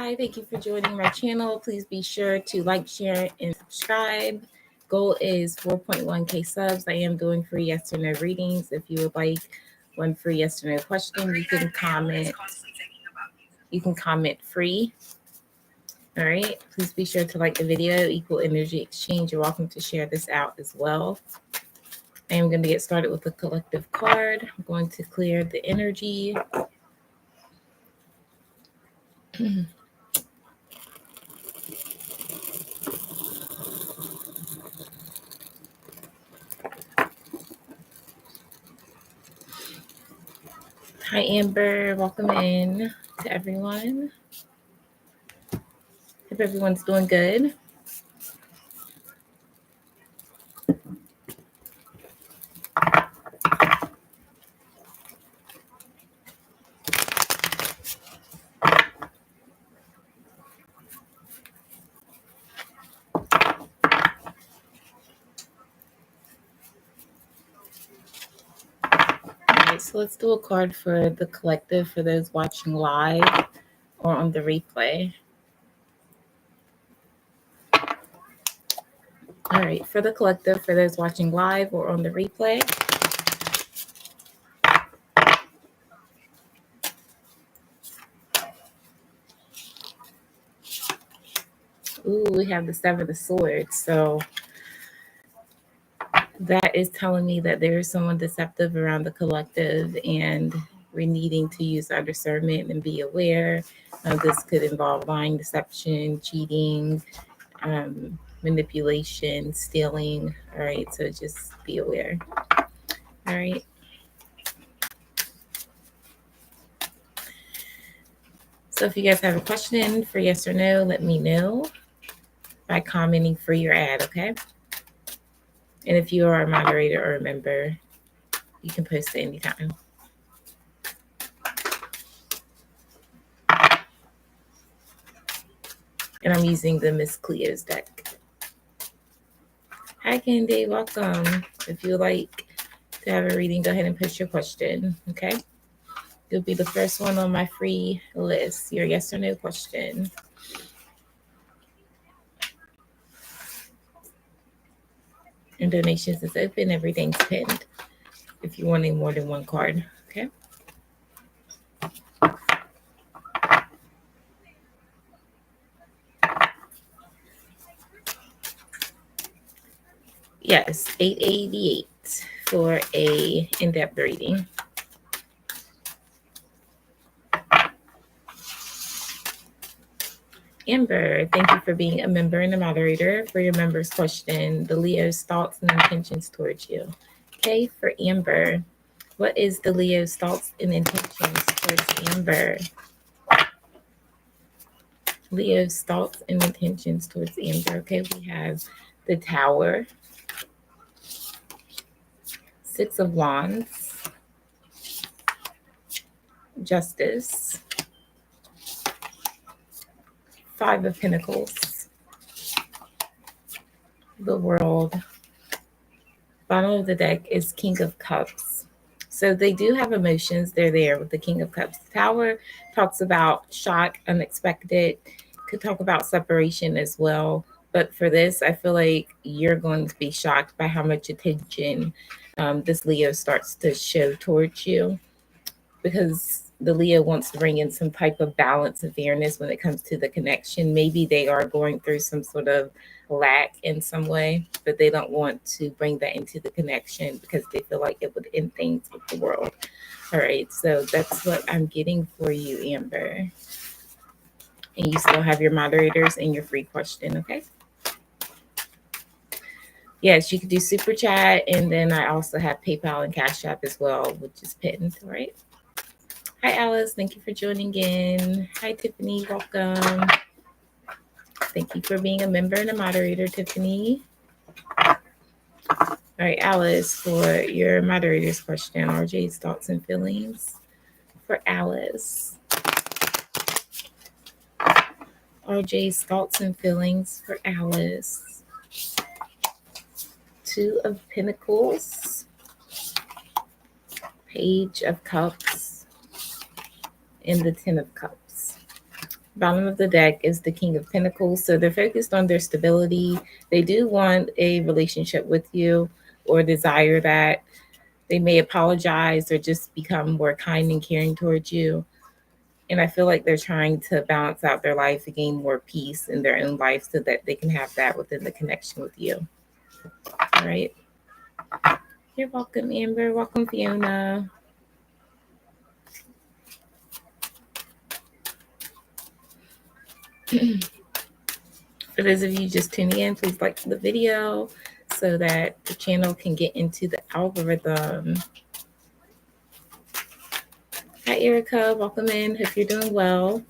Hi, thank you for joining my channel. Please be sure to like, share, and subscribe. Goal is 4.1k subs. I am doing free yes or no readings. If you would like one free yes or no question, you can comment. You can comment free. All right. Please be sure to like the video. Equal energy exchange. You're welcome to share this out as well. I am going to get started with the collective card. I'm going to clear the energy. Hi, Amber. Welcome in to everyone. Hope everyone's doing good. So let's do a card for the collective for those watching live or on the replay. All right, for the collective for those watching live or on the replay. Ooh, we have the Seven of Swords. So that is telling me that there is someone deceptive around the collective and we're needing to use our discernment and be aware. This could involve lying, deception, cheating, manipulation, stealing. All right, so just be aware. All right. So if you guys have a question for yes or no, let me know by commenting free or ad, okay? And if you are a moderator or a member, you can post it anytime. And I'm using the Miss Cleo's deck. Hi, Kehinde, welcome. If you would like to have a reading, go ahead and post your question, okay? You'll be the first one on my free list, your yes or no question. And donations is open, everything's pinned if you're wanting more than one card, okay? Yes, $888 for a in-depth reading. Amber, thank you for being a member and a moderator. For your member's question, the Leo's thoughts and intentions towards you. Okay, for Amber, what is the Leo's thoughts and intentions towards Amber? Leo's thoughts and intentions towards Amber. Okay, we have the Tower, Six of Wands, Justice, Five of Pentacles, the World. Bottom of the deck is King of Cups. So they do have emotions. They're there with the King of Cups. The Tower talks about shock, unexpected. Could talk about separation as well. But for this, I feel like you're going to be shocked by how much attention this Leo starts to show towards you, because the Leo wants to bring in some type of balance and fairness when it comes to the connection. Maybe they are going through some sort of lack in some way, but they don't want to bring that into the connection because they feel like it would end things with the world. All right, so that's what I'm getting for you, Amber. And you still have your moderators and your free question, okay? Yes, you can do super chat, and then I also have PayPal and Cash App as well, which is pinned, all right? Hi, Alice. Thank you for joining in. Hi, Tiffany. Welcome. Thank you for being a member and a moderator, Tiffany. All right, Alice, for your moderator's question, RJ's thoughts and feelings for Alice. RJ's thoughts and feelings for Alice. Two of Pentacles, Page of Cups, and the Ten of Cups. Bottom of the deck is the King of Pentacles. So they're focused on their stability. They do want a relationship with you or desire that. They may apologize or just become more kind and caring towards you. And I feel like they're trying to balance out their life and gain more peace in their own life so that they can have that within the connection with you. All right. You're welcome, Amber. Welcome, Fiona. For those of you just tuning in, please like the video so that the channel can get into the algorithm. Hi, Erykah. Welcome in. Hope you're doing well.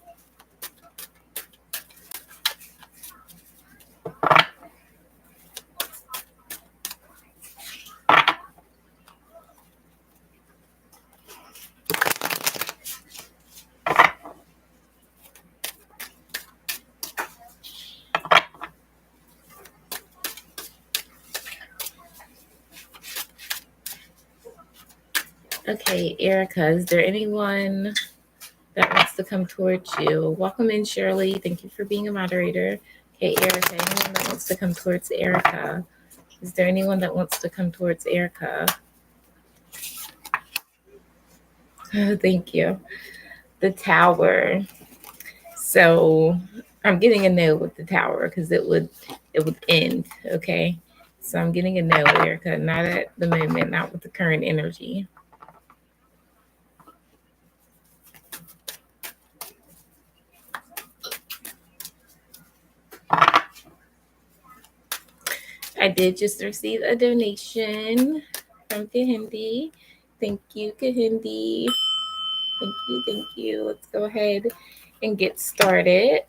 Okay, Erykah, is there anyone that wants to come towards you? Welcome in, Shirley. Thank you for being a moderator. Okay, Erykah, anyone that wants to come towards Erykah? Is there anyone that wants to come towards Erykah? Thank you. The Tower. So I'm getting a no with the Tower because it would end. Okay. So I'm getting a no, Erykah. Not at the moment, not with the current energy. I did just receive a donation from Kehinde. Thank you, Kehinde. Thank you. Let's go ahead and get started.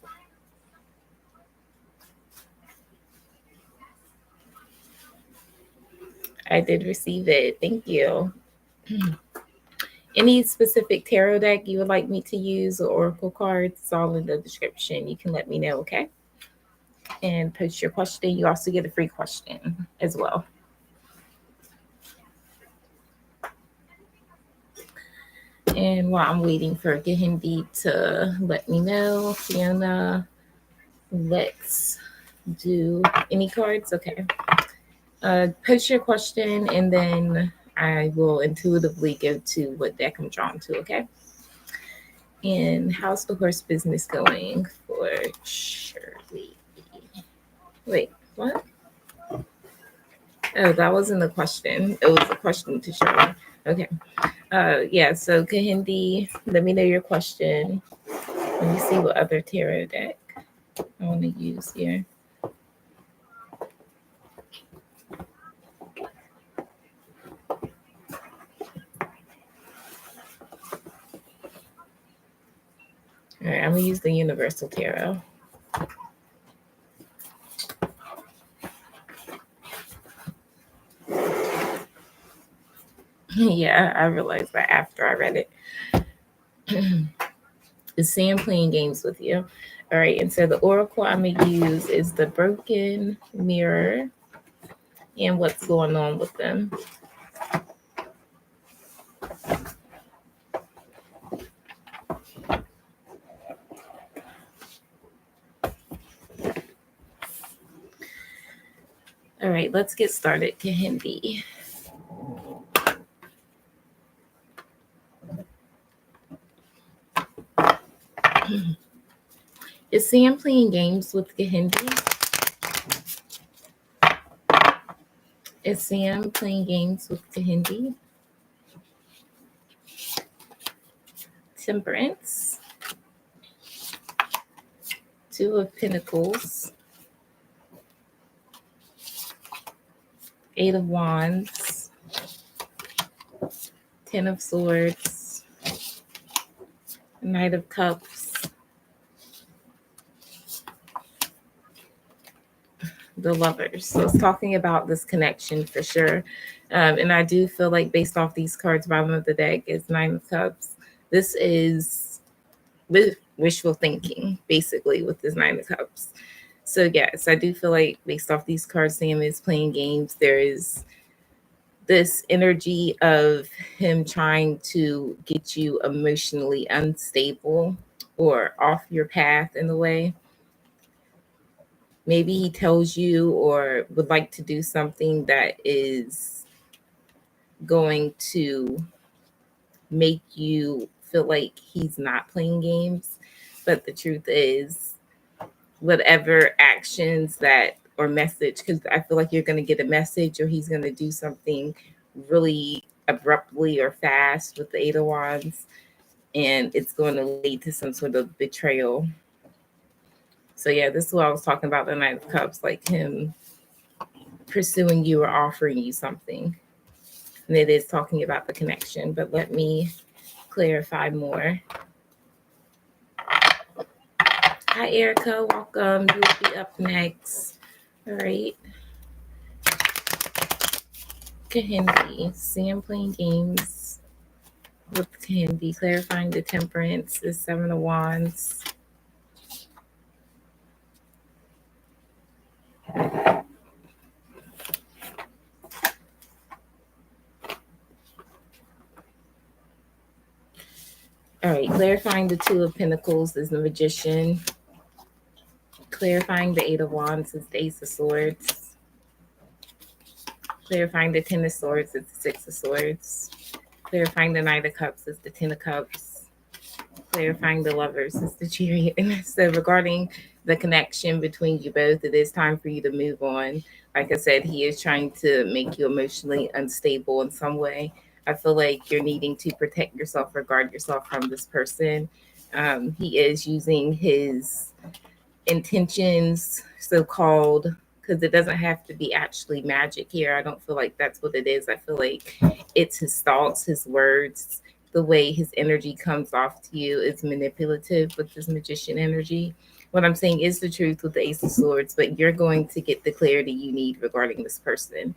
I did receive it. Thank you. Any specific tarot deck you would like me to use or oracle cards, it's all in the description. You can let me know, okay? And post your question. You also get a free question as well. And while I'm waiting for Kehinde to let me know, Fiona, let's do any cards. Okay. Post your question and then I will intuitively go to what deck I'm drawn to, okay? And how's the horse business going for Shirley? Wait, what? Oh, that wasn't a question. It was a question to Shirley. Okay. Yeah, so Kehinde, let me know your question. Let me see what other tarot deck I want to use here. All right, I'm going to use the Universal Tarot. Yeah, I realized that after I read it. Is Sam playing games with you? All right, and so the oracle I'm going to use is the Broken Mirror and what's going on with them. All right, let's get started. Kehinde. Is Sam playing games with Kehinde? Is Sam playing games with Kehinde? Temperance. Two of Pentacles. Eight of Wands. Ten of Swords. Knight of Cups. The Lovers. So it's talking about this connection for sure. And I do feel like based off these cards, bottom of the deck is Nine of Cups. This is wishful thinking, basically, with this Nine of Cups. So yes, I do feel like based off these cards, Sam is playing games. There is this energy of him trying to get you emotionally unstable or off your path in a way. Maybe he tells you or would like to do something that is going to make you feel like he's not playing games. But the truth is, whatever actions that or message, because I feel like you're going to get a message or he's going to do something really abruptly or fast with the Eight of Wands, and it's going to lead to some sort of betrayal. So yeah, this is what I was talking about, the Knight of Cups, like him pursuing you or offering you something. And it is talking about the connection, but let me clarify more. Hi, Erykah. Welcome. You will be up next. All right. Kehinde. Sam playing games with Kehinde. Clarifying the temperance is Seven of Wands. All right. Clarifying the Two of Pentacles is the Magician. Clarifying the Eight of Wands is the Ace of Swords. Clarifying the Ten of Swords is the Six of Swords. Clarifying the Knight of Cups is the Ten of Cups. Clarifying the Lovers is the Chariot. So regarding the connection between you both, it is time for you to move on. Like I said, he is trying to make you emotionally unstable in some way. I feel like you're needing to protect yourself, guard yourself from this person. He is using his intentions, so-called, because it doesn't have to be actually magic here. I don't feel like that's what it is. I feel like it's his thoughts, his words, the way his energy comes off to you is manipulative with this magician energy. What I'm saying is the truth with the Ace of Swords, but you're going to get the clarity you need regarding this person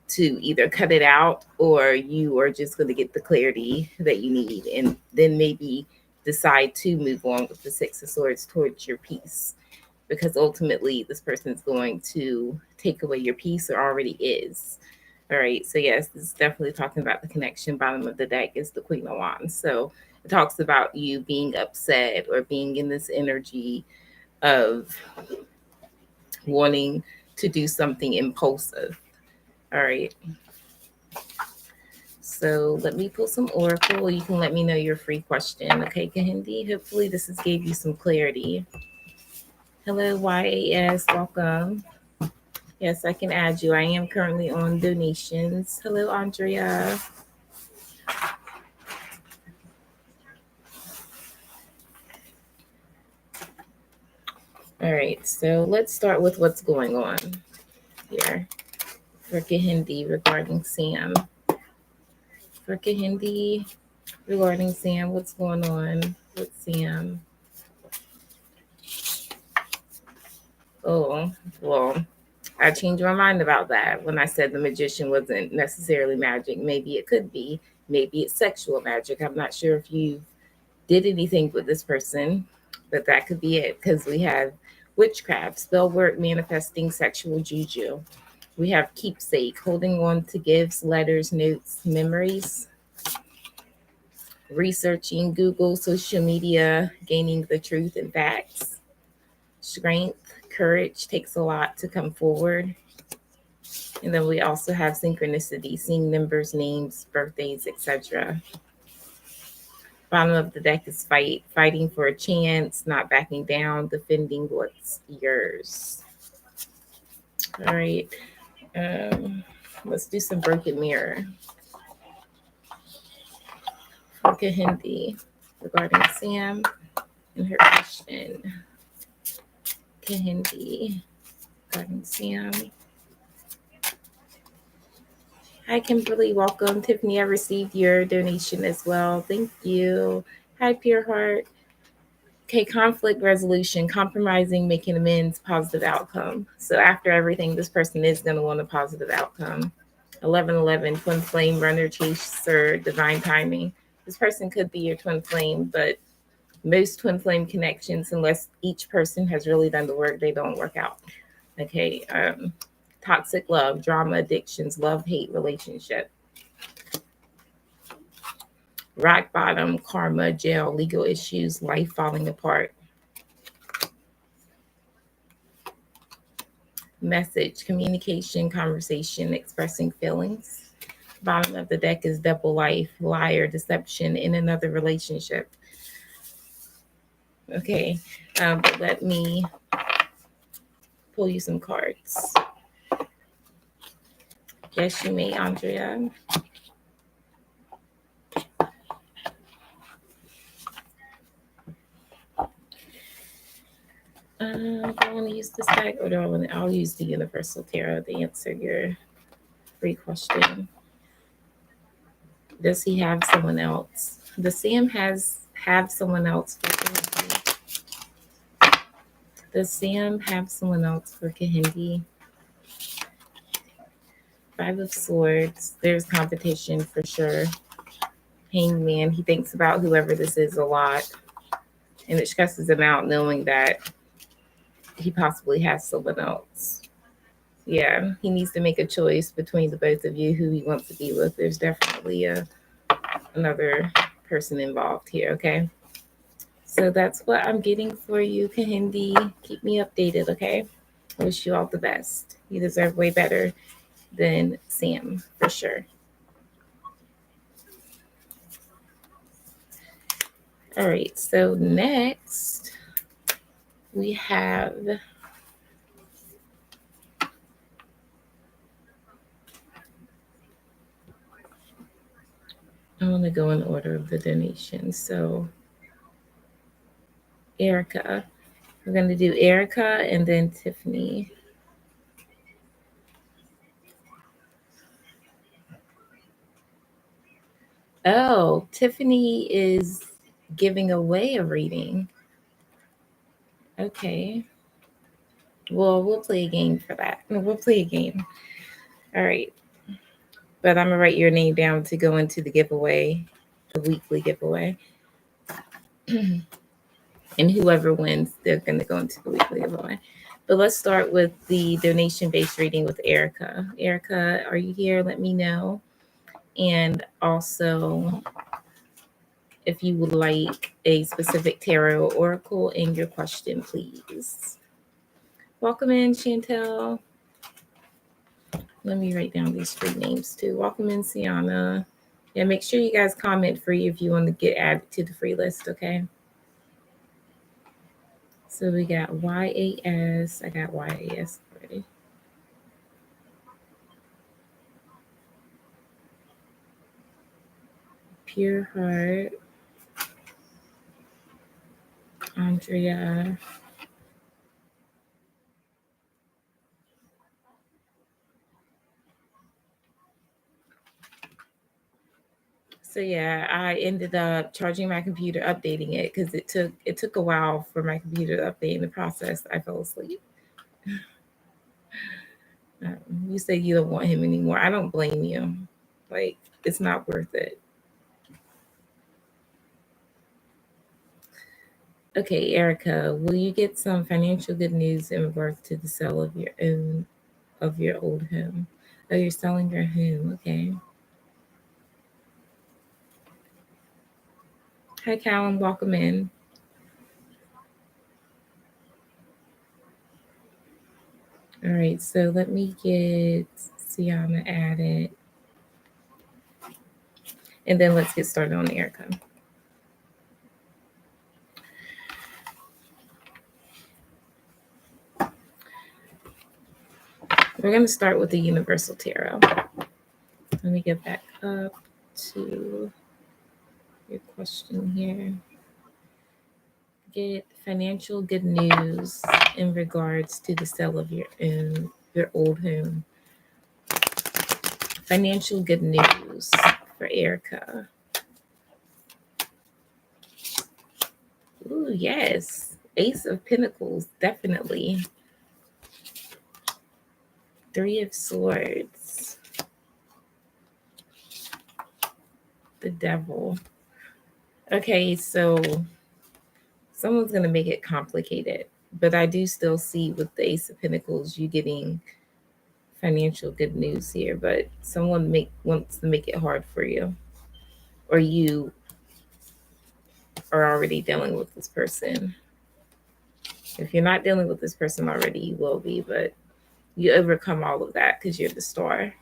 to either cut it out, or you are just going to get the clarity that you need and then maybe decide to move on with the Six of Swords towards your peace, because ultimately this person is going to take away your peace or already is. All right. So yes, this is definitely talking about the connection. Bottom of the deck is the Queen of Wands. So it talks about you being upset or being in this energy of wanting to do something impulsive. All right. So let me pull some oracle. You can let me know your free question. Okay, Kehinde. Hopefully this has gave you some clarity. Hello, YAS. Welcome. Yes, I can add you. I am currently on donations. Hello, Andrea. All right, so let's start with what's going on here for Kehinde regarding Sam. For Kehinde regarding Sam, what's going on with Sam? Oh, well, I changed my mind about that when I said the magician wasn't necessarily magic. Maybe it could be. Maybe it's sexual magic. I'm not sure if you did anything with this person, but that could be it, because we have witchcraft, spell work, manifesting, sexual juju. We have keepsake, holding on to gifts, letters, notes, memories, researching, Google, social media, gaining the truth and facts, strength, courage, takes a lot to come forward. And then we also have synchronicity, seeing numbers, names, birthdays, etc. Bottom of the deck is fighting for a chance, not backing down, defending what's yours. All right. Let's do some broken mirror for Kehinde regarding Sam and her question. Kehinde regarding Sam. Hi, Kimberly. Welcome. Tiffany, I received your donation as well. Thank you. Hi, Pure Heart. Okay, conflict resolution, compromising, making amends, positive outcome. So after everything, this person is going to want a positive outcome. 1111, twin flame, runner, chaser, divine timing. This person could be your twin flame, but most twin flame connections, unless each person has really done the work, they don't work out. Okay, toxic love, drama, addictions, love, hate, relationship. rock bottom, karma, jail, legal issues, life falling apart. Message, communication, conversation, expressing feelings. Bottom of the deck is double life, liar, deception in another relationship. Okay, but let me pull you some cards. Yes, you may, Andrea. Do I want to use this deck, or do I want to? I'll use the Universal Tarot to answer your free question. Does he have someone else? Does Sam have someone else for Kehinde? Does Sam have someone else for Kehinde? Five of Swords. There's competition for sure. Hangman. He thinks about whoever this is a lot, and it stresses him out knowing that he possibly has someone else. Yeah, he needs to make a choice between the both of you who he wants to be with. There's definitely another person involved here, okay? So that's what I'm getting for you, Kehinde. Keep me updated, okay? I wish you all the best. You deserve way better than Sam, for sure. All right, so next we have I want to go in order of the donations. So Erykah. We're going to do Erykah and then Tiffany. Oh, Tiffany is giving away a reading. Okay. Well, we'll play a game for that. We'll play a game. All right. But I'm going to write your name down to go into the giveaway, the weekly giveaway. And whoever wins, they're going to go into the weekly giveaway. But let's start with the donation-based reading with Erykah. Erykah, are you here? Let me know. And also, if you would like a specific tarot oracle in your question, please. Welcome in, Chantel. Let me write down these free names too. Welcome in, Sienna. Yeah, make sure you guys comment free if you want to get added to the free list, okay? So we got YAS. I got YAS already. Pure Heart. Andrea. So yeah, I ended up charging my computer, updating it because it took a while for my computer to update. In the process, I fell asleep. You say you don't want him anymore. I don't blame you. Like, it's not worth it. Okay, Erykah, will you get some financial good news in regards to the sale of your old home? Oh, you're selling your home. Okay. Hi, Callum. Welcome in. All right, so let me get Sienna added. And then let's get started on Erykah. We're going to start with the Universal Tarot. Let me get back up to your question here. Get financial good news in regards to the sale of your old home. Financial good news for Erykah. Ooh, yes. Ace of Pentacles, definitely. Three of Swords. The Devil. Okay, so someone's going to make it complicated, but I do still see with the Ace of Pentacles you getting financial good news here, but someone wants to make it hard for you, or you are already dealing with this person. If you're not dealing with this person already, you will be, but you overcome all of that because you're the star.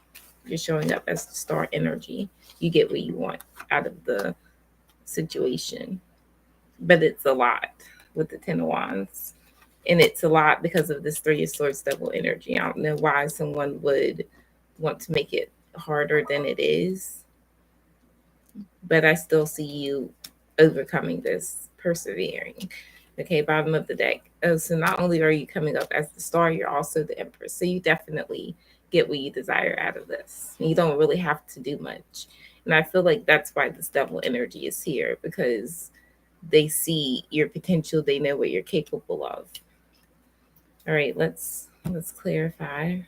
You're showing up as the star energy. You get what you want out of the situation. But it's a lot with the Ten of Wands. And it's a lot because of this Three of Swords double energy. I don't know why someone would want to make it harder than it is. But I still see you overcoming this, persevering. Okay, bottom of the deck. Oh, so not only are you coming up as the star, you're also the Empress. So you definitely get what you desire out of this. You don't really have to do much. And I feel like that's why this devil energy is here, because they see your potential. They know what you're capable of. All right, let's clarify.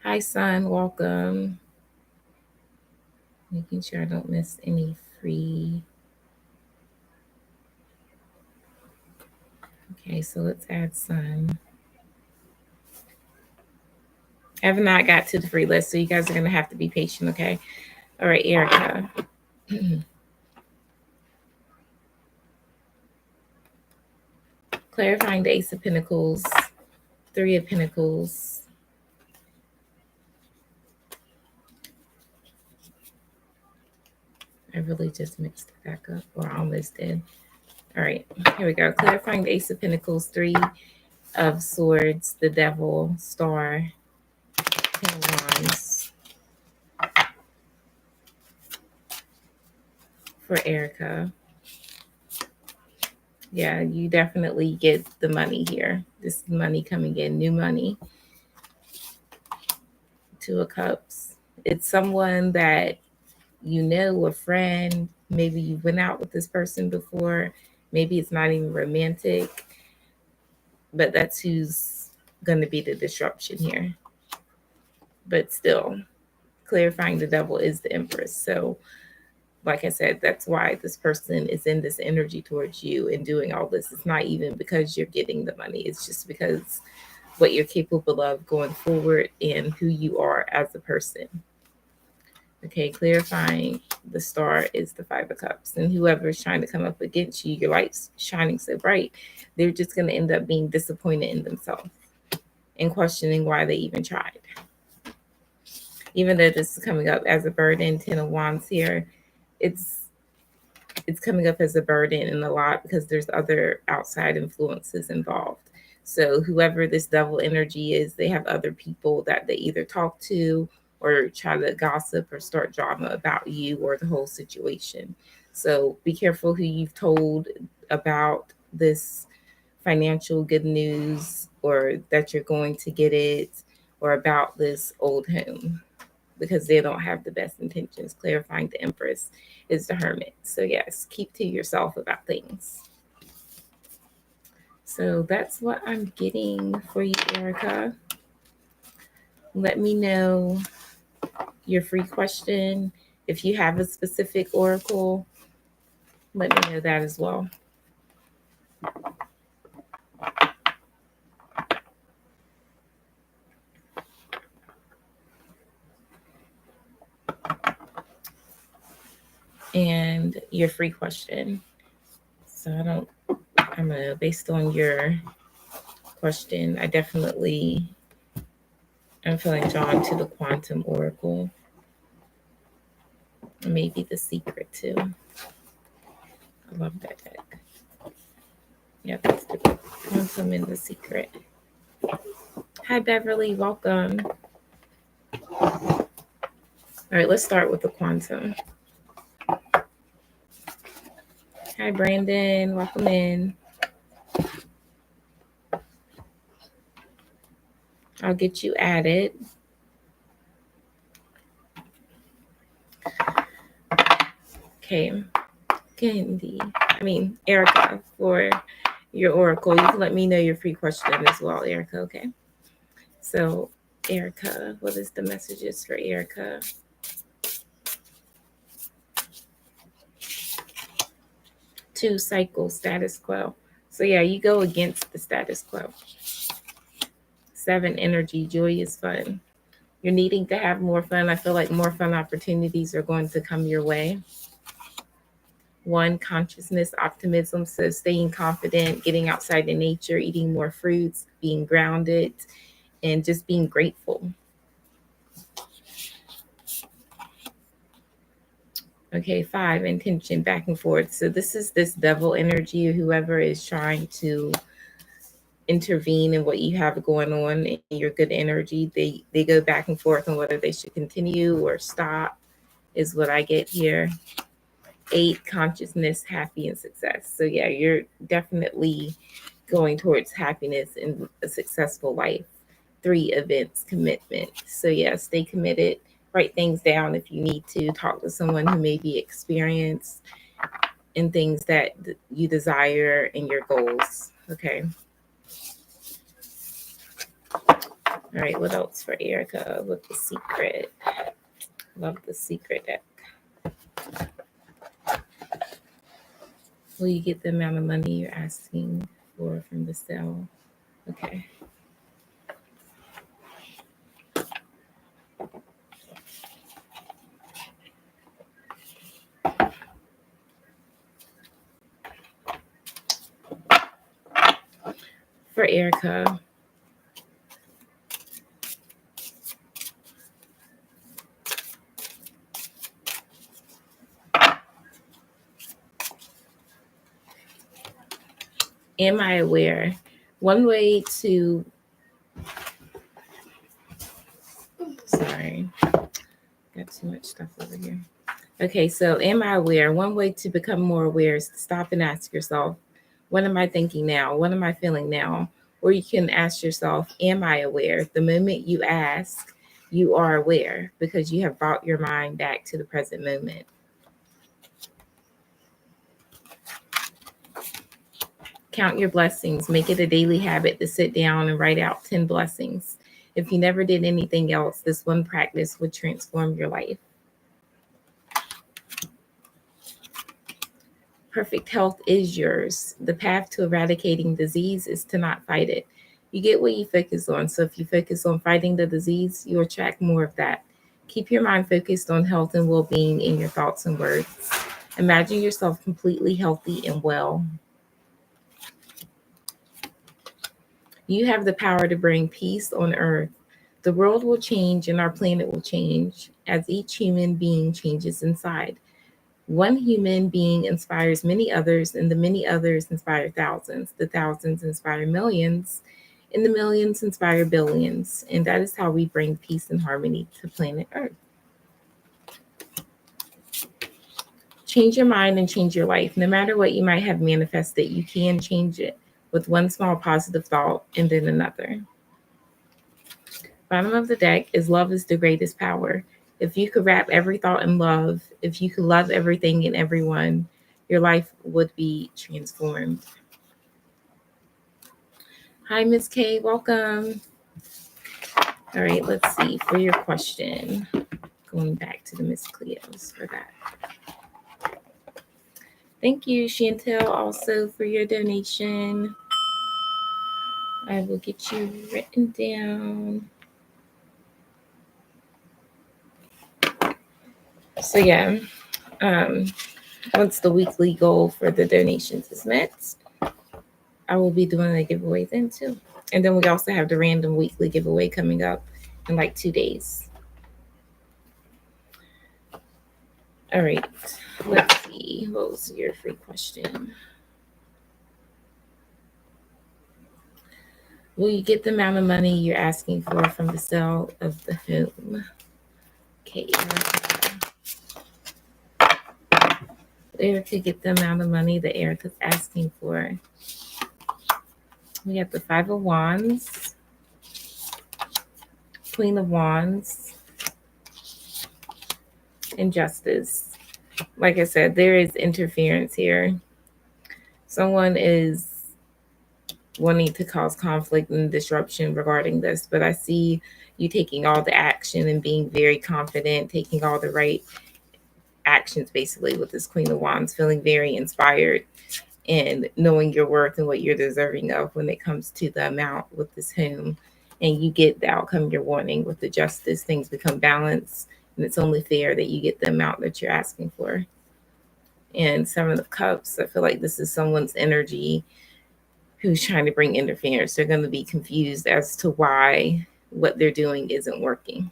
Hi, Sun. Welcome. Making sure I don't miss any free. Okay, so let's add Sun. I have not got to the free list, so you guys are going to have to be patient, okay? All right, Erykah. Clarifying the Ace of Pentacles, Three of Pentacles. I really just mixed it back up, or almost did. All right, here we go. Clarifying the Ace of Pentacles, Three of Swords, the Devil, Star, Ten of Wands for Erykah. Yeah, you definitely get the money here. This is money coming in, new money. Two of Cups. It's someone that you know, a friend. Maybe you went out with this person before. Maybe it's not even romantic, but that's who's going to be the disruption here. But still, clarifying the devil is the Empress. So, like I said, that's why this person is in this energy towards you and doing all this. It's not even because you're getting the money. It's just because what you're capable of going forward and who you are as a person. Okay, clarifying the star is the Five of Cups. And whoever is trying to come up against you, your light's shining so bright, they're just going to end up being disappointed in themselves and questioning why they even tried. Even though this is coming up as a burden, Ten of Wands here, it's coming up as a burden and a lot because there's other outside influences involved. So whoever this devil energy is, they have other people that they either talk to or try to gossip or start drama about you or the whole situation. So be careful who you've told about this financial good news, or that you're going to get it, or about this old home, because they don't have the best intentions. Clarifying the Empress is the Hermit. So yes, keep to yourself about things. So that's what I'm getting for you, Erykah. Let me know your free question. If you have a specific oracle, let me know that as well. And your free question. So I'm gonna, based on your question, I definitely am feeling drawn to the Quantum Oracle. Maybe the Secret too. I love that deck. Yeah, that's the Quantum and the Secret. Hi, Beverly. Welcome. All right, let's start with the Quantum. Hi, Brandon. Welcome in. I'll get you added. Okay. Erykah, for your oracle. You can let me know your free question as well, Erykah, okay? So, Erykah, what is the messages for Erykah? Two cycle, status quo. So yeah, you go against the status quo. Seven energy, joy is fun. You're needing to have more fun. I feel like more fun opportunities are going to come your way. One, consciousness, optimism. So staying confident, getting outside in nature, eating more fruits, being grounded, and just being grateful. Okay, 5, intention, back and forth. So this is this devil energy, whoever is trying to intervene in what you have going on in your good energy. They go back and forth on whether they should continue or stop, is what I get here. 8, consciousness, happy and success. So yeah, you're definitely going towards happiness and a successful life. 3, events, commitment. So yeah, stay committed. Write things down if you need to. Talk to someone who may be experienced in things that you desire and your goals. Okay. All right, what else for Erykah with the secret? Love the secret deck. Will you get the amount of money you're asking for from the sale? Okay. For Erykah, am I aware? One way to, sorry, got too much stuff over here. Okay, so am I aware? One way to become more aware is to stop and ask yourself, what am I thinking now? What am I feeling now? Or you can ask yourself, am I aware? The moment you ask, you are aware because you have brought your mind back to the present moment. Count your blessings. Make it a daily habit to sit down and write out 10 blessings. If you never did anything else, this one practice would transform your life. Perfect health is yours. The path to eradicating disease is to not fight it. You get what you focus on. So if you focus on fighting the disease, you attract more of that. Keep your mind focused on health and well-being in your thoughts and words. Imagine yourself completely healthy and well. You have the power to bring peace on earth. The world will change and our planet will change as each human being changes inside. One human being inspires many others, and the many others inspire thousands. The thousands inspire millions, and the millions inspire billions. And that is how we bring peace and harmony to planet Earth. Change your mind and change your life. No matter what you might have manifested, you can change it with one small positive thought and then another. Bottom of the deck is love is the greatest power. If you could wrap every thought in love, if you could love everything and everyone, your life would be transformed. Hi, Miss K. Welcome. All right, let's see for your question. Going back to the Miss Cleos for that. Thank you, Chantel, also for your donation. I will get you written down. So yeah, once the weekly goal for the donations is met, I will be doing a giveaway then too. And then we also have the random weekly giveaway coming up in like 2 days. All right, let's see. What was your free question? Will you get the amount of money you're asking for from the sale of the home? Okay, Erykah, get the amount of money that Erykah's asking for. We have the 5 of Wands, Queen of Wands, and Justice. Like I said, there is interference here. Someone is wanting to cause conflict and disruption regarding this, but I see you taking all the action and being very confident, taking all the right actions basically with this Queen of Wands, feeling very inspired and knowing your worth and what you're deserving of when it comes to the amount with this home and you get the outcome you're wanting. With the justice, things become balanced, and it's only fair that you get the amount that you're asking for. And Seven of Cups, I feel like this is someone's energy who's trying to bring interference. They're going to be confused as to why what they're doing isn't working.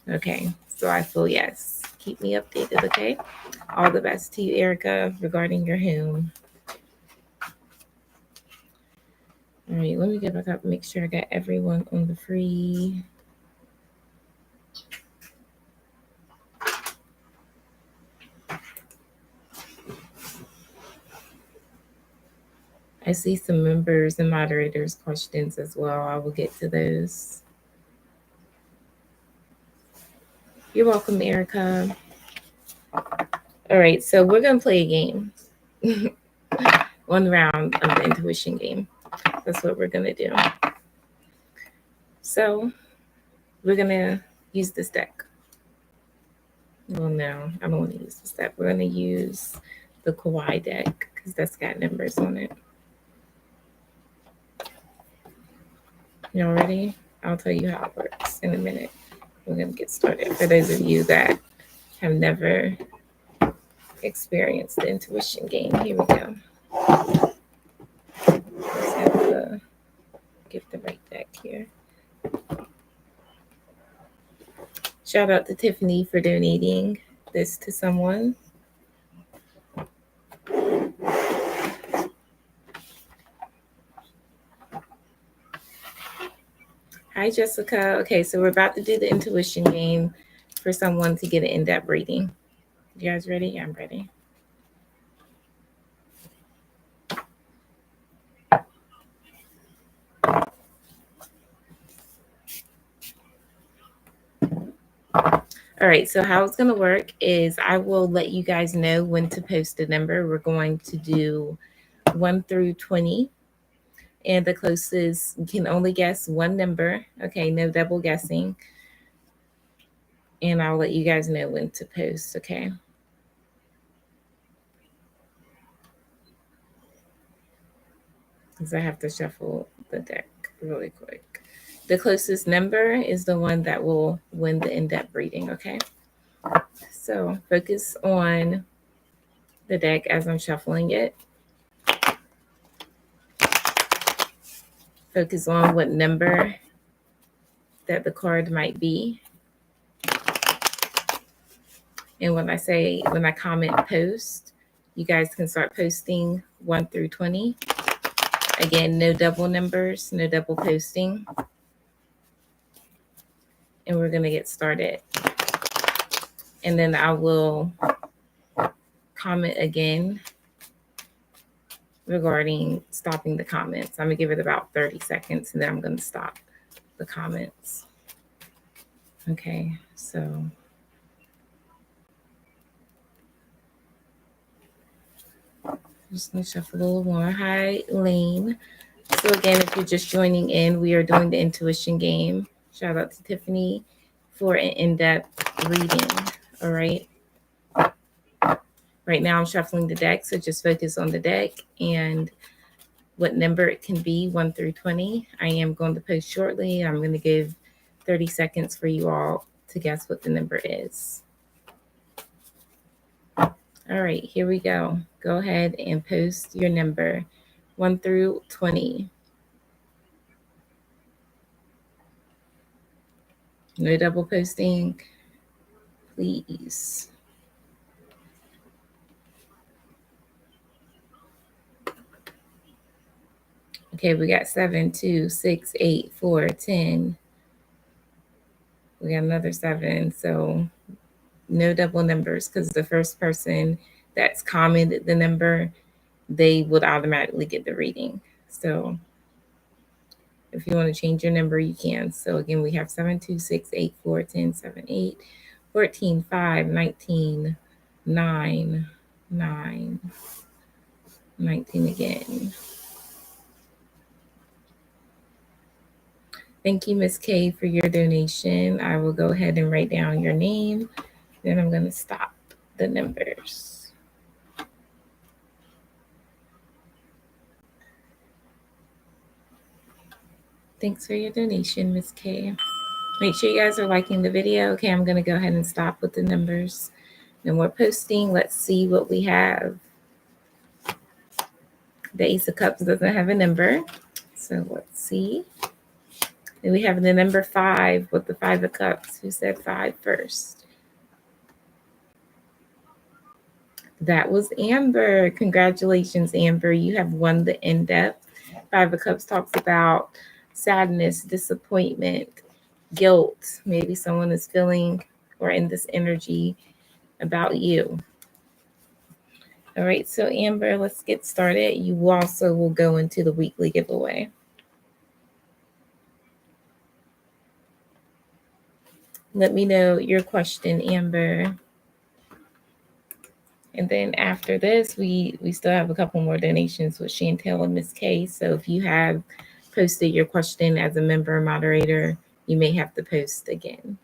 Okay, so I feel yes. Keep me updated, okay? All the best to you, Erykah, regarding your home. All right, let me get back up and make sure I got everyone on the free. I see some members and moderators' questions as well. I will get to those. You're welcome, Erykah. All right, so we're going to play a game. One round of the intuition game. That's what we're going to do. So we're going to use this deck. Well, no, I don't want to use this deck. We're going to use the kawaii deck because that's got numbers on it. Y'all ready? I'll tell you how it works in a minute. We're going to get started. For those of you that have never experienced the intuition game, here we go. Let's have to get the right deck here. Shout out to Tiffany for donating this to someone. Hi, Jessica. Okay, so we're about to do the intuition game for someone to get an in-depth reading. You guys ready? Yeah, I'm ready. All right, so how it's going to work is I will let you guys know when to post a number. We're going to do 1 through 20. And the closest, you can only guess one number. Okay, no double guessing. And I'll let you guys know when to post, okay? Because I have to shuffle the deck really quick. The closest number is the one that will win the in-depth reading, okay? So focus on the deck as I'm shuffling it. Focus on what number that the card might be. And when I comment post, you guys can start posting 1 through 20. Again, no double numbers, no double posting. And we're going to get started. And then I will comment again regarding stopping the comments. I'm going to give it about 30 seconds and then I'm going to stop the comments. Okay, so I'm just going to shuffle a little more. Hi, Lane. So again, if you're just joining in, we are doing the intuition game. Shout out to Tiffany for an in-depth reading. All right. Right now I'm shuffling the deck, so just focus on the deck and what number it can be, 1 through 20. I am going to post shortly. I'm going to give 30 seconds for you all to guess what the number is. All right, here we go. Go ahead and post your number, 1 through 20. No double posting, please. Okay, we got 7, 2, 6, 8, 4, 10. We got another 7, so no double numbers because the first person that's commented the number, they would automatically get the reading. So if you want to change your number, you can. So again, we have 7, 2, 6, 8, 4, 10, 7, 8, 14, 5, 19, 9, 9, 19 again. Thank you, Miss K, for your donation. I will go ahead and write down your name. Then I'm going to stop the numbers. Thanks for your donation, Miss K. Make sure you guys are liking the video. Okay, I'm going to go ahead and stop with the numbers. No more posting. Let's see what we have. The Ace of Cups doesn't have a number. So let's see. And we have the number 5 with the 5 of Cups. Who said 5 first? That was Amber. Congratulations, Amber. You have won the in-depth. 5 of Cups talks about sadness, disappointment, guilt. Maybe someone is feeling or in this energy about you. All right, so Amber, let's get started. You also will go into the weekly giveaway. Let me know your question, Amber. And then after this, we still have a couple more donations with Chantel and Miss K. So if you have posted your question as a member or moderator, you may have to post again.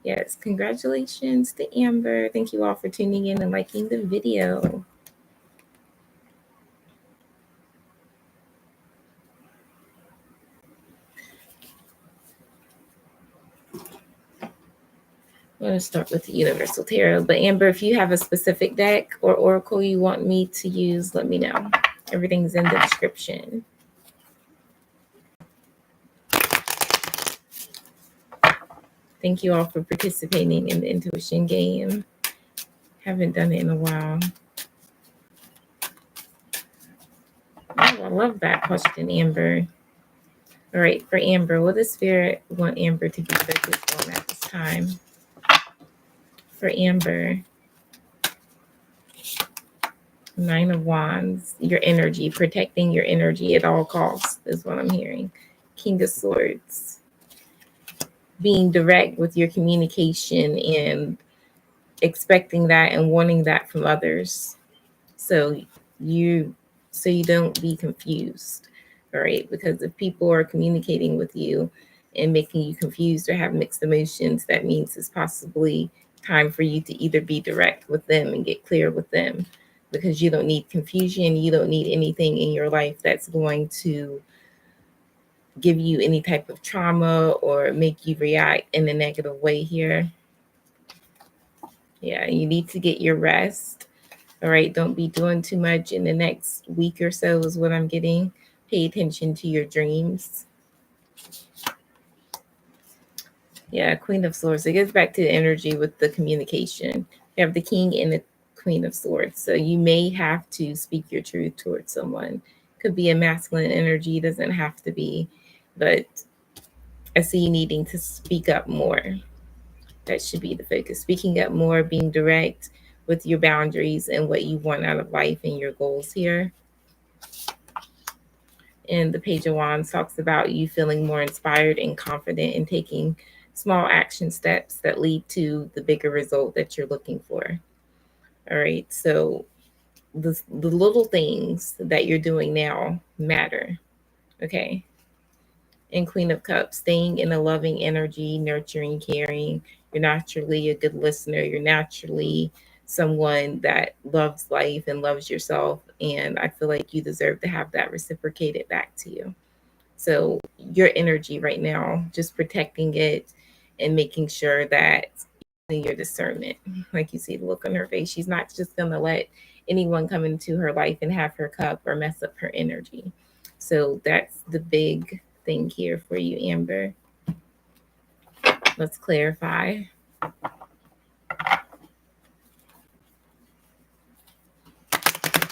Yes, congratulations to Amber. Thank you all for tuning in and liking the video. I'm going to start with the Universal Tarot. But Amber, if you have a specific deck or oracle you want me to use, let me know. Everything's in the description. Thank you all for participating in the intuition game. Haven't done it in a while. Oh, I love that question, Amber. All right, for Amber, what does Spirit want Amber to be focused on at this time? For Amber, 9 of Wands, your energy, protecting your energy at all costs is what I'm hearing. King of Swords, being direct with your communication and expecting that and wanting that from others. So you don't be confused. All right, because if people are communicating with you and making you confused or have mixed emotions, that means it's possibly time for you to either be direct with them and get clear with them, because you don't need confusion. You don't need anything in your life that's going to give you any type of trauma or make you react in a negative way here. Yeah, you need to get your rest. All right, don't be doing too much in the next week or so is what I'm getting. Pay attention to your dreams. Yeah, Queen of Swords. It goes back to the energy with the communication. You have the King and the Queen of Swords. So you may have to speak your truth towards someone. Could be a masculine energy, doesn't have to be. But I see you needing to speak up more. That should be the focus. Speaking up more, being direct with your boundaries and what you want out of life and your goals here. And the Page of Wands talks about you feeling more inspired and confident in taking small action steps that lead to the bigger result that you're looking for. All right, so the little things that you're doing now matter. Okay. And Queen of Cups, staying in a loving energy, nurturing, caring. You're naturally a good listener. You're naturally someone that loves life and loves yourself. And I feel like you deserve to have that reciprocated back to you. So your energy right now, just protecting it and making sure that your discernment, like you see the look on her face, she's not just going to let anyone come into her life and have her cup or mess up her energy. So that's the big thing here for you, Amber. Let's clarify.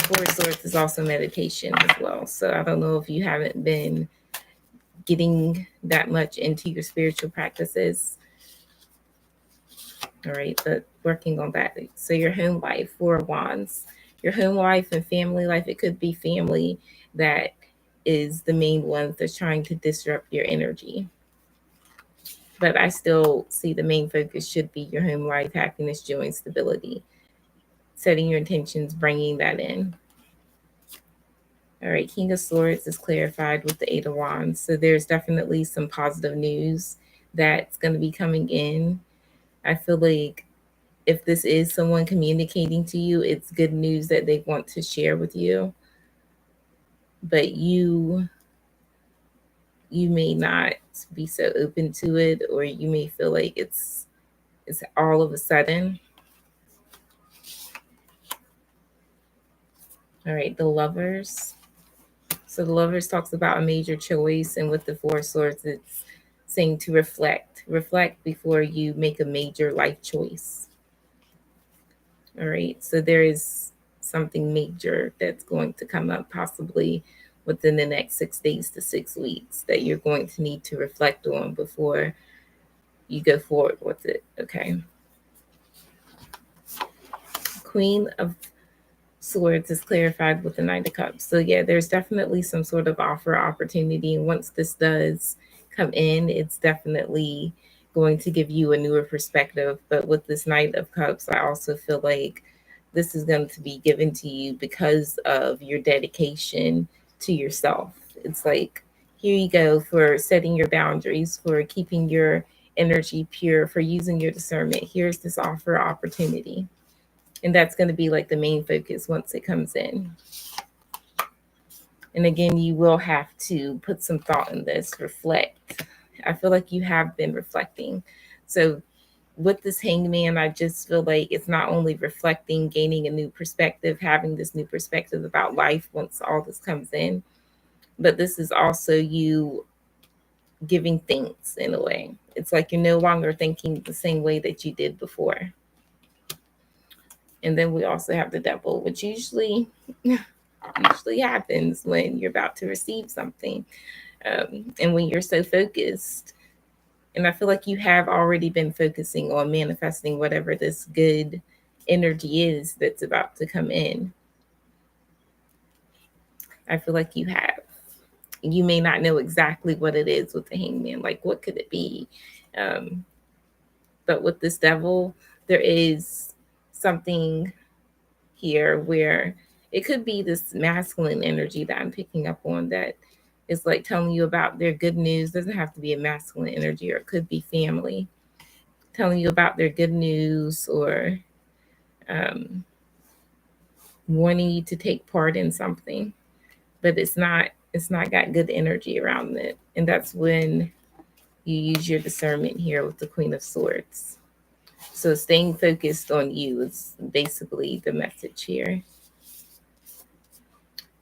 Four of Swords is also meditation as well. So I don't know if you haven't been getting that much into your spiritual practices. All right, but working on that. So your home life, 4 of Wands, your home life and family life, it could be family that is the main one that's trying to disrupt your energy. But I still see the main focus should be your home life, happiness, joy, and stability. Setting your intentions, bringing that in. All right, King of Swords is clarified with the 8 of Wands. So there's definitely some positive news that's going to be coming in. I feel like if this is someone communicating to you, it's good news that they want to share with you. But you you may not be so open to it, or you may feel like it's all of a sudden. All right, the Lovers. So the Lovers talks about a major choice, and with the Four of Swords, it's saying to reflect before you make a major life choice. All right, so there is something major that's going to come up possibly within the next 6 days to 6 weeks that you're going to need to reflect on before you go forward with it. Okay. Queen of Swords is clarified with the Knight of Cups. So yeah, there's definitely some sort of offer opportunity. And once this does come in, it's definitely going to give you a newer perspective. But with this Knight of Cups, I also feel like this is going to be given to you because of your dedication to yourself. It's like, here you go for setting your boundaries, for keeping your energy pure, for using your discernment. Here's this offer opportunity. And that's going to be like the main focus once it comes in. And again, you will have to put some thought in this, reflect. I feel like you have been reflecting. So with this Hangman, I just feel like it's not only reflecting, gaining a new perspective, having this new perspective about life once all this comes in, but this is also you giving thanks in a way. It's like you're no longer thinking the same way that you did before. And then we also have the Devil, which usually happens when you're about to receive something, and when you're so focused. And I feel like you have already been focusing on manifesting whatever this good energy is that's about to come in. I feel like you have. You may not know exactly what it is with the Hangman, like what could it be? But with this Devil, there is something here where it could be this masculine energy that I'm picking up on that is like telling you about their good news. Doesn't have to be a masculine energy, or it could be family telling you about their good news, or wanting you to take part in something, but it's not got good energy around it. And that's when you use your discernment here with the Queen of Swords. So staying focused on you is basically the message here.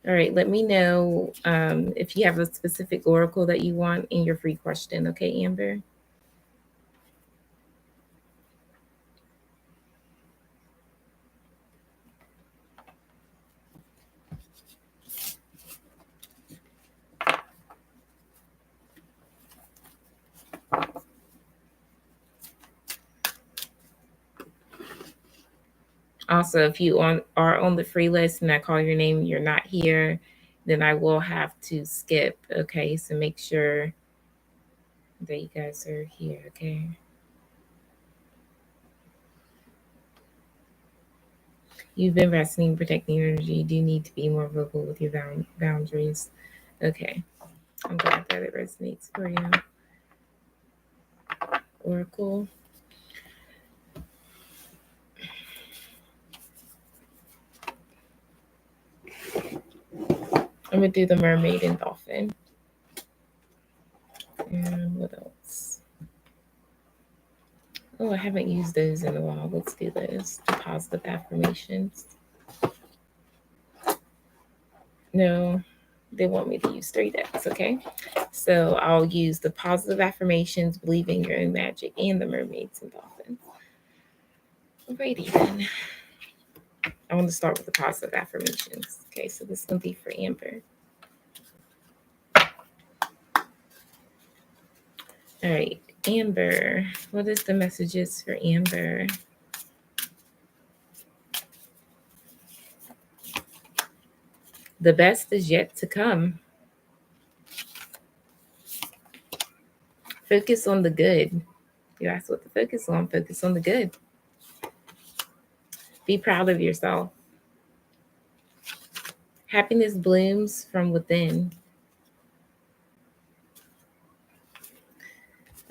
All right, let me know if you have a specific oracle that you want in your free question. Okay, Amber? Also, if you are on the free list and I call your name, you're not here, then I will have to skip. Okay, so make sure that you guys are here. Okay. You've been resting, protecting your energy. You do need to be more vocal with your boundaries. Okay. I'm glad that it resonates for you. Oracle. I'm going to do the Mermaid and Dolphin. And what else? Oh, I haven't used those in a while. Let's do those. The positive affirmations. No, they want me to use 3 decks. Okay. So I'll use the positive affirmations, believe in your own magic, and the Mermaids and Dolphins. Alrighty then. I want to start with the positive affirmations. Okay, so this is going to be for Amber. All right, Amber. What is the messages for Amber? The best is yet to come. Focus on the good. You asked what to focus on. Focus on the good. Be proud of yourself. Happiness blooms from within.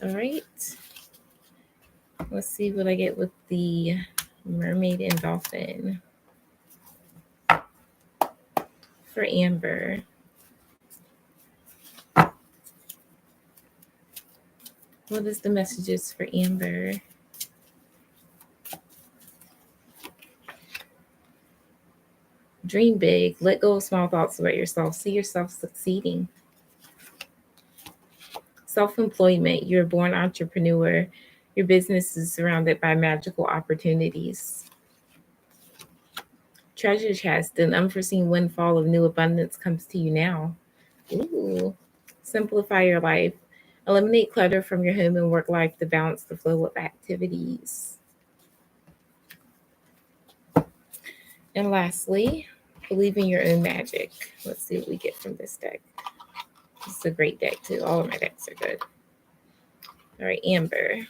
All right. Let's see what I get with the Mermaid and Dolphin. For Amber. What is the messages for Amber? Dream big. Let go of small thoughts about yourself. See yourself succeeding. Self-employment. You're a born entrepreneur. Your business is surrounded by magical opportunities. Treasure chest. An unforeseen windfall of new abundance comes to you now. Ooh. Simplify your life. Eliminate clutter from your home and work life to balance the flow of activities. And lastly, believe in your own magic. Let's see what we get from this deck. This is a great deck too. All of my decks are good. All right, Amber.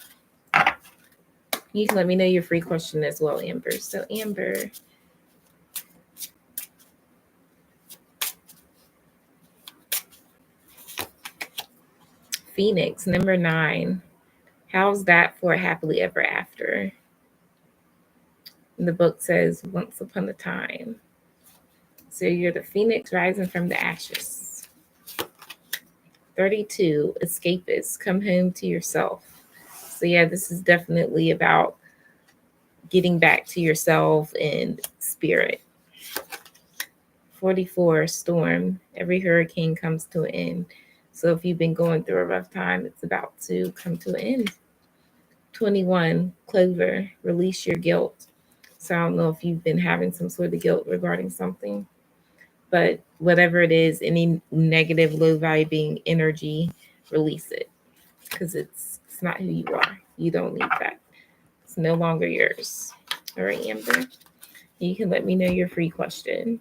You can let me know your free question as well, Amber. So Amber, Phoenix, number 9. How's that for a happily ever after? And the book says, once upon a time. So you're the phoenix rising from the ashes. 32, escapist, come home to yourself. So yeah, this is definitely about getting back to yourself and spirit. 44, storm, every hurricane comes to an end. So if you've been going through a rough time, it's about to come to an end. 21, clover, release your guilt. So I don't know if you've been having some sort of guilt regarding something, but whatever it is, any negative, low vibing energy, release it, because it's not who you are. You don't need that. It's no longer yours. All right, Amber, you can let me know your free question.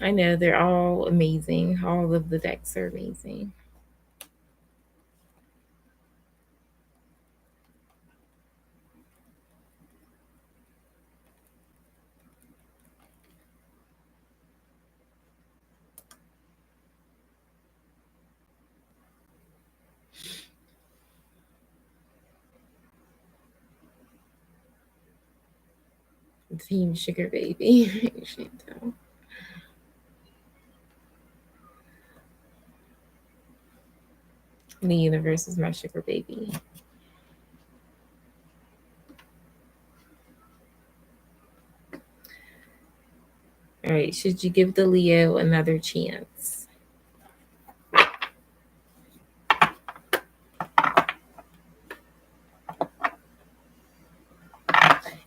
I know they're all amazing. All of the decks are amazing. Team Sugar Baby. You should tell. The universe is my sugar baby. All right. Should you give the Leo another chance?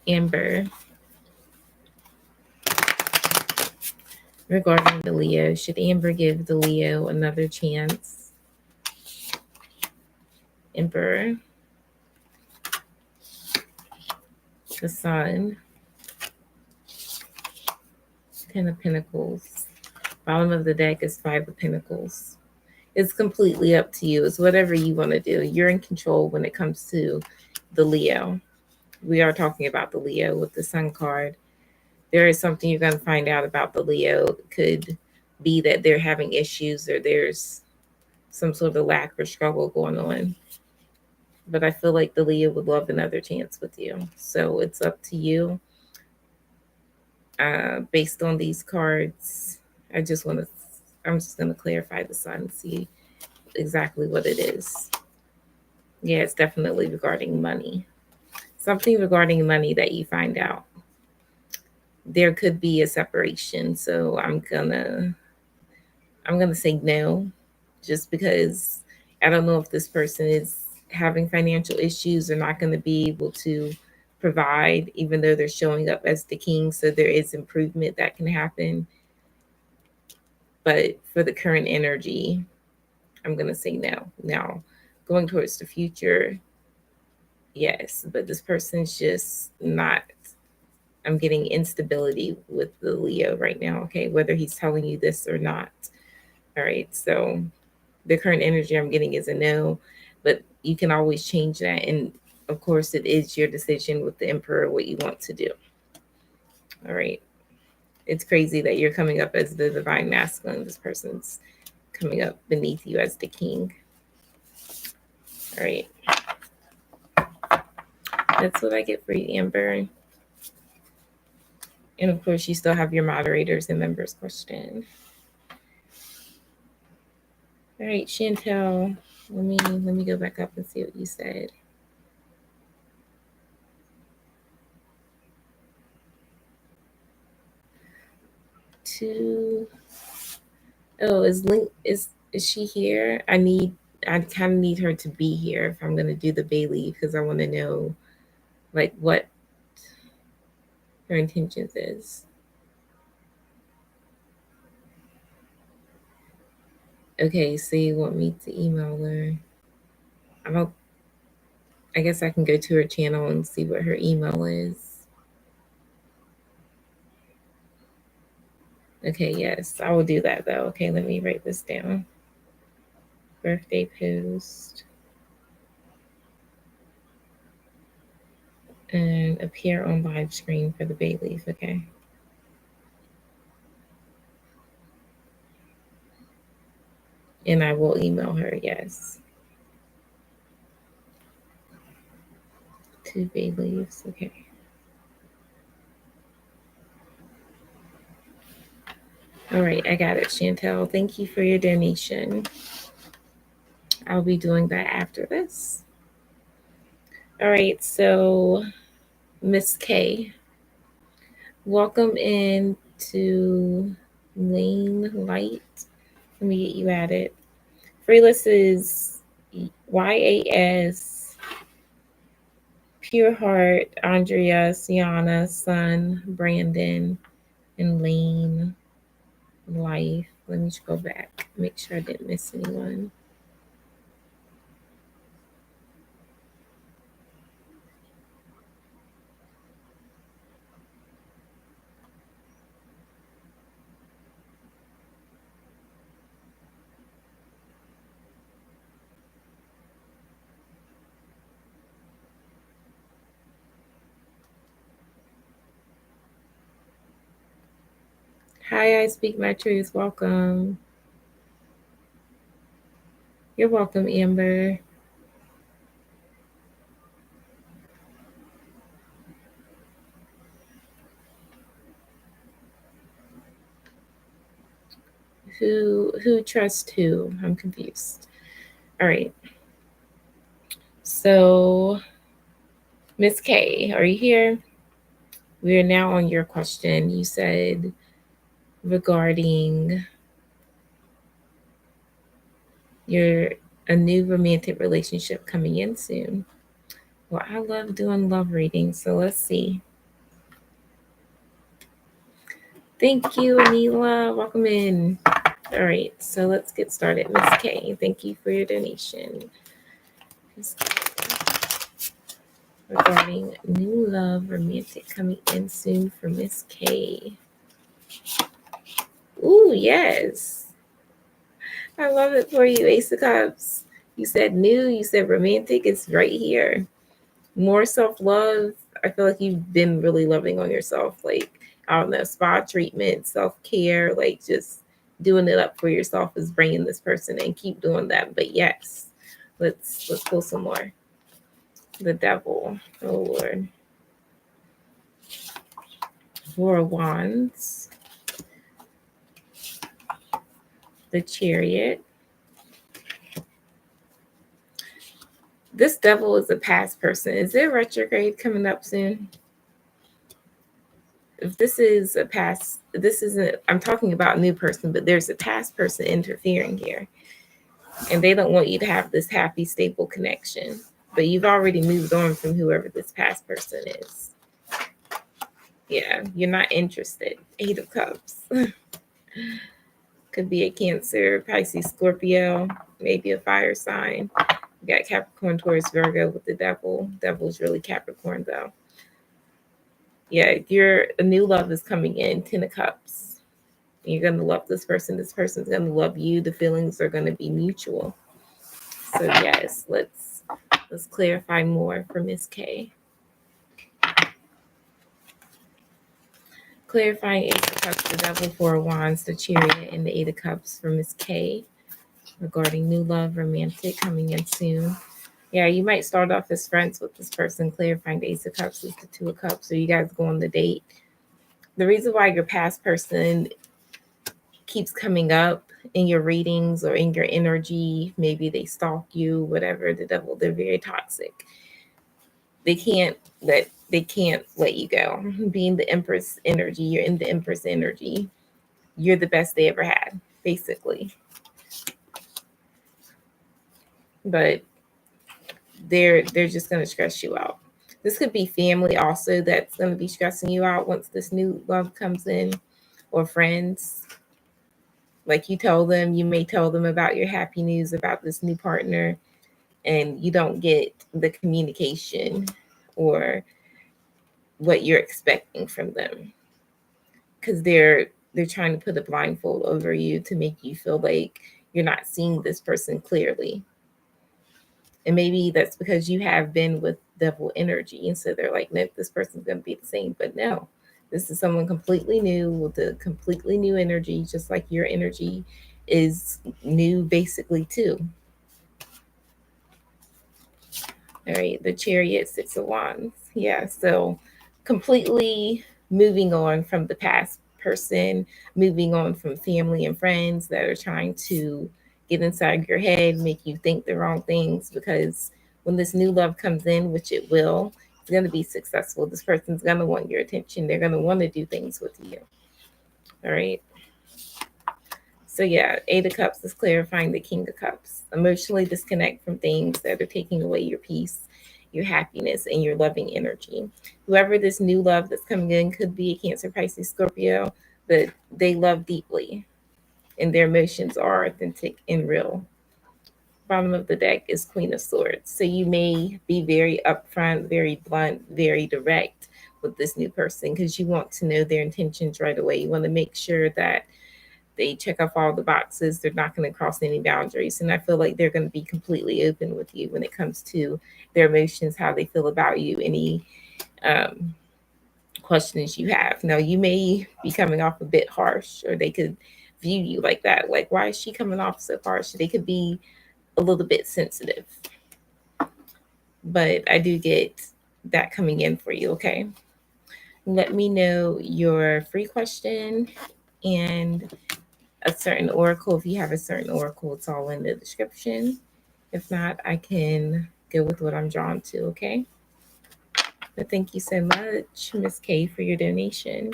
Amber. Regarding the Leo, should Amber give the Leo another chance? Emperor. The Sun. 10 of Pentacles. Bottom of the deck is 5 of Pentacles. It's completely up to you. It's whatever you want to do. You're in control when it comes to the Leo. We are talking about the Leo with the Sun card. There is something you're going to find out about the Leo. It could be that they're having issues or there's some sort of lack or struggle going on. But I feel like the Leo would love another chance with you. So it's up to you. Based on these cards, I'm just going to clarify the Sun, see exactly what it is. Yeah, it's definitely regarding money. Something regarding money that you find out. There could be a separation, so I'm gonna say no, just because I don't know if this person is having financial issues or not going to be able to provide, even though they're showing up as the king. So there is improvement that can happen. But for the current energy, I'm going to say no. Now, going towards the future, yes, but this person's just not. I'm getting instability with the Leo right now, okay, whether he's telling you this or not. All right, so the current energy I'm getting is a no, but you can always change that. And of course, it is your decision with the Emperor what you want to do. All right. It's crazy that you're coming up as the divine masculine. This person's coming up beneath you as the king. All right. That's what I get for you, Amber. And of course, you still have your moderators and members question. All right, Chantel, let me go back up and see what you said. Is she here? I kind of need her to be here if I'm gonna do the bay leave, because I want to know like what her intentions is. Okay, so you want me to email her? I guess I can go to her channel and see what her email is. Okay, yes, I will do that though. Okay, let me write this down. Birthday post. And appear on live screen for the bay leaf. Okay. And I will email her, yes. 2 bay leaves. Okay. All right, I got it, Chantel. Thank you for your donation. I'll be doing that after this. All right, so Miss K, welcome in to Lane Light. Let me get you added. Freeless is YAS, Pure Heart, Andrea, Sienna, Sun, Brandon, and Lane Life. Let me just go back, make sure I didn't miss anyone. Hi, I Speak My Truth. Welcome. You're welcome, Amber. Who trusts who? I'm confused. All right. So, Miss K, are you here? We are now on your question. You said regarding a new romantic relationship coming in soon. Well, I love doing love readings, so let's see. Thank you, Anila. Welcome in. All right, so let's get started. Miss K, thank you for your donation. Regarding new love romantic coming in soon for Miss K. Ooh, yes. I love it for you, Ace of Cups. You said new, you said romantic. It's right here. More self-love. I feel like you've been really loving on yourself. Like, I don't know, spa treatment, self-care, like just doing it up for yourself is bringing this person in. Keep doing that. But yes, let's pull some more. The Devil. Oh, Lord. Four of Wands. The Chariot. This Devil is a past person. Is there retrograde coming up soon? If this is a past, this isn't, I'm talking about a new person, but there's a past person interfering here. And they don't want you to have this happy, stable connection. But you've already moved on from whoever this past person is. Yeah, you're not interested. 8 of Cups. Could be a Cancer, Pisces, Scorpio, maybe a fire sign. You got Capricorn, Taurus, Virgo with the Devil. Devil's really Capricorn, though. Yeah, a new love is coming in. 10 of Cups. You're going to love this person. This person's going to love you. The feelings are going to be mutual. So yes, let's clarify more for Miss K. Clarifying 8 of Cups, the Devil, 4 of Wands, the Chariot, and the 8 of Cups for Miss K regarding new love, romantic, coming in soon. Yeah, you might start off as friends with this person. Clarifying the Ace of Cups is the 2 of Cups. So you guys go on the date. The reason why your past person keeps coming up in your readings or in your energy, maybe they stalk you, whatever, the devil, they're very toxic. They can't let you go. Being the Empress energy, you're in the Empress energy. You're the best they ever had, basically. But they're just gonna stress you out. This could be family also that's gonna be stressing you out once this new love comes in, or friends. Like you may tell them about your happy news about this new partner, and you don't get the communication or what you're expecting from them, because they're trying to put a blindfold over you to make you feel like you're not seeing this person clearly. And maybe that's because you have been with devil energy, and so they're like, nope, this person's going to be the same. But no, this is someone completely new with a completely new energy, just like your energy is new basically too. All right, the Chariot, Six of Wands. Yeah, so completely moving on from the past person, moving on from family and friends that are trying to get inside your head, make you think the wrong things. Because when this new love comes in, which it will, it's going to be successful. This person's going to want your attention. They're going to want to do things with you. All right. So yeah, Eight of Cups is clarifying the King of Cups. Emotionally disconnect from things that are taking away your peace, your happiness, and your loving energy. Whoever this new love that's coming in could be a Cancer, Pisces, Scorpio, but they love deeply and their emotions are authentic and real. Bottom of the deck is Queen of Swords. So you may be very upfront, very blunt, very direct with this new person because you want to know their intentions right away. You want to make sure that they check off all the boxes. They're not going to cross any boundaries. And I feel like they're going to be completely open with you when it comes to their emotions, how they feel about you, any questions you have. Now, you may be coming off a bit harsh, or they could view you like that. Like, why is she coming off so harsh? They could be a little bit sensitive. But I do get that coming in for you, okay? Let me know your free question and a certain oracle. If you have a certain oracle, it's all in the description. If not, I can go with what I'm drawn to, okay? But thank you so much, Miss K, for your donation.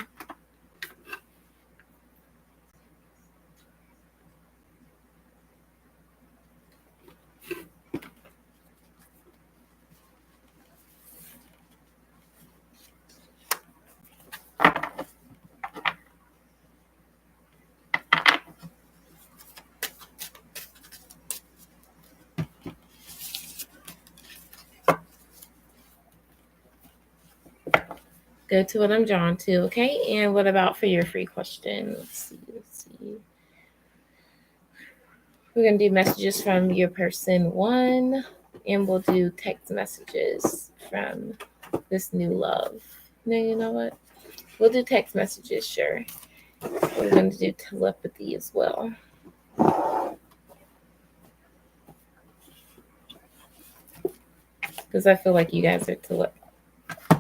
Go to what I'm drawn to, okay? And what about for your free question? Let's see. We're going to do messages from your person one, and we'll do text messages from this new love. No, you know what? We'll do text messages, sure. We're going to do telepathy as well. Because I feel like you guys are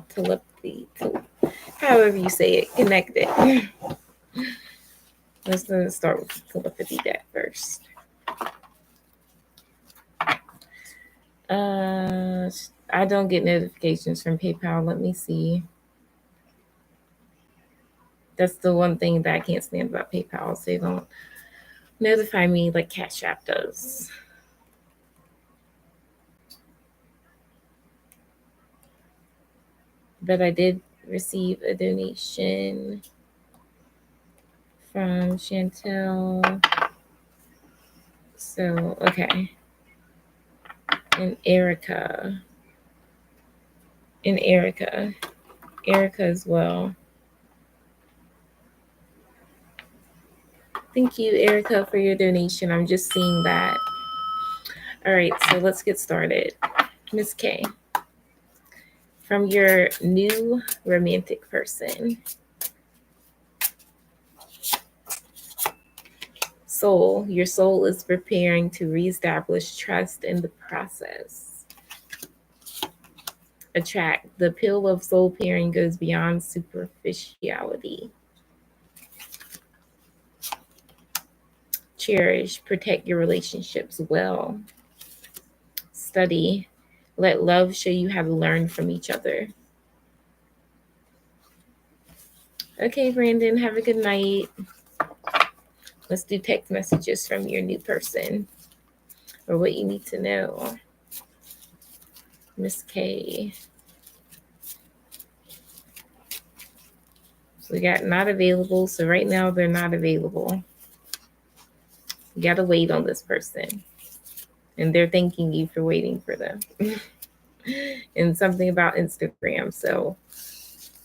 telepathy, however you say it, connected. Let's start with the telepathy deck first. I don't get notifications from PayPal. Let me see. That's the one thing that I can't stand about PayPal. So they don't notify me like Cash App does. But I did receive a donation from Chantel. So, okay. And Erykah. And Erykah. Erykah as well. Thank you, Erykah, for your donation. I'm just seeing that. All right, so let's get started. Miss K, from your new romantic person. Soul, your soul is preparing to reestablish trust in the process. Attract. The appeal of soul pairing goes beyond superficiality. Cherish. Protect your relationships well. Study. Let love show you how to learn from each other. Okay, Brandon, have a good night. Let's do text messages from your new person or what you need to know. Miss K. We got not available. So right now they're not available. You got to wait on this person. And they're thanking you for waiting for them. And something about Instagram. So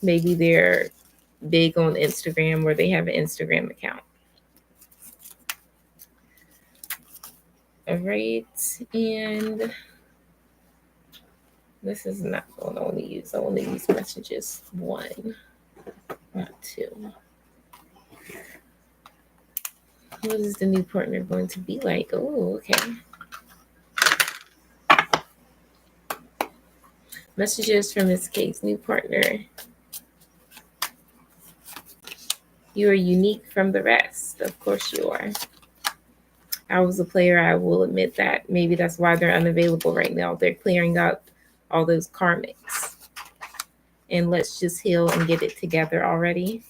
maybe they're big on Instagram or they have an Instagram account. All right. And this is not what I want to use. I want to use messages 1, not 2. What is the new partner going to be like? Oh, okay. Messages from Miss K's new partner. You are unique from the rest. Of course you are. I was a player. I will admit that. Maybe that's why they're unavailable right now. They're clearing up all those karmics. And let's just heal and get it together already.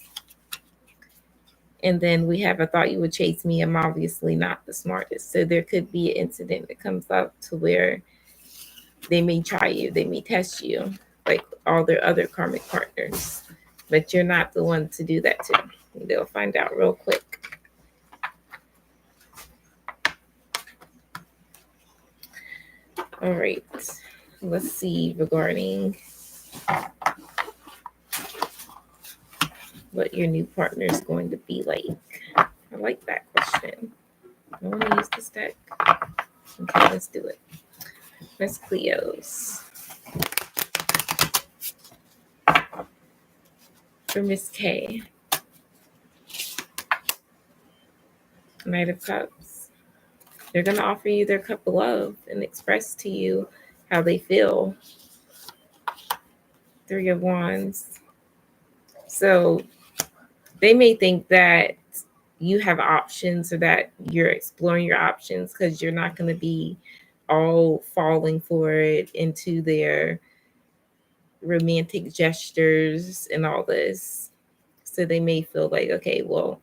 And then we have, I thought you would chase me. I'm obviously not the smartest. So there could be an incident that comes up to where they may try you. They may test you like all their other karmic partners. But you're not the one to do that to. They'll find out real quick. All right. Let's see regarding what your new partner is going to be like. I like that question. I want to use this deck. Okay, let's do it. Miss Cleo's. For Miss K. Knight of Cups. They're going to offer you their cup of love and express to you how they feel. 3 of Wands. So they may think that you have options or that you're exploring your options because you're not going to be all falling for it into their romantic gestures and all this. So they may feel like, okay, well,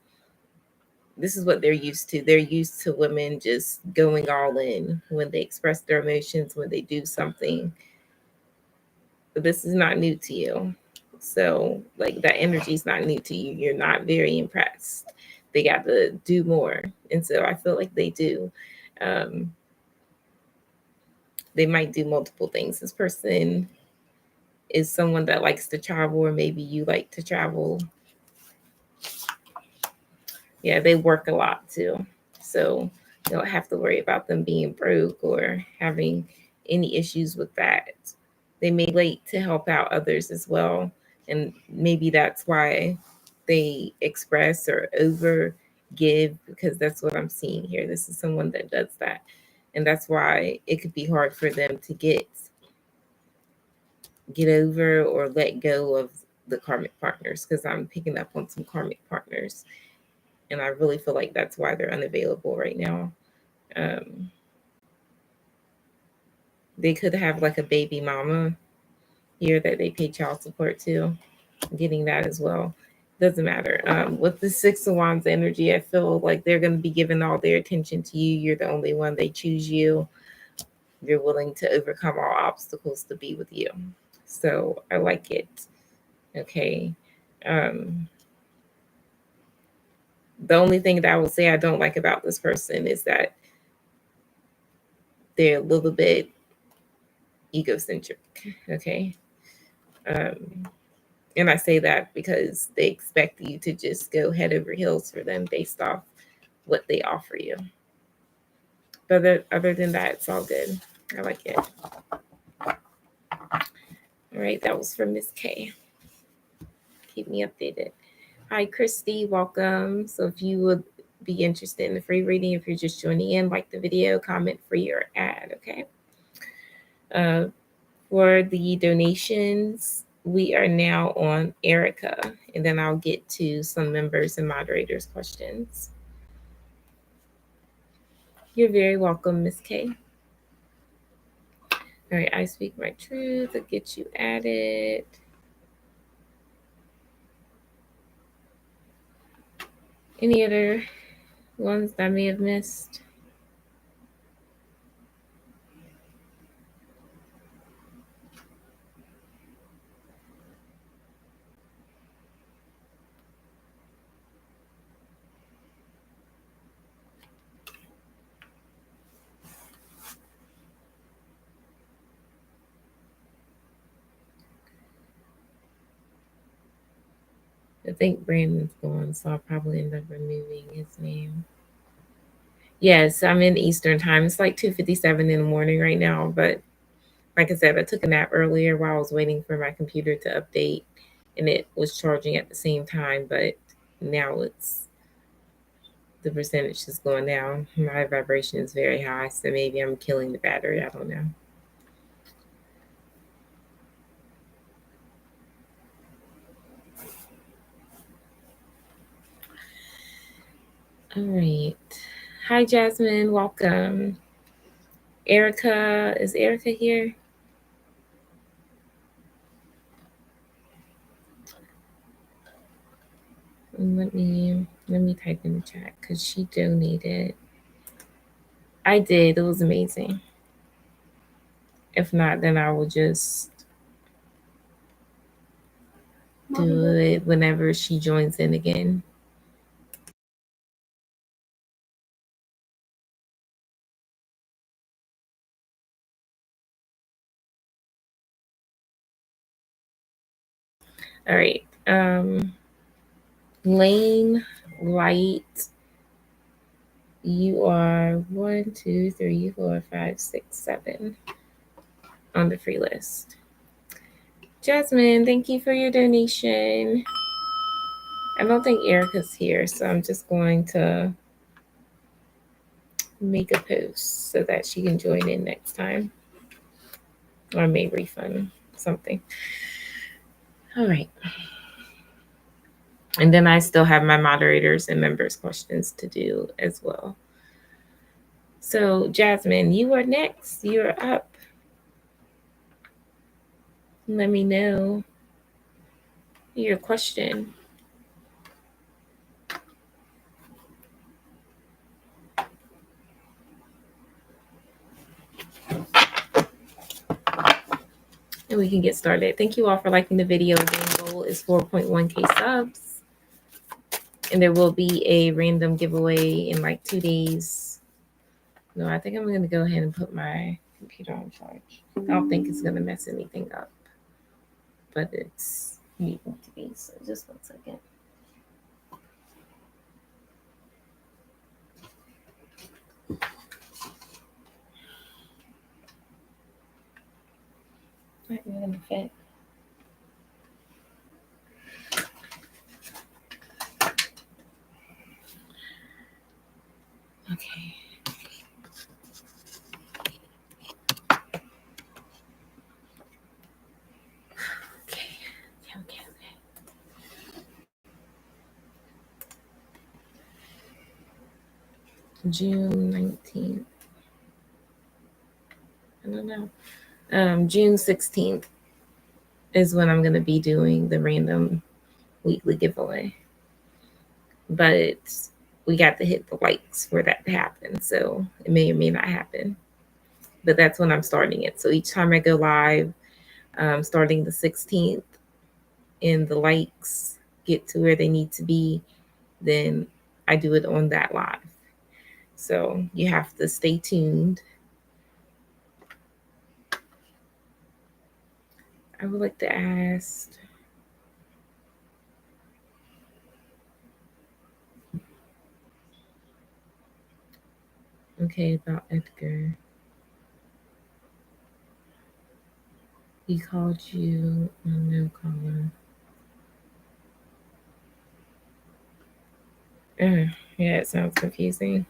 this is what they're used to. They're used to women just going all in when they express their emotions, when they do something. But this is not new to you. So like that energy is not new to you. You're not very impressed. They got to do more. And so I feel like they do. They might do multiple things. This person is someone that likes to travel, or maybe you like to travel. Yeah, they work a lot too. So you don't have to worry about them being broke or having any issues with that. They may late to help out others as well. And maybe that's why they express or over give, because that's what I'm seeing here. This is someone that does that. And that's why it could be hard for them to get over or let go of the karmic partners, because I'm picking up on some karmic partners. And I really feel like that's why they're unavailable right now. They could have like a baby mama here that they pay child support to, getting that as well. Doesn't matter. With the 6 of Wands energy, I feel like they're going to be giving all their attention to you. You're the only one. They choose you. You're willing to overcome all obstacles to be with you. So I like it. Okay. The only thing that I would say I don't like about this person is that they're a little bit egocentric. Okay. And I say that because they expect you to just go head over heels for them based off what they offer you. But other than that, it's all good. I like it. All right, that was from Miss K. Keep me updated. Hi, Christy, welcome. So if you would be interested in the free reading, if you're just joining in, like the video, comment for your ad, okay? For the donations, we are now on Erykah, and then I'll get to some members and moderators' questions. You're very welcome, Miss K. All right, I speak my truth. I'll get you added. Any other ones that I may have missed? I think Brandon's gone, so I'll probably end up removing his name. Yes, I'm in Eastern time. It's like 2:57 in the morning right now, but like I said, I took a nap earlier while I was waiting for my computer to update, and it was charging at the same time, but now the percentage is going down. My vibration is very high, so maybe I'm killing the battery. I don't know. All right. Hi, Jasmine. Welcome. Erykah, is Erykah here? Let me type in the chat because she donated. I did. It was amazing. If not, then I will just do it whenever she joins in again. All right. Lane Light, you are 1, 2, 3, 4, 5, 6, 7 on the free list. Jasmine, thank you for your donation. I don't think Erykah's here, so I'm just going to make a post so that she can join in next time. Or may refund something. All right. And then I still have my moderators and members questions to do as well. So Jasmine, you are next. You're up. Let me know your question. And we can get started. Thank you all for liking the video. The goal is 4.1K subs. And there will be a random giveaway in like 2 days. No, I think I'm going to go ahead and put my computer on charge. I don't think it's going to mess anything up. But it's needing to be. So just 1 second. Not going to fit. Okay. Okay. June 19th. I don't know. June 16th is when I'm going to be doing the random weekly giveaway. But we got to hit the likes for that to happen. So it may or may not happen. But that's when I'm starting it. So each time I go live, starting the 16th, and the likes get to where they need to be, then I do it on that live. So you have to stay tuned. I would like to ask, okay, about Edgar. He called you on no caller. Yeah, it sounds confusing.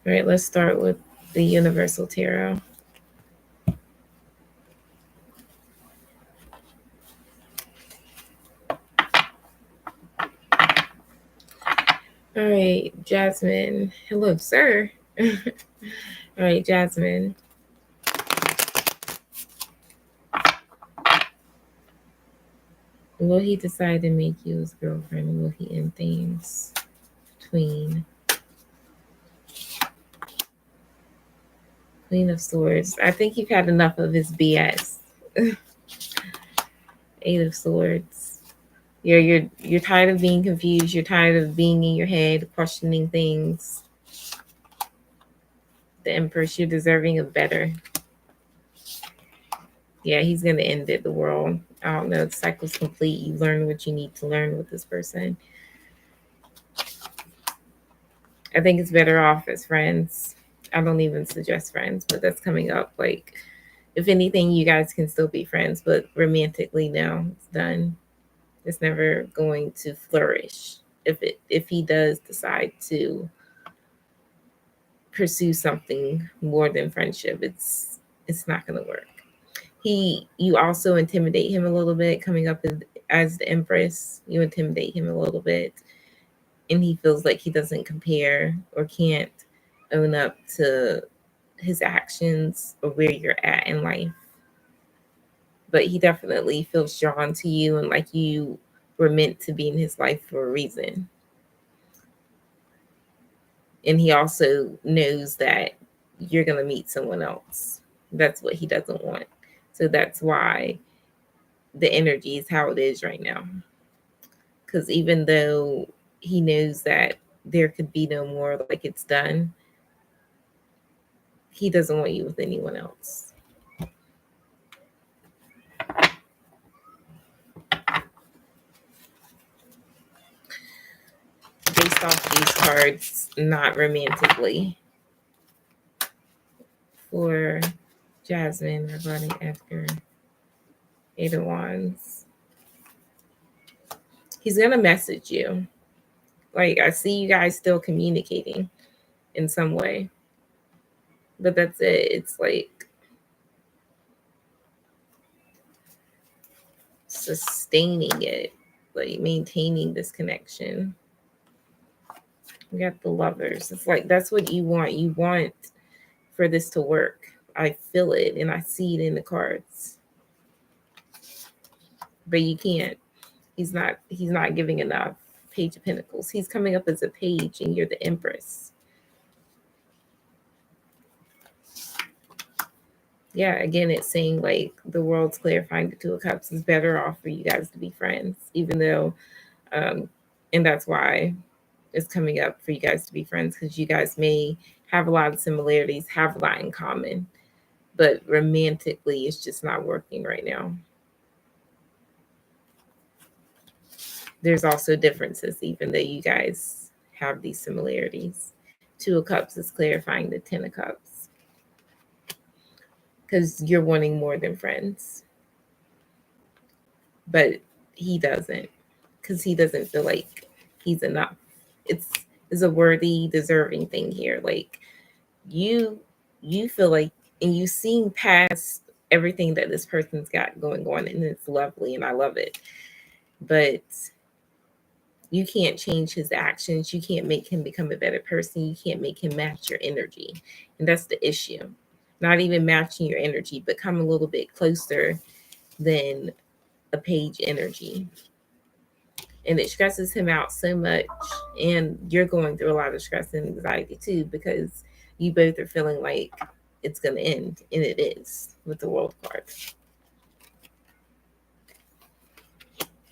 All right, let's start with The Universal Tarot. All right, Jasmine. Hello, sir. All right, Jasmine. Will he decide to make you his girlfriend, or will he end things between Queen of Swords? I think you've had enough of his BS. Eight of Swords. You're tired of being confused. You're tired of being in your head, questioning things. The Empress, you're deserving of better. Yeah, he's gonna end it. The world. I don't know. The cycle's complete. You learn what you need to learn with this person. I think it's better off as friends. I don't even suggest friends, but that's coming up. Like, if anything, you guys can still be friends, but romantically, no, it's done. It's never going to flourish. If he does decide to pursue something more than friendship, it's not going to work. You also intimidate him a little bit coming up as the Empress. You intimidate him a little bit, and he feels like he doesn't compare or can't own up to his actions or where you're at in life. But he definitely feels drawn to you, and like you were meant to be in his life for a reason. And he also knows that you're going to meet someone else. That's what he doesn't want. So that's why the energy is how it is right now. Because even though he knows that there could be no more, like it's done, he doesn't want you with anyone else. Based off these cards, not romantically. For Jasmine, regarding after Eight of Wands, he's gonna message you. Like, I see you guys still communicating in some way, but that's it. It's like sustaining it, like maintaining this connection. We got the Lovers. It's like that's what you want. You want for this to work. I feel it and I see it in the cards. But you can't. He's not giving enough. Page of Pentacles. He's coming up as a page and you're the Empress. Yeah, again, it's saying like the world's clarifying the Two of Cups is better off for you guys to be friends, even though, and that's why it's coming up for you guys to be friends, because you guys may have a lot of similarities, have a lot in common, but romantically, it's just not working right now. There's also differences, even though you guys have these similarities. Two of Cups is clarifying the Ten of Cups, because you're wanting more than friends. But he doesn't, because he doesn't feel like he's enough. It's a worthy, deserving thing here. Like you feel like, and you seeing past everything that this person's got going on, and it's lovely and I love it. But you can't change his actions. You can't make him become a better person. You can't make him match your energy. And that's the issue. Not even matching your energy, but come a little bit closer than a page energy. And it stresses him out so much. And you're going through a lot of stress and anxiety too, because you both are feeling like it's going to end. And it is with the World card.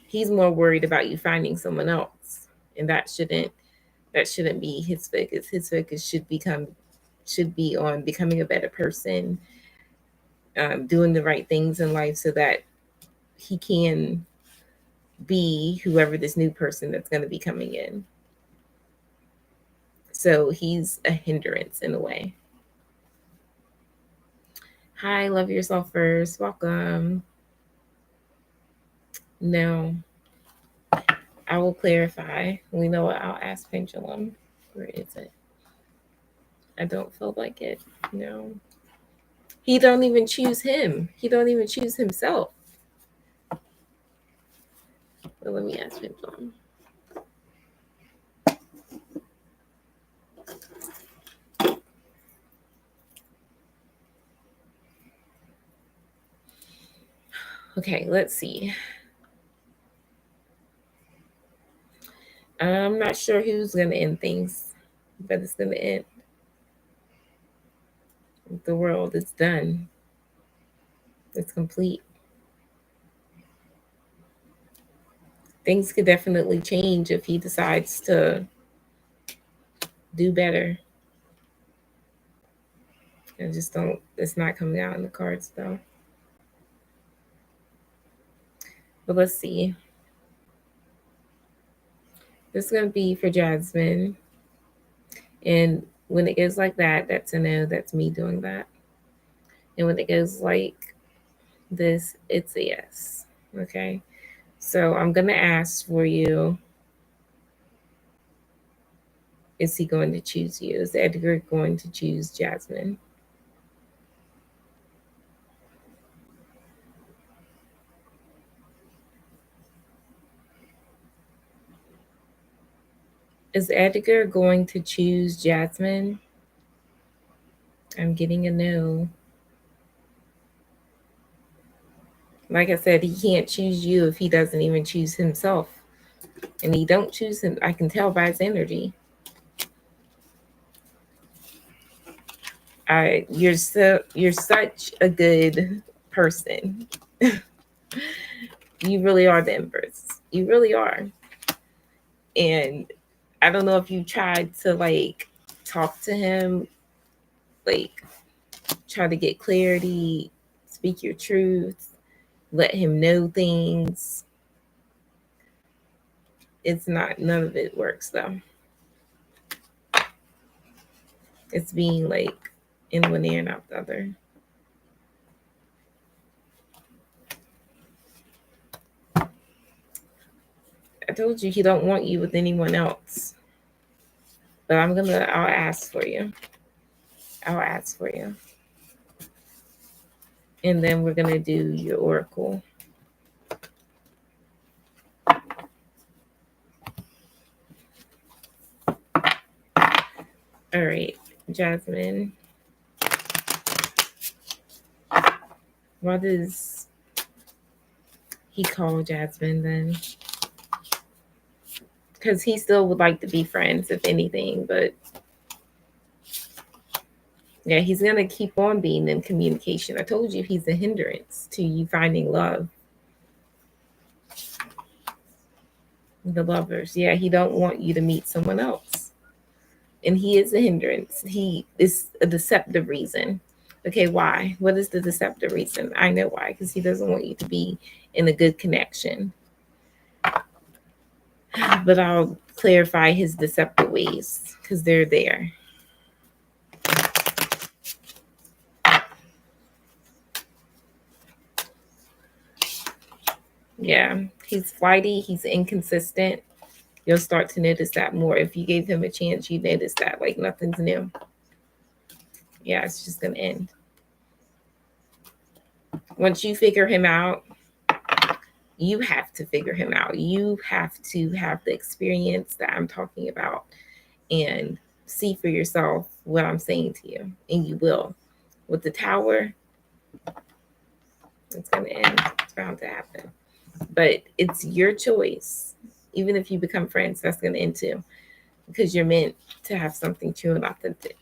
He's more worried about you finding someone else. And that shouldn't be his focus. His focus should be on becoming a better person, doing the right things in life so that he can be whoever this new person that's going to be coming in. So he's a hindrance in a way. Hi, love yourself first. Welcome. No, I will clarify. We know what I'll ask Pendulum. Where is it? I don't feel like it. No. He don't even choose him. He don't even choose himself. Well, let me ask Pendulum. Okay, let's see. I'm not sure who's going to end things, but it's going to end. The world is done. It's complete. Things could definitely change if he decides to do better. I just don't, it's not coming out in the cards though. But let's see. This is going to be for Jasmine. And when it goes like that, that's a no. That's me doing that. And when it goes like this, it's a yes. Okay. So I'm going to ask for you. Is he going to choose you? Is Edgar going to choose Jasmine? Is Edgar going to choose Jasmine? I'm getting a no. Like I said, he can't choose you if he doesn't even choose himself. And he don't choose him. I can tell by his energy. You're such a good person. You really are the Empress. You really are. And I don't know if you tried to like talk to him, like try to get clarity, speak your truth, let him know things. It's not, none of it works though. It's being like in one ear and out the other. I told you he don't want you with anyone else. But I'll ask for you. I'll ask for you. And then we're gonna do your oracle. All right, Jasmine. Why does he call Jasmine then? Because he still would like to be friends, if anything, but yeah, he's gonna keep on being in communication. I told you he's a hindrance to you finding love. The lovers. Yeah, he don't want you to meet someone else. And he is a hindrance. He is a deceptive reason. Okay, why? What is the deceptive reason? I know why, because he doesn't want you to be in a good connection. But I'll clarify his deceptive ways because they're there. Yeah, he's flighty, he's inconsistent. You'll start to notice that more. If you gave him a chance, you notice that like nothing's new. Yeah, it's just gonna end. Once you figure him out, you have to figure him out. You have to have the experience that I'm talking about and see for yourself what I'm saying to you. And you will. With the tower, it's gonna end. It's bound to happen. But it's your choice. Even if you become friends, that's gonna end too. Because you're meant to have something true and authentic.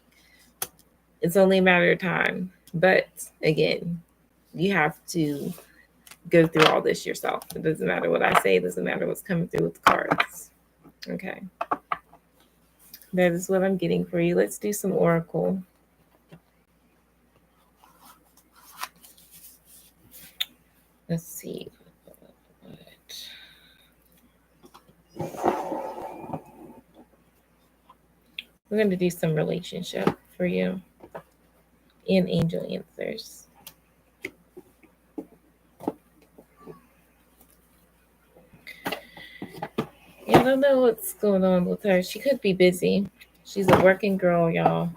It's only a matter of time. But again, you have to go through all this yourself. It doesn't matter what I say, it doesn't matter what's coming through with the cards. Okay. That is what I'm getting for you. Let's do some oracle. Let's see. We're going to do some relationship for you and angel answers. Yeah, I don't know what's going on with her. She could be busy. She's a working girl, y'all.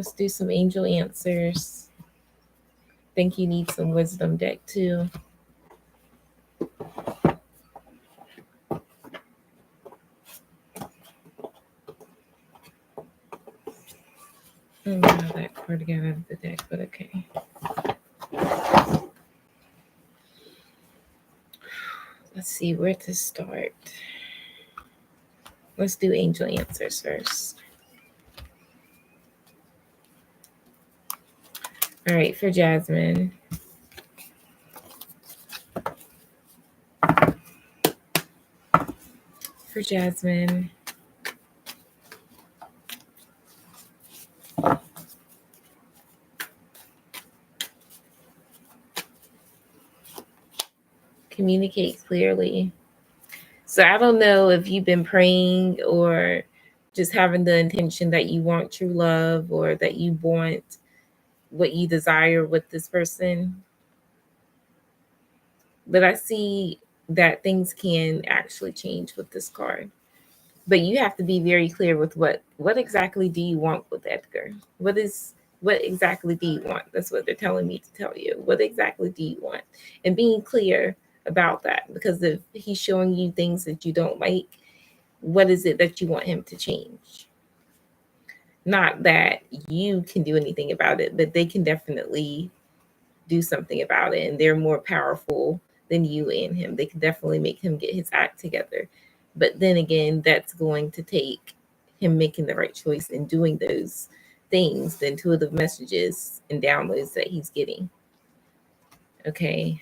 Let's do some angel answers. Think you need some wisdom deck too. I don't know how that card got out of the deck, but okay. Let's see where to start. Let's do angel answers first. All right, for Jasmine. For Jasmine. Communicate clearly. So I don't know if you've been praying or just having the intention that you want true love or that you want what you desire with this person. But I see that things can actually change with this card. But you have to be very clear with what exactly do you want with Edgar? What exactly do you want? That's what they're telling me to tell you. What exactly do you want? And being clear about that, because if he's showing you things that you don't like, what is it that you want him to change? Not that you can do anything about it, but they can definitely do something about it, and they're more powerful than you and him. They can definitely make him get his act together. But then again, that's going to take him making the right choice and doing those things, the intuitive messages and downloads that he's getting. Okay.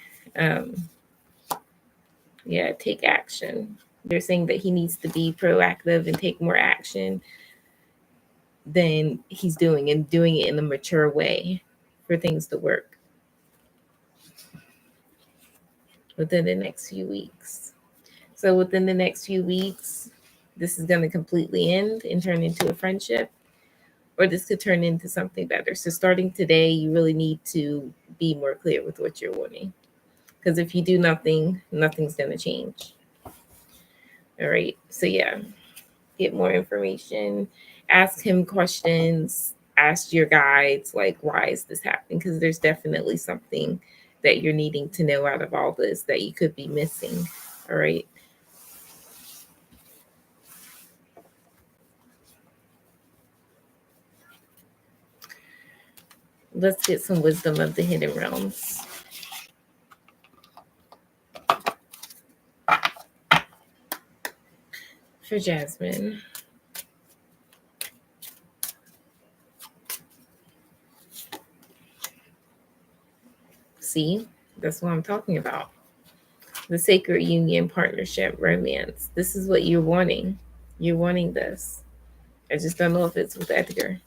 Yeah, take action. They're saying that he needs to be proactive and take more action than he's doing, and doing it in a mature way for things to work within the next few weeks. So within the next few weeks, this is going to completely end and turn into a friendship, or this could turn into something better. So starting today, you really need to be more clear with what you're wanting. Because if you do nothing, nothing's going to change. All right. So yeah, get more information, ask him questions, ask your guides, like, why is this happening? Because there's definitely something that you're needing to know out of all this that you could be missing. All right. Let's get some wisdom of the hidden realms. For Jasmine. See, that's what I'm talking about. The sacred union, partnership, romance. This is what you're wanting. You're wanting this. I just don't know if it's with Edgar.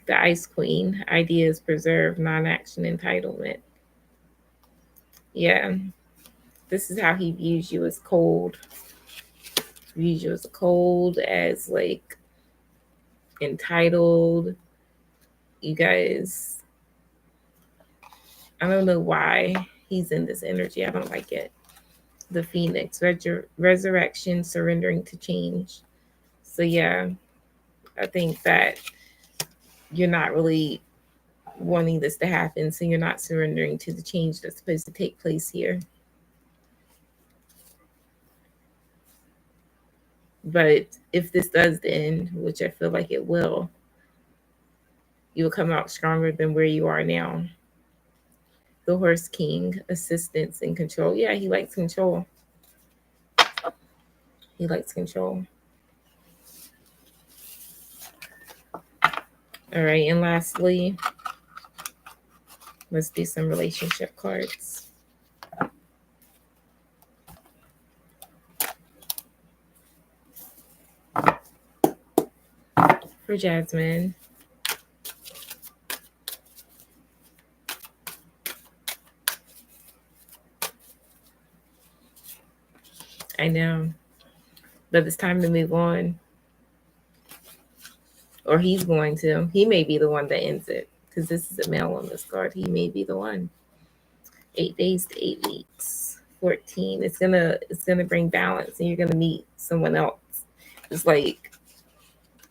The Ice Queen, ideas preserved, non-action entitlement. Yeah, this is how he views you, as cold. Views you as cold, as like entitled. You guys, I don't know why he's in this energy. I don't like it. The Phoenix, resurrection, surrendering to change. So yeah, I think that you're not really wanting this to happen, so you're not surrendering to the change that's supposed to take place here. But if this does end, which I feel like it will, you will come out stronger than where you are now. The Horse King, assistance and control. Yeah, he likes control. He likes control. All right, and lastly, let's do some relationship cards. For Jasmine. I know, but it's time to move on. Or he's going to. He may be the one that ends it, because this is a male on this card. He may be the one. 8 days to 8 weeks. 14. It's gonna bring balance, and you're gonna meet someone else. It's like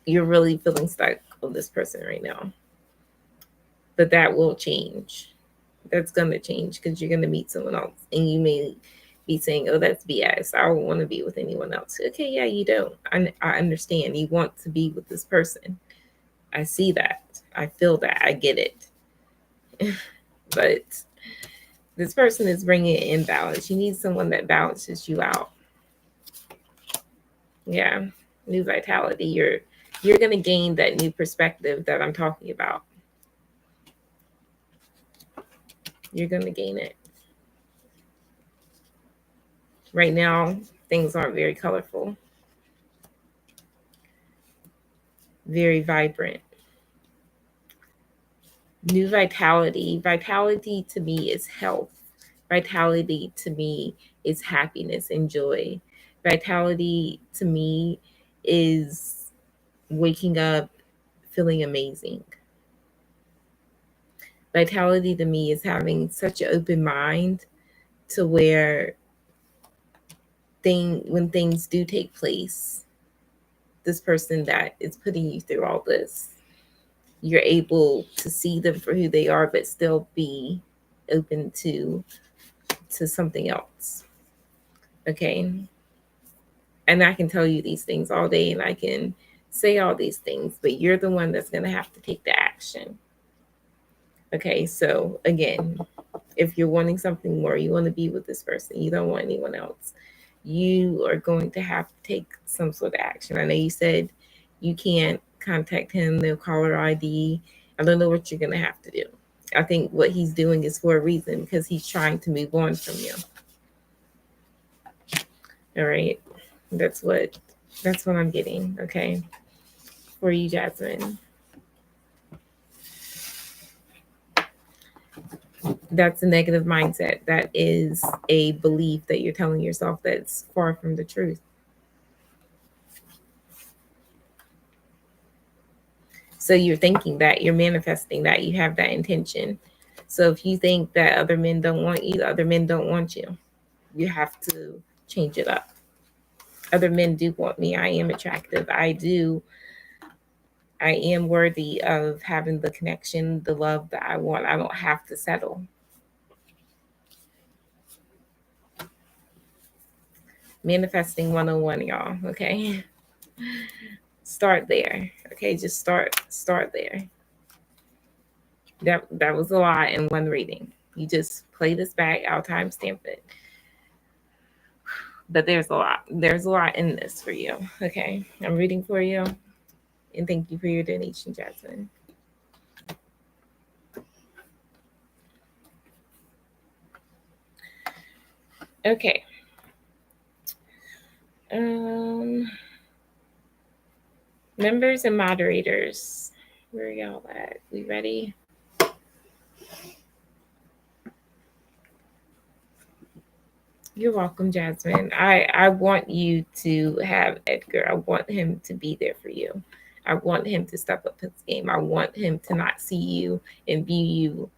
you're really feeling stuck of this person right now. But that will change. That's going to change because you're going to meet someone else and you may be saying, oh, that's BS. I don't want to be with anyone else. Okay, yeah, you don't. I understand. You want to be with this person. I see that. I feel that. I get it. But this person is bringing in balance. You need someone that balances you out. Yeah, new vitality. You're going to gain that new perspective that I'm talking about. You're going to gain it. Right now, things aren't very colorful, very vibrant. New vitality. Vitality to me is health. Vitality to me is happiness and joy. Vitality to me is waking up feeling amazing. Vitality to me is having such an open mind to where when things do take place, this person that is putting you through all this, you're able to see them for who they are, but still be open to something else. Okay. And I can tell you these things all day and I can say all these things, but you're the one that's going to have to take the action. Okay. So again, if you're wanting something more, you want to be with this person, you don't want anyone else, you are going to have to take some sort of action. I know you said you can't contact him, no caller ID. I don't know what you're going to have to do. I think what he's doing is for a reason because he's trying to move on from you. All right. That's what I'm getting. Okay. For you, Jasmine. That's a negative mindset. That is a belief that you're telling yourself that's far from the truth. So you're thinking that, you're manifesting that, you have that intention. So if you think that other men don't want you, other men don't want you. You have to change it up. Other men do want me. I am attractive. I am worthy of having the connection, the love that I want. I don't have to settle. Manifesting 101, y'all. Okay. Start there. Okay, just start there. That was a lot in one reading. You just play this back, I'll timestamp it. But there's a lot. There's a lot in this for you. Okay. I'm reading for you. And thank you for your donation, Jasmine. Okay. Members and moderators. Where are y'all at? We ready? You're welcome, Jasmine. I want you to have Edgar. I want him to be there for you. I want him to step up his game. I want him to not see you and view you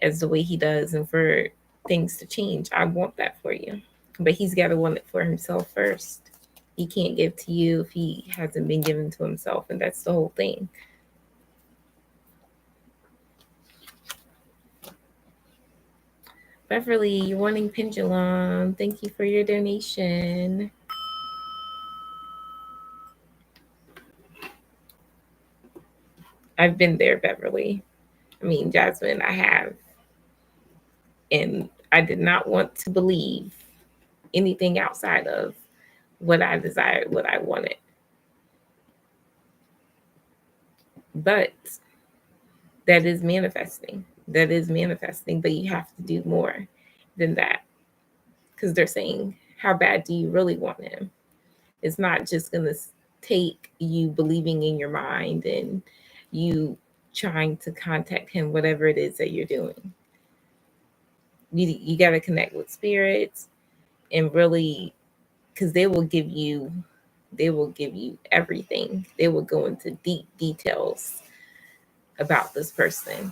as the way he does and for things to change. I want that for you. But he's got to want it for himself first. He can't give to you if he hasn't been given to himself. And that's the whole thing. Beverly, you're wanting Pendulum. Thank you for your donation. I've been there, Beverly. I mean, Jasmine, I have. And I did not want to believe anything outside of what I desired, what I wanted. But that is manifesting. That is manifesting, but you have to do more than that. Because they're saying, how bad do you really want him? It's not just going to take you believing in your mind and you trying to contact him, whatever it is that you're doing. You got to connect with spirits and really, because they will give you everything. They will go into deep details about this person.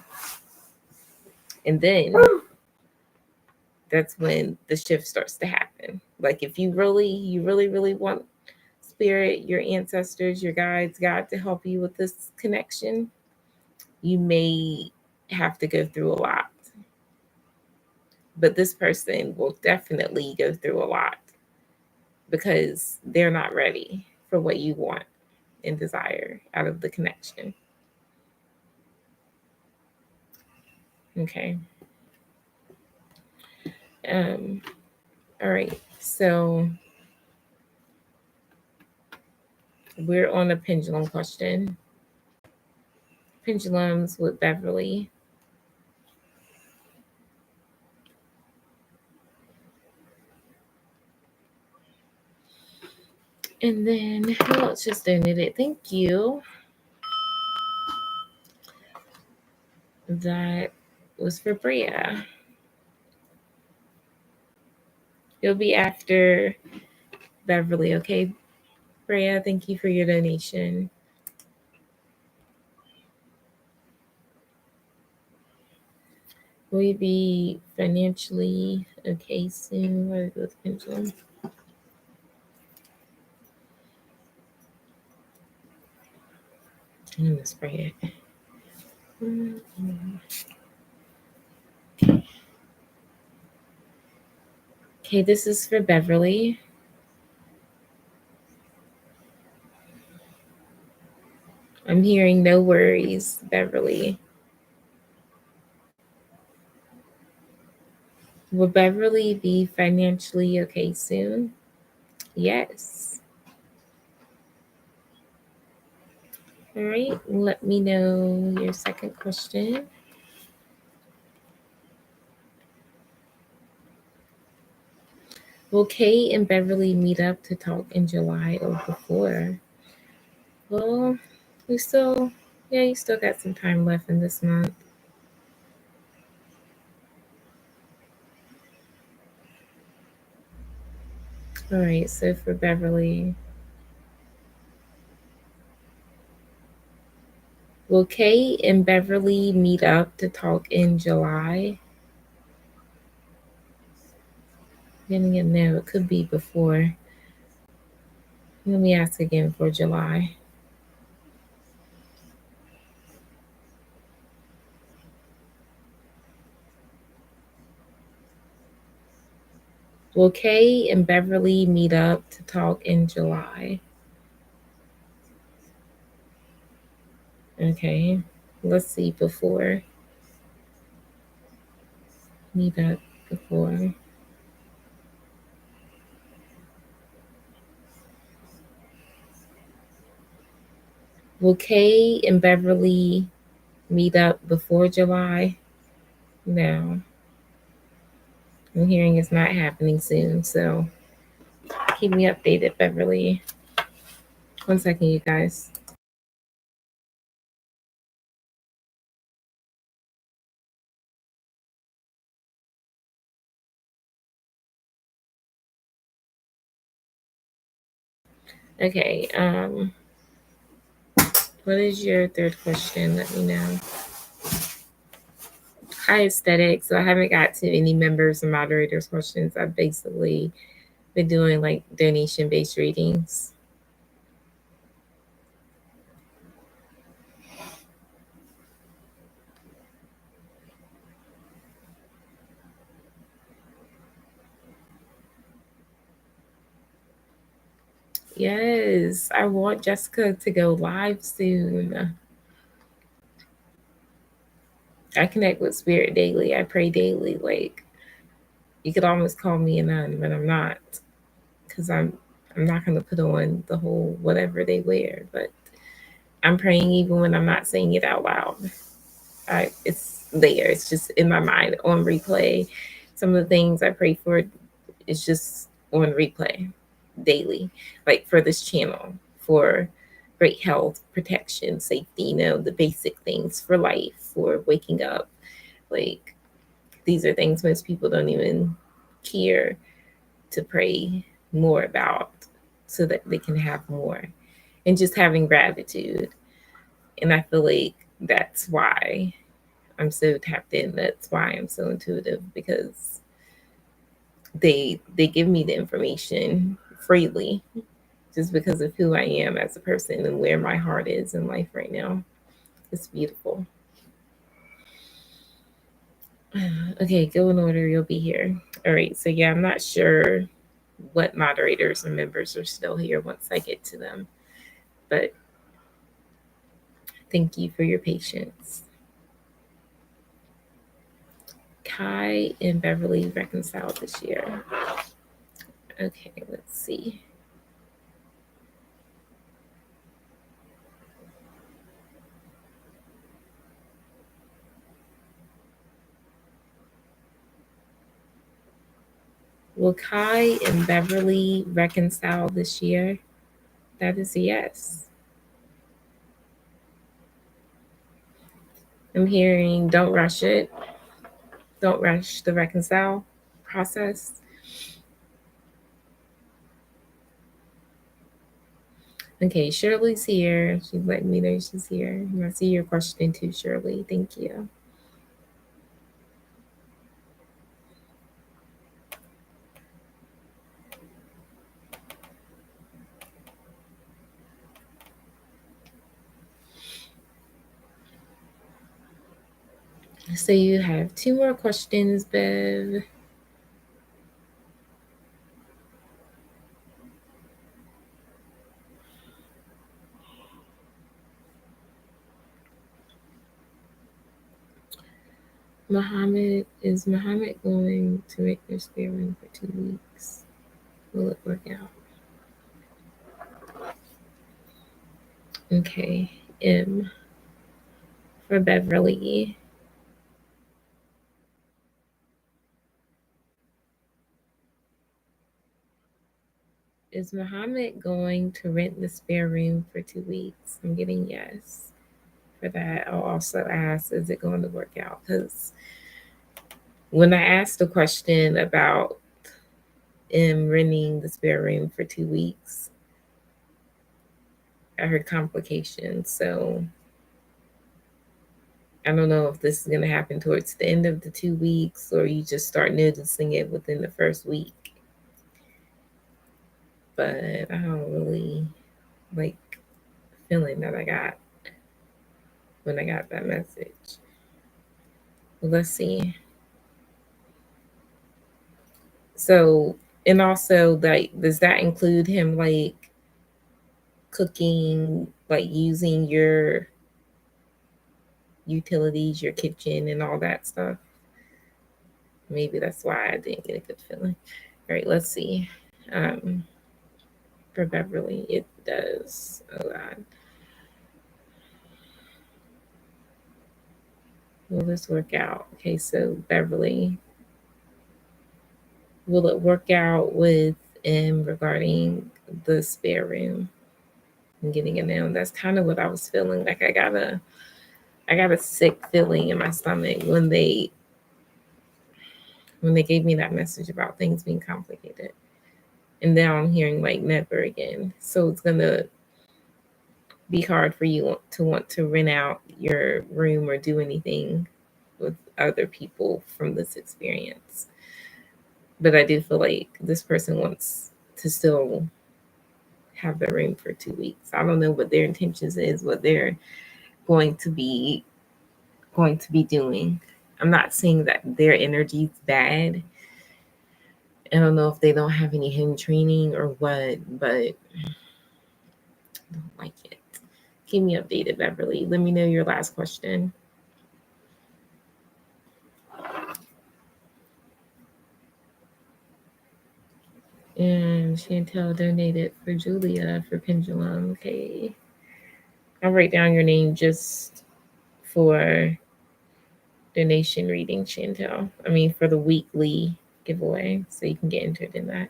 And then that's when the shift starts to happen. Like if you really want this spirit, your ancestors, your guides, God to help you with this connection, you may have to go through a lot. But this person will definitely go through a lot because they're not ready for what you want and desire out of the connection. Okay. All right. So we're on a pendulum question. Pendulums with Beverly. And then who else just donated? Thank you. That was for Brea. It'll be after Beverly, okay? Brea, thank you for your donation. Will you be financially okay soon? Where goes pendulum? I'm gonna spray it. Okay, this is for Beverly. I'm hearing no worries, Beverly. Will Beverly be financially okay soon? Yes. All right, let me know your second question. Will Kate and Beverly meet up to talk in July or before? Well, you still, yeah, you still got some time left in this month. All right, so for Beverly, will Kate and Beverly meet up to talk in July? Getting it now, it could be before. Let me ask again for July. Will Kay and Beverly meet up to talk in July? Okay, let's see before. Meet up before. Will Kay and Beverly meet up before July? No. I'm hearing it's not happening soon, so keep me updated, Beverly. 1 second, you guys. Okay, what is your third question? Let me know. Hi, aesthetic. So I haven't got to any members and moderators questions. I've basically been doing like donation based readings. Yes, I want Jessica to go live soon. I connect with spirit daily. I pray daily. Like you could almost call me a nun, but I'm not, because I'm not gonna put on the whole whatever they wear. But I'm praying even when I'm not saying it out loud. It's there. It's just in my mind on replay. Some of the things I pray for is just on replay daily, like for this channel, for great health, protection, safety, the basic things for life, for waking up. Like these are things most people don't even care to pray more about so that they can have more. And just having gratitude. And I feel like that's why I'm so tapped in. That's why I'm so intuitive, because they give me the information freely. just because of who I am as a person and where my heart is in life right now. It's beautiful. Okay, go in order. You'll be here. All right. So, yeah, I'm not sure what moderators and members are still here once I get to them, but thank you for your patience. Kai and Beverly reconciled this year. Okay, let's see. Will Kai and Beverly reconcile this year? That is a yes. I'm hearing don't rush it. Don't rush the reconcile process. Okay, Shirley's here. She's letting me know she's here. I see your question too, Shirley. Thank you. So you have 2 more questions, Bev. Is Muhammad going to make their spare room for 2 weeks? Will it work out? Okay. M for Beverly. Is Muhammad going to rent the spare room for 2 weeks? I'm getting yes for that. I'll also ask, is it going to work out? Because when I asked the question about renting the spare room for 2 weeks, I heard complications. So I don't know if this is going to happen towards the end of the 2 weeks or you just start noticing it within the first week. But I don't really like the feeling that I got when I got that message. Well, let's see. So, and also, like, does that include him like cooking, like using your utilities, your kitchen, and all that stuff? Maybe that's why I didn't get a good feeling. All right, let's see. For Beverly, it does. Oh God. Will this work out? Okay, so Beverly, will it work out with regarding the spare room and getting it down? That's kind of what I was feeling. Like I got a sick feeling in my stomach when they gave me that message about things being complicated. And now I'm hearing like never again. So it's gonna be hard for you to want to rent out your room or do anything with other people from this experience. But I do feel like this person wants to still have the room for 2 weeks. I don't know what their intentions is, what they're going to be doing. I'm not saying that their energy's bad. I don't know if they don't have any hidden training or what, but I don't like it. Keep me updated, Beverly. Let me know your last question. And Chantel donated for Julia for Pendulum. Okay. I'll write down your name just for donation reading, Chantel. I mean, for the weekly giveaway, so you can get entered in that.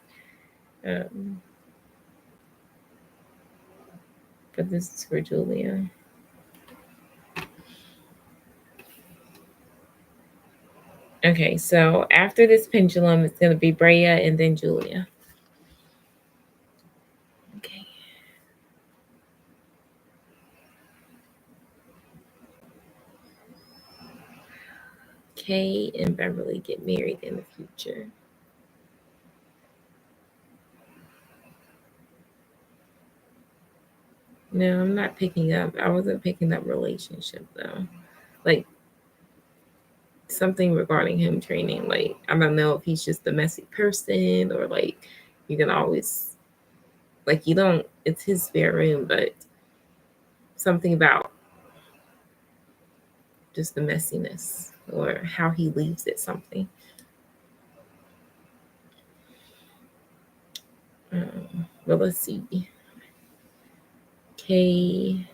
But this is for Julia. Okay, so after this pendulum, it's going to be Brea and then Julia. Okay. Kay and Beverly get married in the future. No, I'm not picking up. I wasn't picking up relationship though. Like something regarding him training. Like I don't know if he's just a messy person or like you can always like you don't. It's his spare room, but something about just the messiness or how he leaves it. Something. But let's see. Kay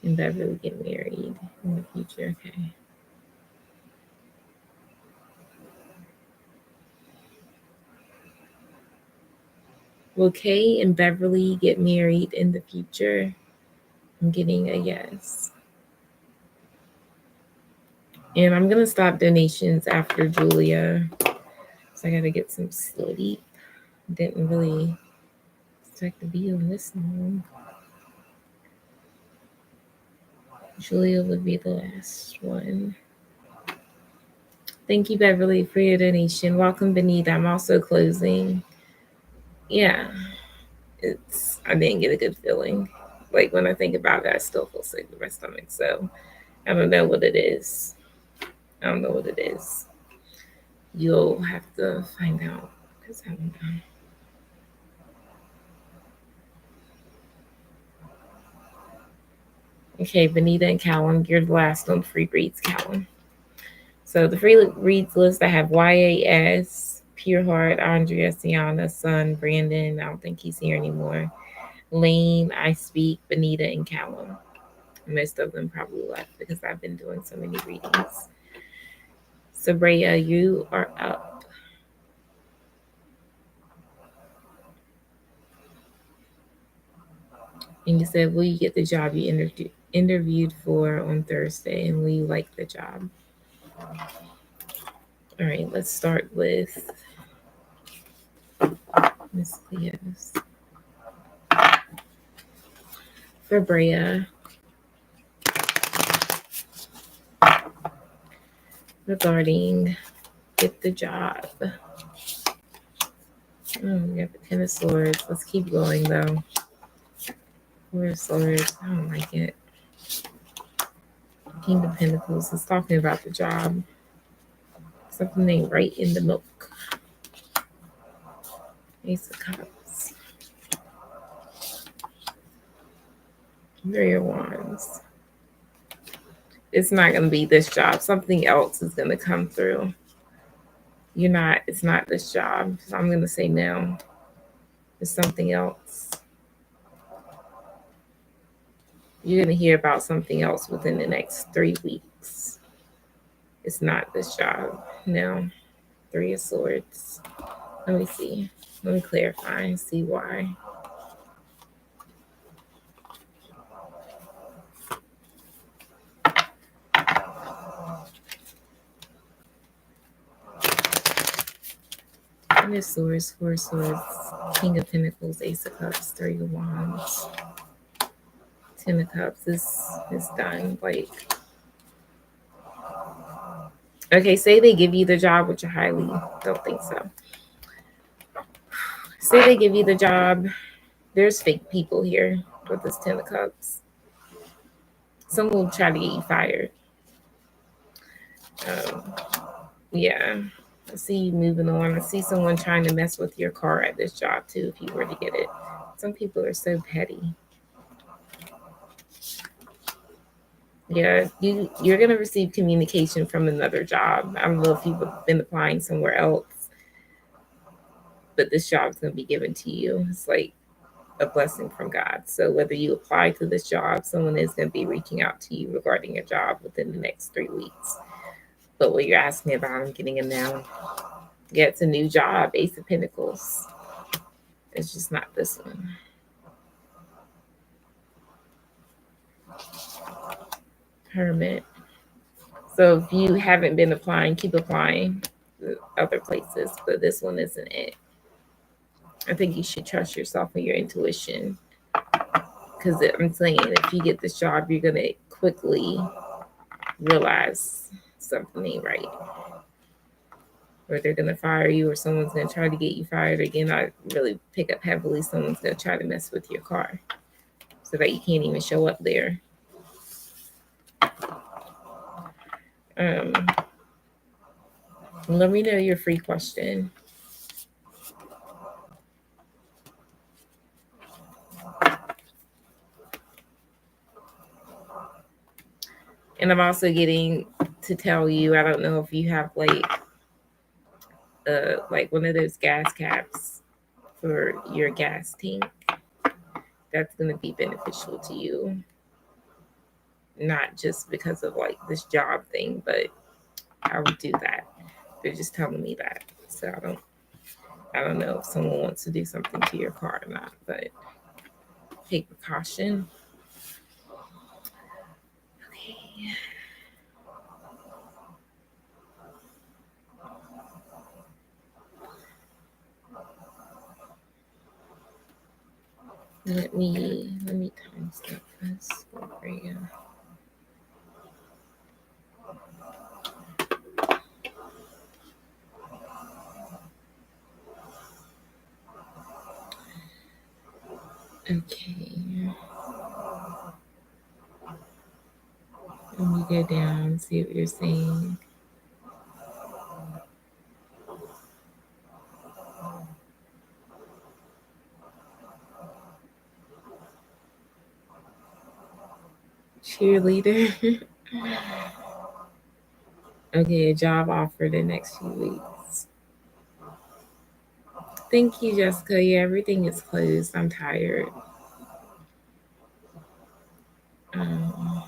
and Beverly get married in the future. Okay. Will Kay and Beverly get married in the future? I'm getting a yes. And I'm gonna stop donations after Julia. So I gotta get some sleep. Didn't really expect to be on this long. Julia would be the last one. Thank you, Beverly, for your donation. Welcome, Benita. I'm also closing. Yeah, I didn't get a good feeling. Like when I think about it, I still feel sick in my stomach. So I don't know what it is. I don't know what it is. You'll have to find out because I don't know. Okay, Benita and Callum, you're the last on free reads, Callum. So the free reads list, I have YAS, Pure Heart, Andrea, Sienna, Son, Brandon. I don't think he's here anymore. Lane, I Speak, Benita, and Callum. Most of them probably left because I've been doing so many readings. So Brea, you are up. And you said, will you get the job you interviewed for on Thursday? And will you like the job? All right, let's start with Miss Cleo's. For Brea, regarding get the job. Oh, we got the Ten of Swords. Let's keep going though. Four of Swords. I don't like it. King of Pentacles is talking about the job. Something ain't right in the milk. Ace of Cups. Three of Wands. It's not going to be this job. Something else is going to come through. It's not this job. So I'm going to say no. It's something else. You're going to hear about something else within the next 3 weeks. It's not this job. No. Three of Swords. Let me see. Let me clarify and see why. Ten of Swords, Four of Swords, King of Pentacles, Ace of Cups, Three of Wands, Ten of Cups. This is done. Like, okay, say they give you the job, which I highly don't think so. Say they give you the job. There's fake people here with this Ten of Cups. Someone will try to get you fired. Yeah. I see you moving on. I see someone trying to mess with your car at this job too, if you were to get it. Some people are so petty. Yeah, you're gonna receive communication from another job. I don't know if you've been applying somewhere else, but this job is gonna be given to you. It's like a blessing from God. So whether you apply to this job, someone is gonna be reaching out to you regarding a job within the next 3 weeks. But what you're asking about, I'm getting a now. Yeah, it's a new job, Ace of Pentacles. It's just not this one. Hermit. So if you haven't been applying, keep applying to other places, but this one isn't it. I think you should trust yourself and your intuition. Because I'm saying if you get this job, you're going to quickly realize something ain't right. Or they're going to fire you, or someone's going to try to get you fired. Again, I really pick up heavily. Someone's going to try to mess with your car. so that you can't even show up there. Let me know your free question. And I'm also getting to tell you, I don't know if you have like one of those gas caps for your gas tank. That's going to be beneficial to you, not just because of like this job thing, but I would do that. They're just telling me that, so I don't know if someone wants to do something to your car or not, but take precaution. Okay. Let me time step this for you. Okay. Let me go down, see what you're saying. Cheerleader. Okay, a job offer the next few weeks. Thank you, Jessica. Yeah, everything is closed. I'm tired. Um,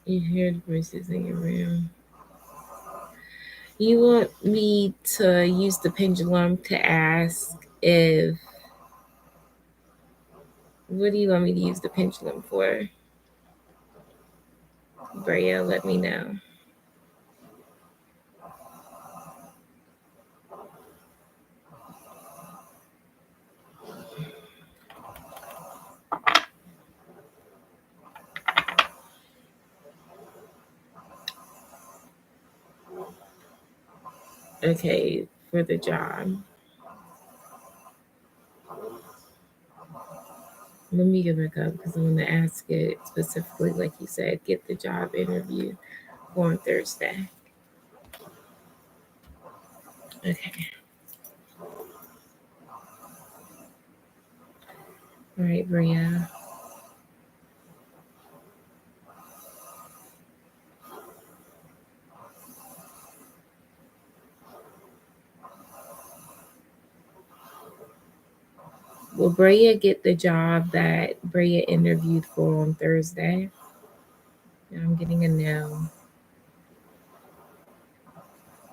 you hear the voices in your room. You want me to use the pendulum to ask if. What do you want me to use the pendulum for? Brea, let me know. Okay, for the job. Let me get back up because I'm going to ask it specifically, like you said, get the job interview on Thursday. Okay. All right, Brea. Will Brea get the job that Brea interviewed for on Thursday? I'm getting a no.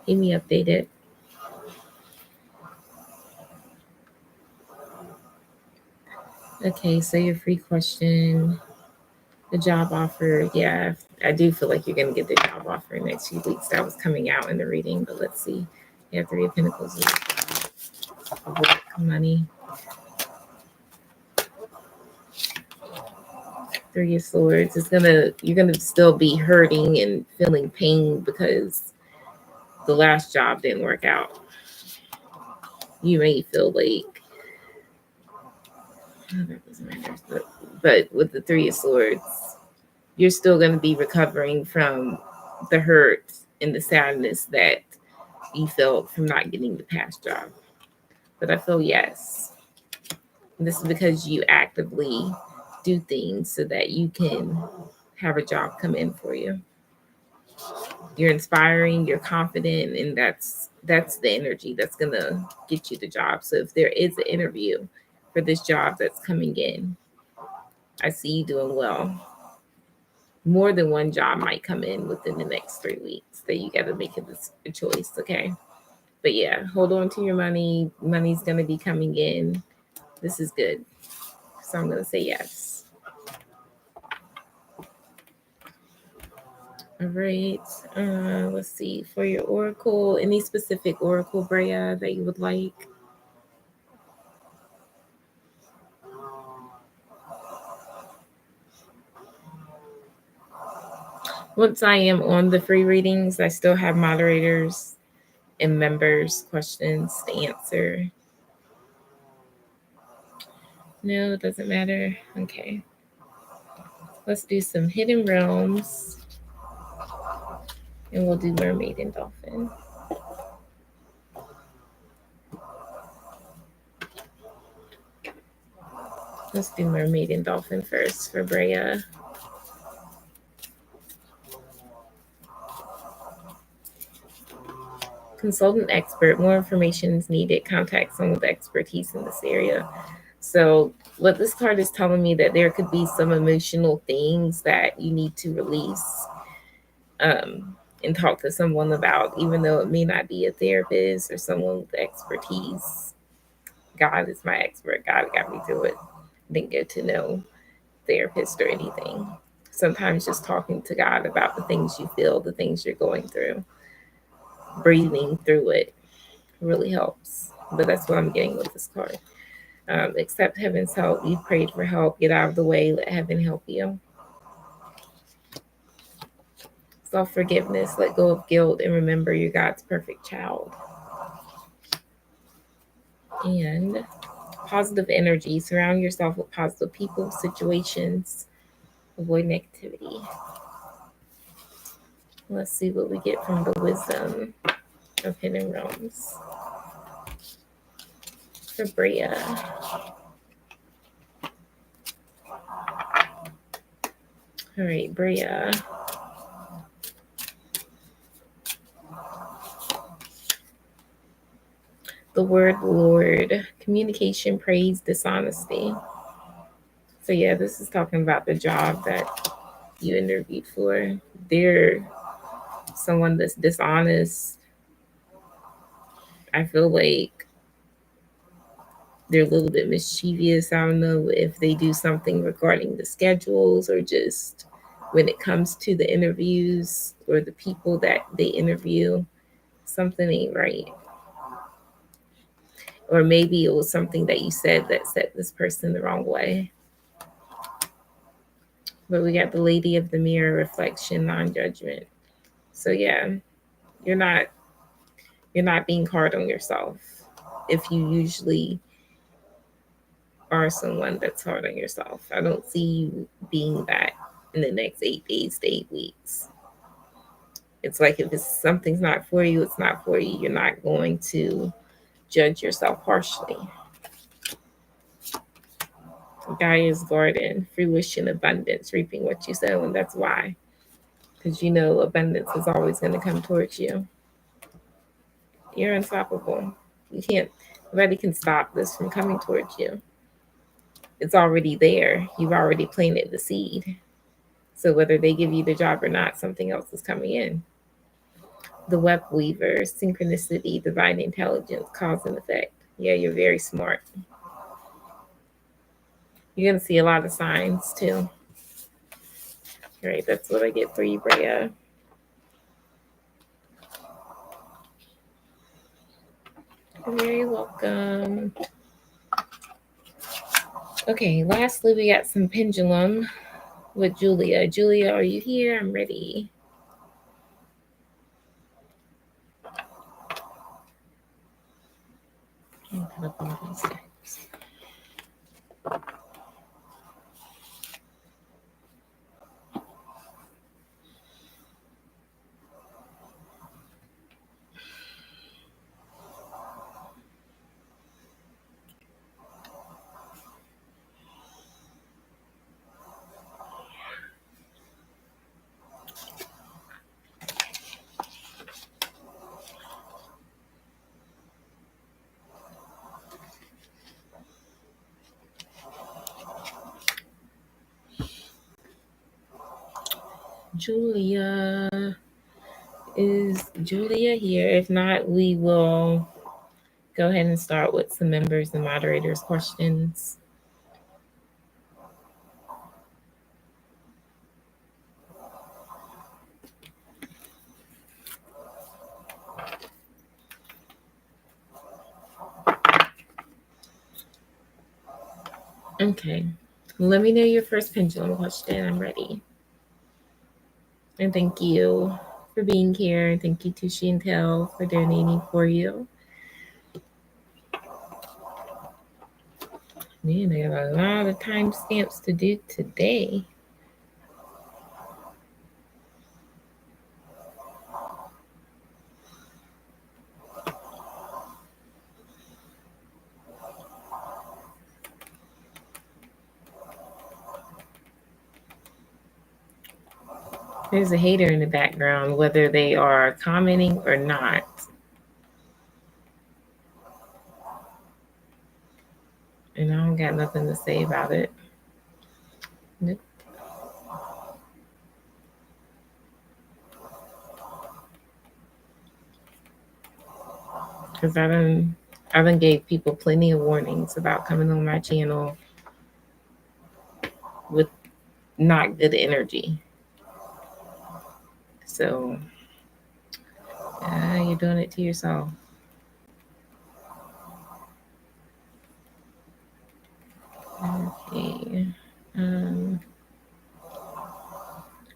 Keep me updated. Okay, so your free question, the job offer. Yeah, I do feel like you're going to get the job offer in the next few weeks. That was coming out in the reading, but let's see. You have Three of Pentacles, work, money. Three of Swords. You're gonna still be hurting and feeling pain because the last job didn't work out. You may feel like but with the Three of Swords, you're still going to be recovering from the hurt and the sadness that you felt from not getting the past job. But I feel yes. This is because you actively do things so that you can have a job come in for you. You're inspiring, you're confident, and that's the energy that's gonna get you the job. So if there is an interview for this job that's coming in, I see you doing well. More than one job might come in within the next 3 weeks that you got to make a choice, okay? But yeah, hold on to your money. Money's gonna be coming in. This is good. So I'm gonna say yes. All right. Let's see. For your oracle, any specific oracle, Brea, that you would like? Once I am on the free readings, I still have moderators and members questions to answer. No, it doesn't matter. Okay. Let's do some hidden realms. And we'll do Mermaid and Dolphin. Let's do Mermaid and Dolphin first for Brea. Consultant expert. More information is needed. Contact someone with expertise in this area. So what this card is telling me that there could be some emotional things that you need to release and talk to someone about, even though it may not be a therapist or someone with expertise. God is my expert. God got me through it. Didn't get to know therapist or anything. Sometimes just talking to God about the things you feel, the things you're going through, breathing through it really helps. But that's what I'm getting with this card. Accept heaven's help. You've prayed for help. Get out of the way. Let heaven help you. Self-forgiveness. Let go of guilt and remember you're God's perfect child. And positive energy. Surround yourself with positive people, situations. Avoid negativity. Let's see what we get from the wisdom of hidden realms for Brea. All right, Brea. The word Lord, communication, praise, dishonesty. So yeah, this is talking about the job that you interviewed for. They're someone that's dishonest. I feel like they're a little bit mischievous. I don't know if they do something regarding the schedules or just when it comes to the interviews or the people that they interview, something ain't right. Or maybe it was something that you said that set this person the wrong way. But we got the Lady of the Mirror, reflection, non-judgment. So yeah, you're not being hard on yourself if you usually are someone that's hard on yourself. I don't see you being that in the next 8 days to 8 weeks. It's like if it's something's not for you, it's not for you. You're not going to judge yourself harshly. Gaia's garden, fruition, abundance, reaping what you sow, and that's why. Because you know abundance is always going to come towards you. You're unstoppable. You can't, nobody can stop this from coming towards you. It's already there. You've already planted the seed. So whether they give you the job or not, something else is coming in. The web weaver, synchronicity, divine intelligence, cause and effect. Yeah, you're very smart. You're going to see a lot of signs too. All right, that's what I get for you, Brea. You're very welcome. Okay, lastly, we got some pendulum with Julia. Julia, are you here? I'm ready. Julia, is Julia here? If not, we will go ahead and start with some members and moderators questions. Okay, let me know your first pendulum question. I'm ready. And thank you for being here. And thank you to Chantel for donating for you. Man, I got a lot of timestamps to do today. There's a hater in the background, whether they are commenting or not. And I don't got nothing to say about it. Nope. Because I done gave people plenty of warnings about coming on my channel with not good energy. So you're doing it to yourself. Okay.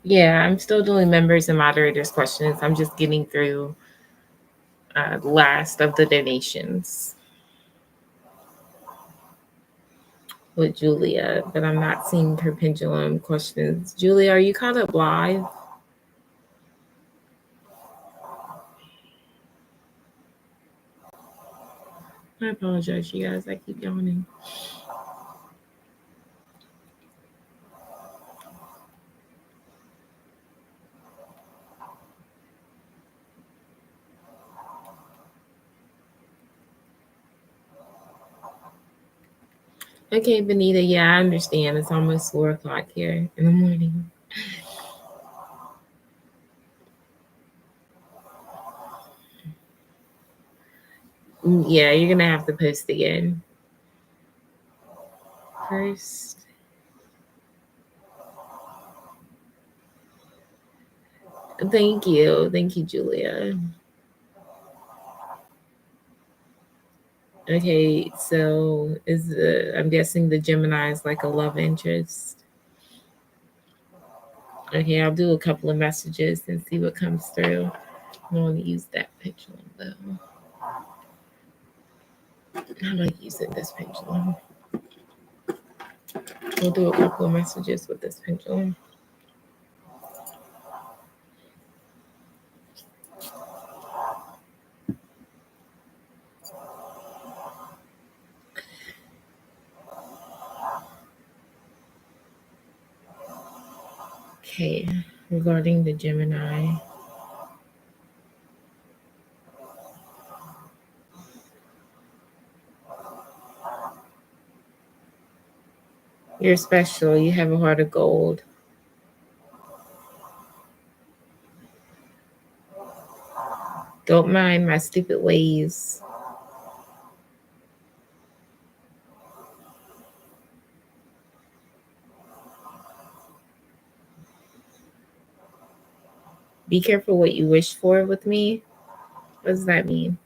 Yeah, I'm still doing members and moderators questions. I'm just getting through the last of the donations with Julia, but I'm not seeing her pendulum questions. Julia, are you caught up live? I apologize, you guys. I keep yawning. Okay, Benita. Yeah, I understand. It's almost 4 o'clock here in the morning. Yeah, you're gonna have to post again. First. Thank you, Julia. Okay, so I'm guessing the Gemini is like a love interest. Okay, I'll do a couple of messages and see what comes through. I want to use that pendulum though. I'm not using this pendulum. We'll do a couple of messages with this pendulum. Okay, regarding the Gemini. You're special. You have a heart of gold. Don't mind my stupid ways. Be careful what you wish for with me. What does that mean?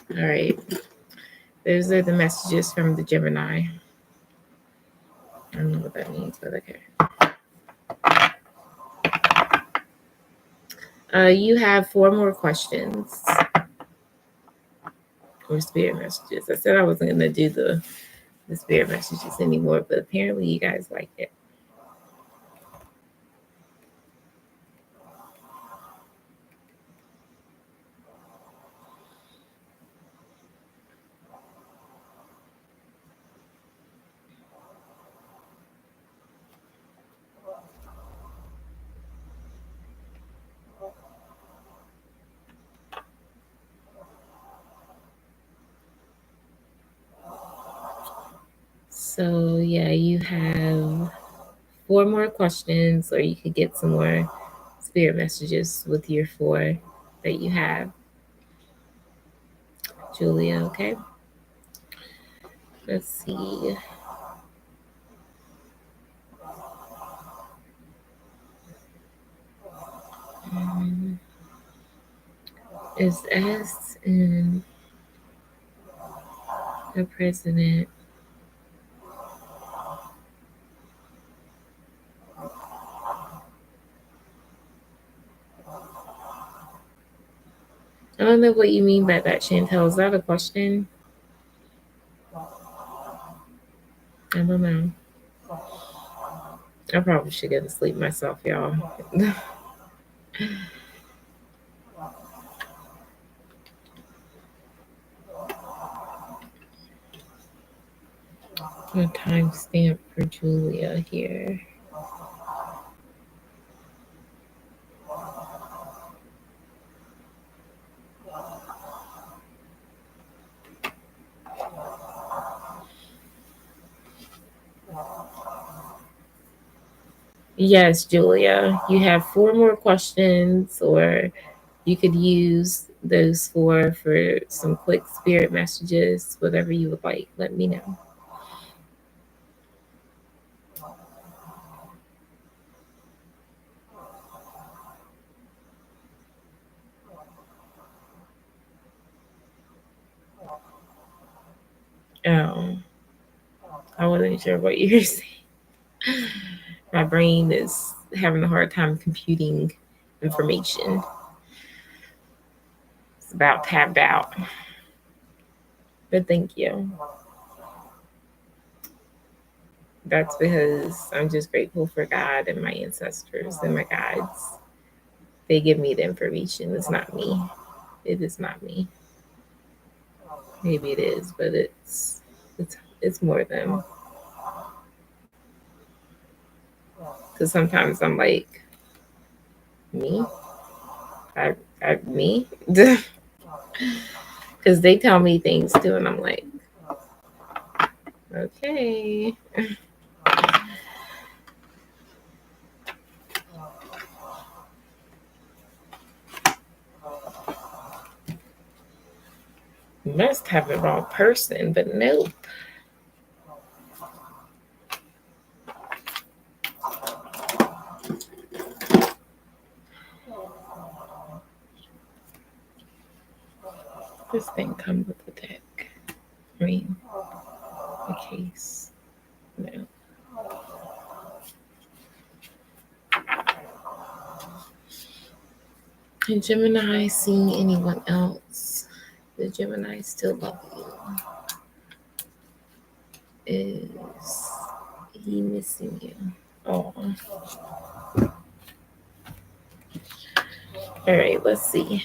All right. Those are the messages from the Gemini. I don't know what that means, but okay. You have 4 more questions or spirit messages. I said I wasn't going to do the spirit messages anymore, but apparently you guys like it. So yeah, you have 4 more questions, or you could get some more spirit messages with your 4 that you have. Julia, okay? Let's see. Is S in the president? I don't know what you mean by that, Chantel. Is that a question? I don't know. I probably should go to sleep myself, y'all. A timestamp for Julia here. Yes, Julia, you have 4 more questions, or you could use those 4 for some quick spirit messages, whatever you would like. Let me know. Oh, I wasn't sure what you were saying. My brain is having a hard time computing information. It's about tapped out. But thank you. That's because I'm just grateful for God and my ancestors and my guides. They give me the information. It's not me. It is not me. Maybe it is, but it's more them. Because sometimes I'm like, me, me, because they tell me things too, and I'm like, okay. Must have the wrong person, but nope. This thing comes with the deck. I mean, the case. No. And Gemini seeing anyone else? The Gemini still love you? Is he missing you? Oh. All right, let's see.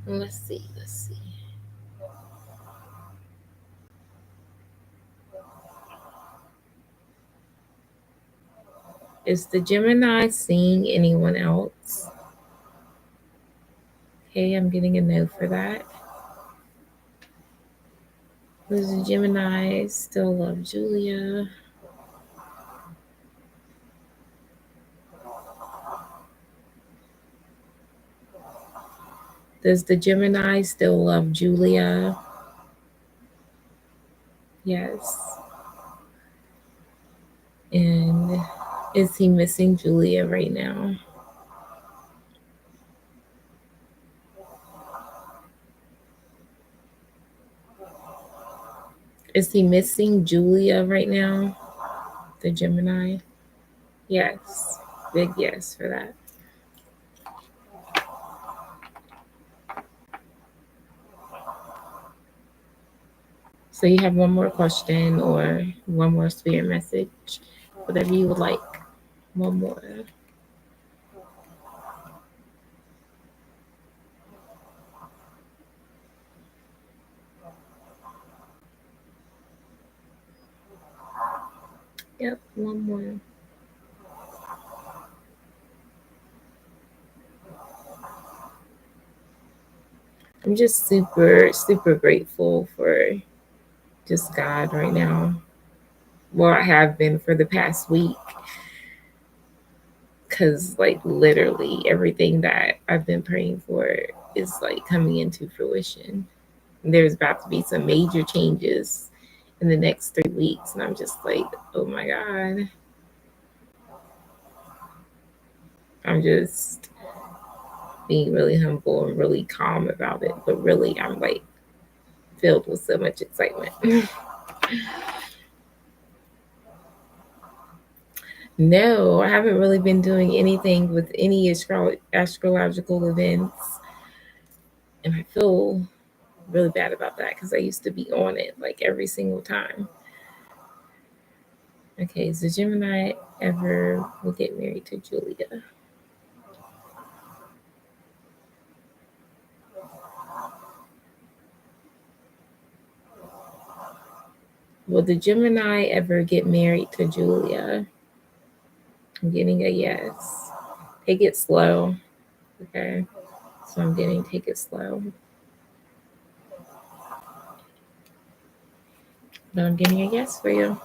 Let's see. Is the Gemini seeing anyone else? Okay, I'm getting a no for that. Does the Gemini still love Julia? Does the Gemini still love Julia? Yes. And is he missing Julia right now? Is he missing Julia right now? The Gemini? Yes. Big yes for that. So you have one more question or one more spirit message, whatever you would like. One more. Yep, one more. I'm just super, super grateful for just God right now. Well, I have been for the past week. Because, like, literally everything that I've been praying for is, like, coming into fruition. There's about to be some major changes in the next 3 weeks. And I'm just like, oh my God. I'm just being really humble and really calm about it. But really, I'm like filled with so much excitement. No, I haven't really been doing anything with any astrological events. And I feel really bad about that because I used to be on it like every single time. Okay, is the Gemini ever will get married to Julia? Will the Gemini ever get married to Julia? I'm getting a yes. Take it slow. Okay. So I'm getting take it slow. But I'm getting a yes for you.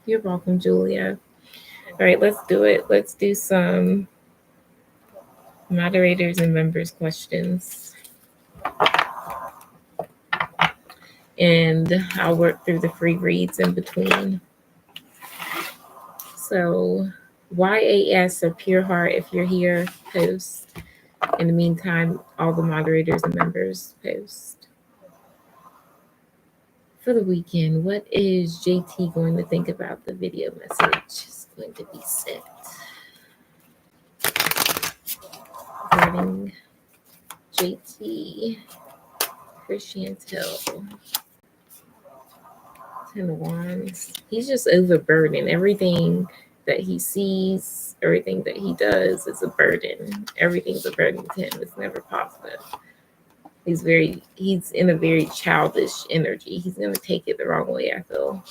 You're welcome, Julia. All right, let's do it. Let's do some moderators and members questions. And I'll work through the free reads in between. So, YAS or Pure Heart, if you're here, post. In the meantime, all the moderators and members post. For the weekend, what is JT going to think about the video message? It's going to be sent. Regarding JT, Christiantel, Ten of Wands. He's just overburdened. Everything that he sees, everything that he does is a burden. Everything's a burden to him. It's never positive. He's in a very childish energy. He's gonna take it the wrong way, I feel.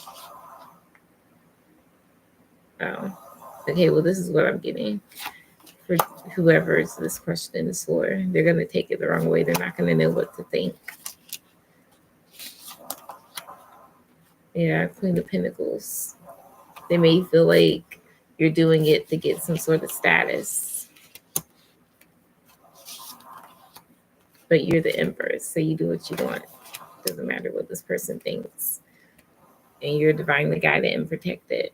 Oh. Okay, well, this is what I'm getting. For whoever this question is for, they're gonna take it the wrong way. They're not gonna know what to think. Yeah, Queen of Pentacles. They may feel like you're doing it to get some sort of status, but you're the Empress, so you do what you want. Doesn't matter what this person thinks, and you're divinely guided and protected.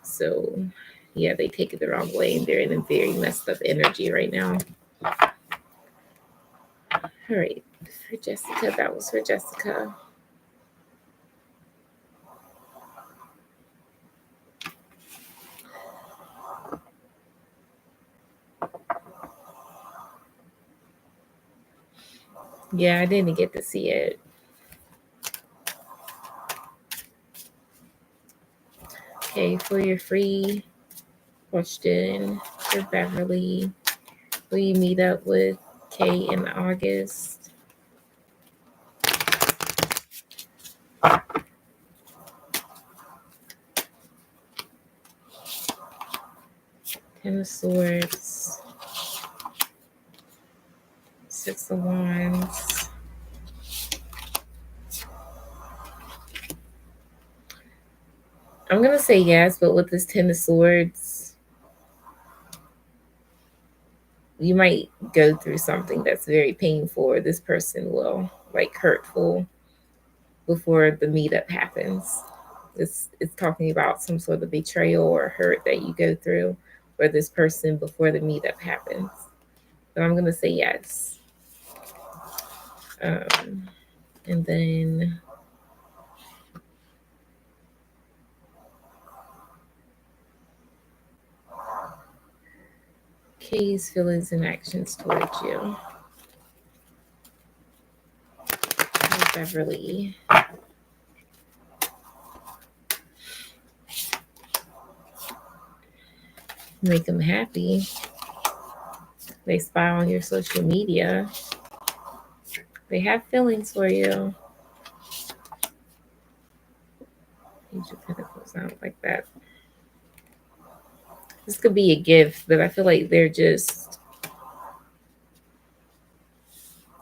So, yeah, they take it the wrong way, and they're in a very messed up energy right now. All right, for Jessica, that was for Jessica. Yeah, I didn't get to see it. Okay, for your free question for Beverly, will you meet up with Kay in August? Ten of Swords, Six of Wands. I'm gonna say yes, but with this Ten of Swords, you might go through something that's very painful, or this person will like hurtful before the meetup happens. It's talking about some sort of betrayal or hurt that you go through for this person before the meetup happens. So I'm gonna say yes. And then Kay's feelings and actions towards you. Beverly. Make them happy. They spy on your social media. They have feelings for you. Page of Pentacles, I don't like that. This could be a gift, but I feel like they're just,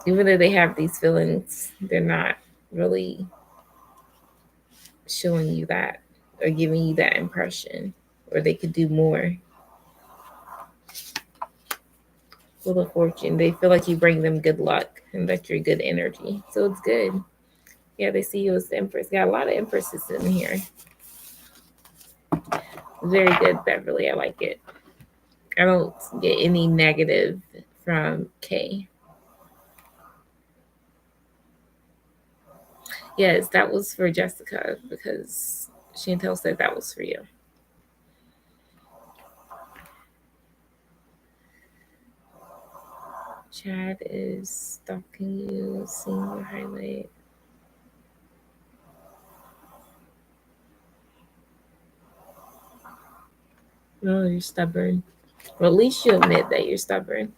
even though they have these feelings, they're not really showing you that or giving you that impression, or they could do more. Wheel of Fortune, they feel like you bring them good luck and that you're good energy. So it's good. Yeah, they see you as the Empress. Got a lot of Empresses in here. Very good, Beverly. I like it. I don't get any negative from Kay. Yes, that was for Jessica because Chantel said that was for you. Chad is stalking you, seeing your highlight. Oh, you're stubborn. Well, at least you admit that you're stubborn.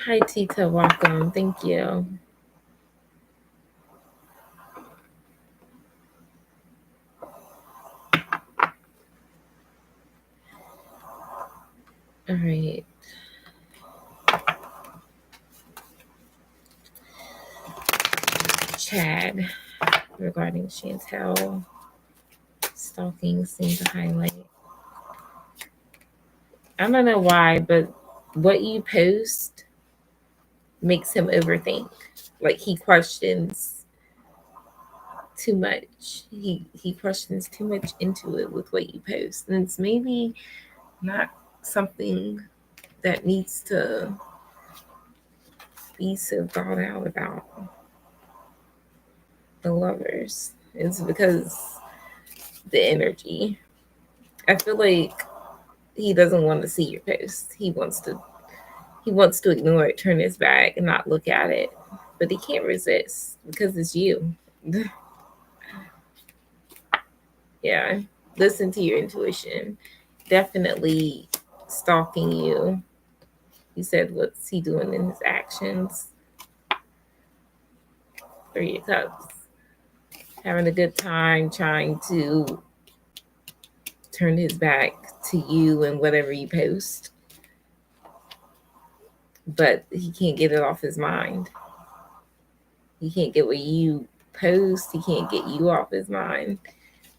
Hi, Tita. Welcome. Thank you. All right. Chad, regarding Chantel stalking, seeing the highlight. I don't know why, but what you post makes him overthink. Like he questions too much. He questions too much into it with what you post. And it's maybe not something that needs to be so thought out about the lovers. It's because the energy. I feel like he doesn't want to see your post. He wants to ignore it, turn his back, and not look at it. But he can't resist because it's you. Yeah. Listen to your intuition. Definitely stalking you. You said, what's he doing in his actions? 3 of Cups. Having a good time trying to turn his back to you and whatever you post. But he can't get it off his mind. He can't get what you post. He can't get you off his mind.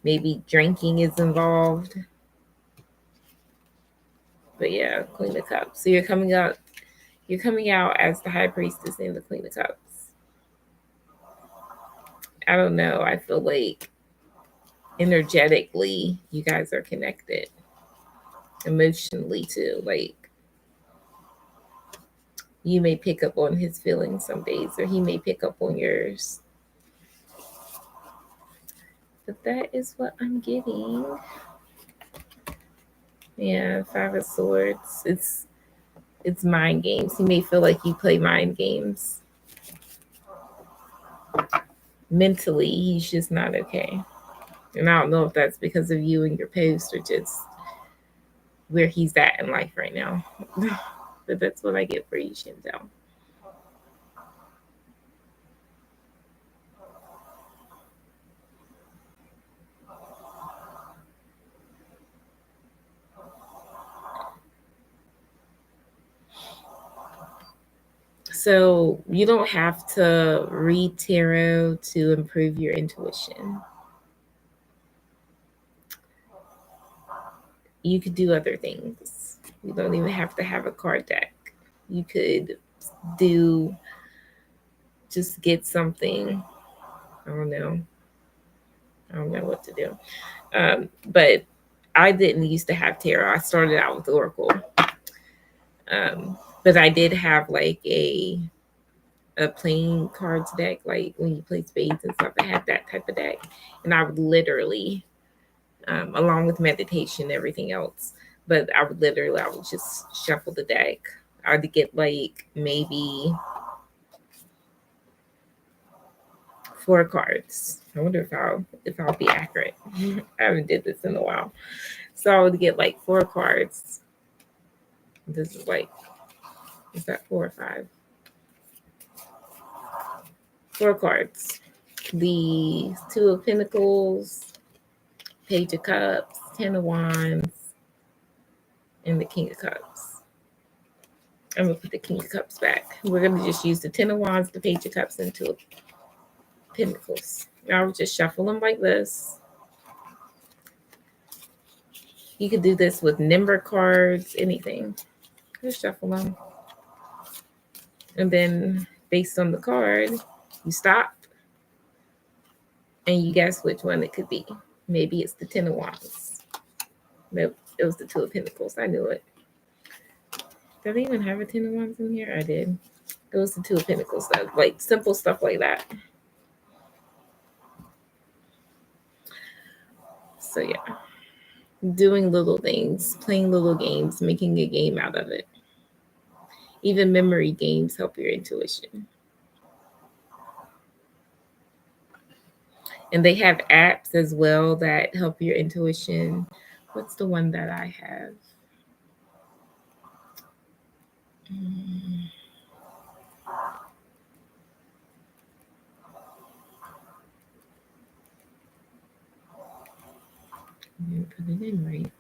Maybe drinking is involved. But yeah, Queen of Cups. So you're coming out as the High Priestess and the Queen of Cups. I don't know. I feel like energetically you guys are connected. Emotionally too. Like you may pick up on his feelings some days, or he may pick up on yours. But that is what I'm getting. Yeah, 5 of Swords. It's mind games. He may feel like you play mind games. Mentally, he's just not okay. And I don't know if that's because of you and your post or just where he's at in life right now. But that's what I get for you, Chantel. So you don't have to read tarot to improve your intuition. You could do other things. You don't even have to have a card deck. You could do just get something. I don't know. I don't know what to do. But I didn't used to have tarot. I started out with Oracle. But I did have like a playing cards deck, like when you play spades and stuff. I had that type of deck, and I would literally, along with meditation, everything else. But I would just shuffle the deck. I would get like maybe 4 cards. I wonder if I'll be accurate. I haven't did this in a while, so I would get like 4 cards. This is like, is that 4 or 5? 4 cards. The 2 of Pentacles, Page of Cups, 10 of Wands, and the King of Cups. I'm going to put the King of Cups back. We're going to just use the 10 of Wands, the Page of Cups, and 2 of Pentacles. I would just shuffle them like this. You could do this with number cards, anything. Just shuffle them. And then based on the card, you stop and you guess which one it could be. Maybe it's the 10 of Wands. Nope, it was the 2 of Pentacles. I knew it. Did I even have a 10 of Wands in here? I did. It was the 2 of Pentacles stuff, like simple stuff like that. So yeah, doing little things, playing little games, making a game out of it. Even memory games help your intuition. And they have apps as well that help your intuition. What's the one that I have? I didn't put it in right.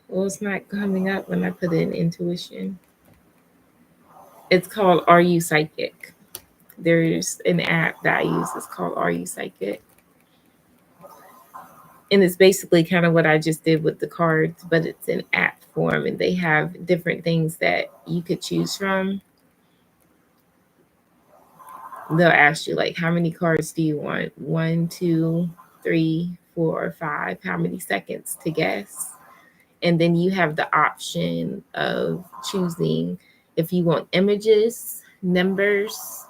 Well, it's not coming up when I put in intuition. It's called Are You Psychic? There's an app that I use. It's called Are You Psychic? And it's basically kind of what I just did with the cards, but it's in app form, and they have different things that you could choose from. They'll ask you, like, how many cards do you want? 1, 2, 3, 4, or 5? How many seconds to guess? And then you have the option of choosing if you want images, numbers,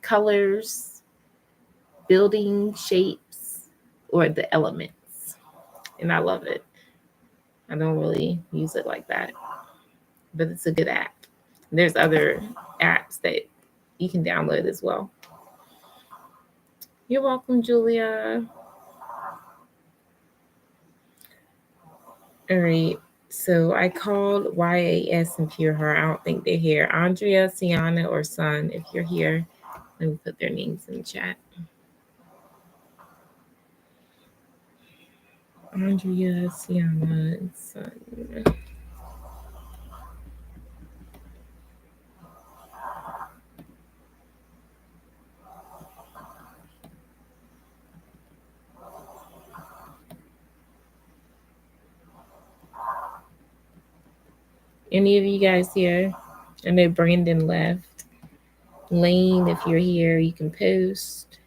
colors, building shapes, or the elements. And I love it. I don't really use it like that, but it's a good app. There's other apps that you can download as well. You're welcome, Julia. All right. So I called YAS and Pure Heart. I don't think they're here. Andrea, Sienna, or Sun, if you're here, let me put their names in the chat. Andrea, Sienna, and Sun. Any of you guys here? I know Brandon left. Lane, if you're here, you can post.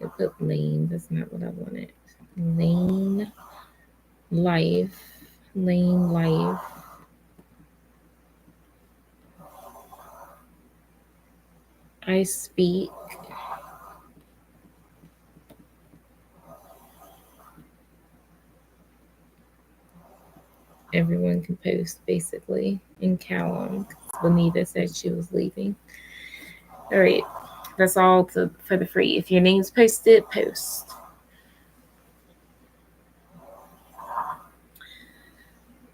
I put Lane. That's not what I wanted. Lane Life. Lane Life. I speak. Everyone can post basically. And Callum. Bonita said she was leaving. All right. That's all for the free. If your name's posted, post.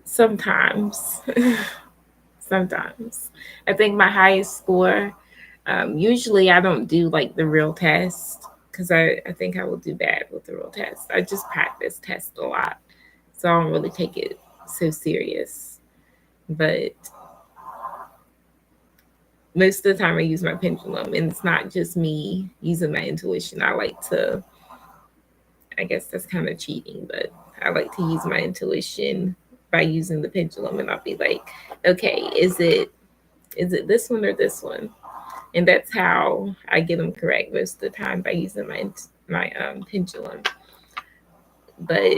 Sometimes. Sometimes. I think my highest score, usually I don't do like the real test because I think I will do bad with the real test. I just practice test a lot. So I don't really take it so serious. But most of the time I use my pendulum, and it's not just me using my intuition. I like to, I guess that's kind of cheating, but I like to use my intuition by using the pendulum, and I'll be like, okay, is it this one or this one? And that's how I get them correct most of the time, by using my pendulum. But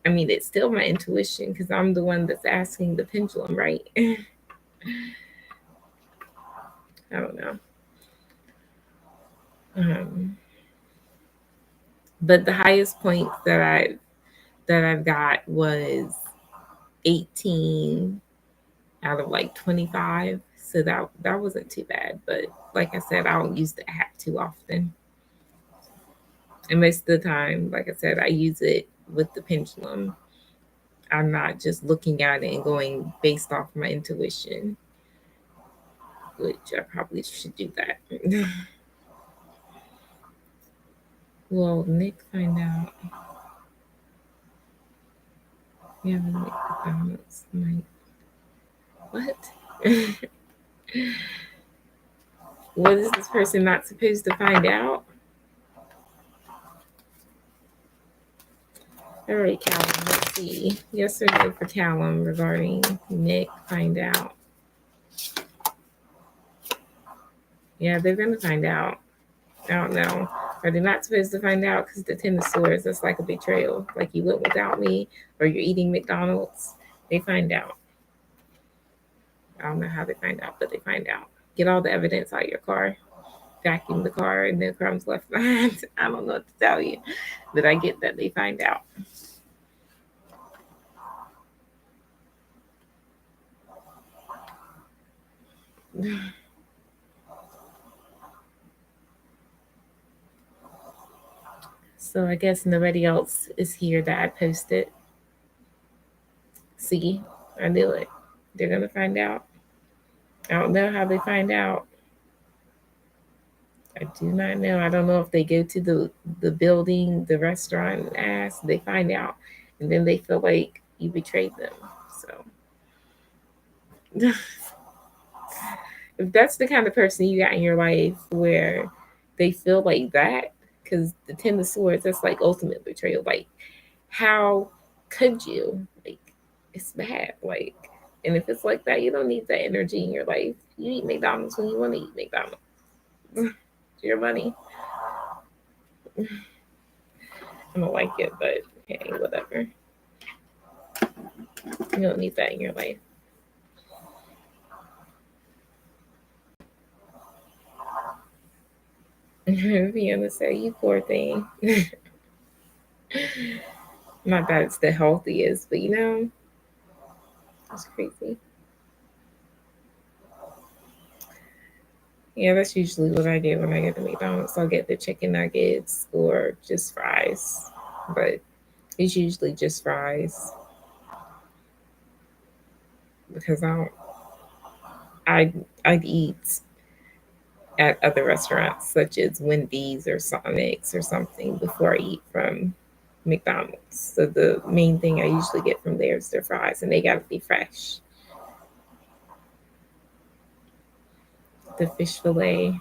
I mean, it's still my intuition because I'm the one that's asking the pendulum, right? I don't know. But the highest point that I've got was 18 out of like 25. So that wasn't too bad. But like I said, I don't use the app too often. And most of the time, like I said, I use it with the pendulum. I'm not just looking at it and going based off my intuition, which I probably should do that. Well, Nick, find out. Yeah, McDonald's night. What? What is this person not supposed to find out? All right, Callum, let's see. Yes or no for Callum regarding Nick, find out. Yeah, they're going to find out. I don't know. Are they not supposed to find out? Because the Ten of Swords, that's like a betrayal. Like you went without me, or you're eating McDonald's. They find out. I don't know how they find out, but they find out. Get all the evidence out of your car, vacuum the car, and then crumbs left behind. I don't know what to tell you, but I get that they find out. So I guess nobody else is here that I posted. See, I knew it. They're gonna find out. I don't know how they find out. I do not know. I don't know if they go to the building, the restaurant, and ask. They find out, and then they feel like you betrayed them. So, if that's the kind of person you got in your life where they feel like that, because the Ten of Swords, that's like ultimate betrayal. Like, how could you? Like, it's bad. Like, and if it's like that, you don't need that energy in your life. You eat McDonald's when you want to eat McDonald's. It's your money. I don't like it, but hey, whatever. You don't need that in your life. Vienna said, "You poor thing." Not that it's the healthiest, but it's crazy. Yeah, that's usually what I get when I get to McDonald's. I'll get the chicken nuggets or just fries, but it's usually just fries because I I'd eat at other restaurants such as Wendy's or Sonic's or something before I eat from McDonald's. So the main thing I usually get from there is their fries, and they gotta be fresh. The fish fillet.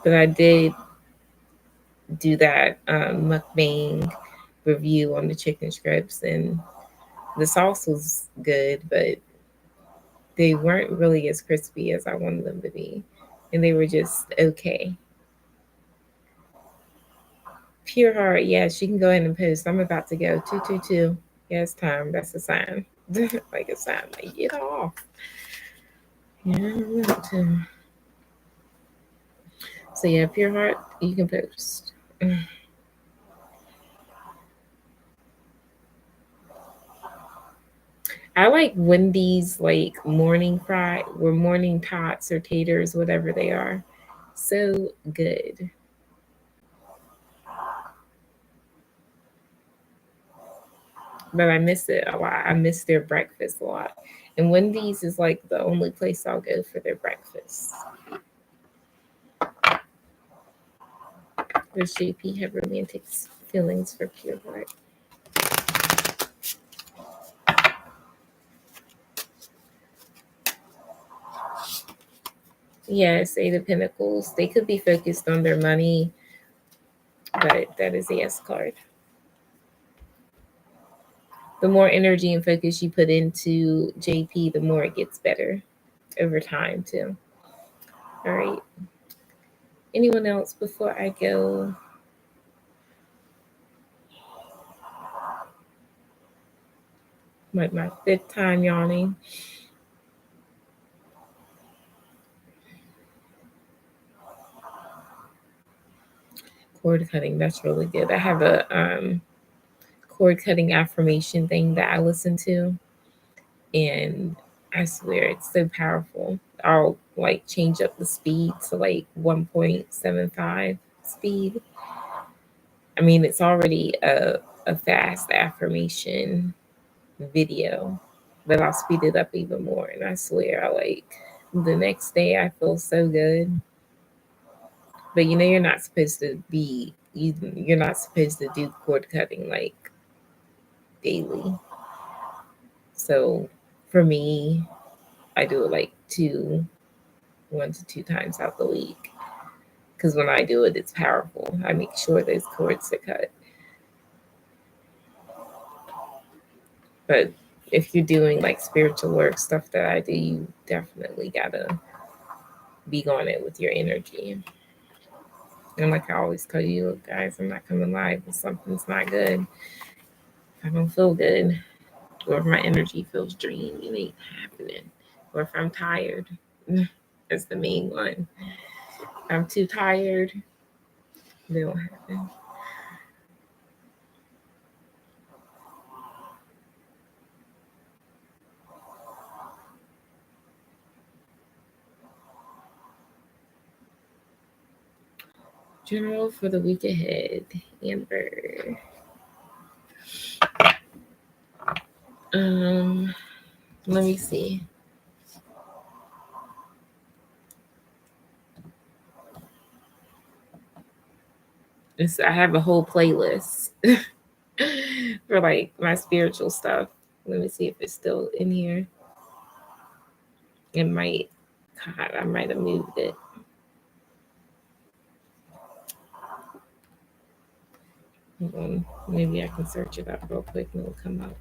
But I did do that mukbang review on the chicken strips, and the sauce was good, but they weren't really as crispy as I wanted them to be, and they were just okay. Pure heart, yeah, she can go ahead and post. I'm about to go 222. Yeah, it's time. That's a sign. Like a sign, like get off. Yeah, I want to. So yeah, pure heart, you can post. I like Wendy's like morning fry or morning tots or taters, whatever they are. So good. But I miss it a lot. I miss their breakfast a lot. And Wendy's is like the only place I'll go for their breakfast. Does JP have romantic feelings for Pure Heart? Yes, Eight of Pentacles. They could be focused on their money, but that is the S card. The more energy and focus you put into JP, the more it gets better over time, too. All right. Anyone else before I go? Like my fifth time yawning. Cord cutting, that's really good. I have a cord cutting affirmation thing that I listen to, and I swear it's so powerful. I'll like change up the speed to like 1.75 speed. I mean, it's already a fast affirmation video, but I'll speed it up even more. And I swear, I like the next day, I feel so good. But you're not supposed to be, you're not supposed to do cord cutting like daily. So for me, I do it like 1 to 2 times out the week. Because when I do it, it's powerful. I make sure those cords are cut. But if you're doing like spiritual work stuff that I do, you definitely gotta be going it with your energy. And like I always tell you, look, guys, I'm not coming live if something's not good. If I don't feel good, or if my energy feels drained, it ain't happening. Or if I'm tired, that's the main one. If I'm too tired, it won't happen. General for the week ahead, Amber. Let me see. I have a whole playlist for like my spiritual stuff. Let me see if it's still in here. It might. God, I might have moved it. Hold on. Maybe I can search it up real quick and it'll come up.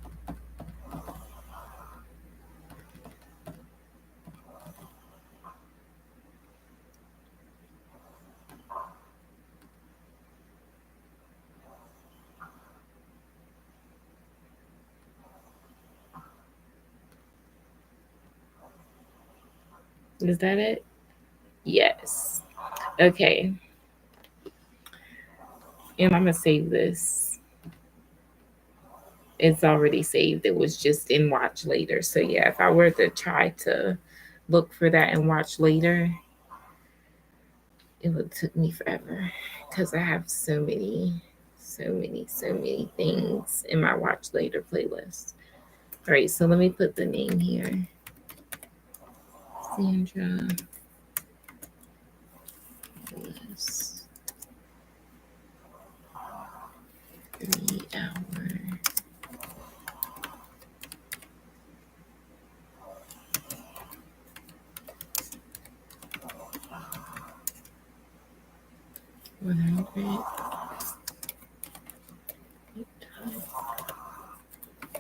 Is that it? Yes. Okay. And I'm going to save this. It's already saved. It was just in watch later. So yeah, if I were to try to look for that and watch later, it would took me forever because I have so many things in my watch later playlist. All right, so let me put the name here. Sandra. Yes. 3 hour.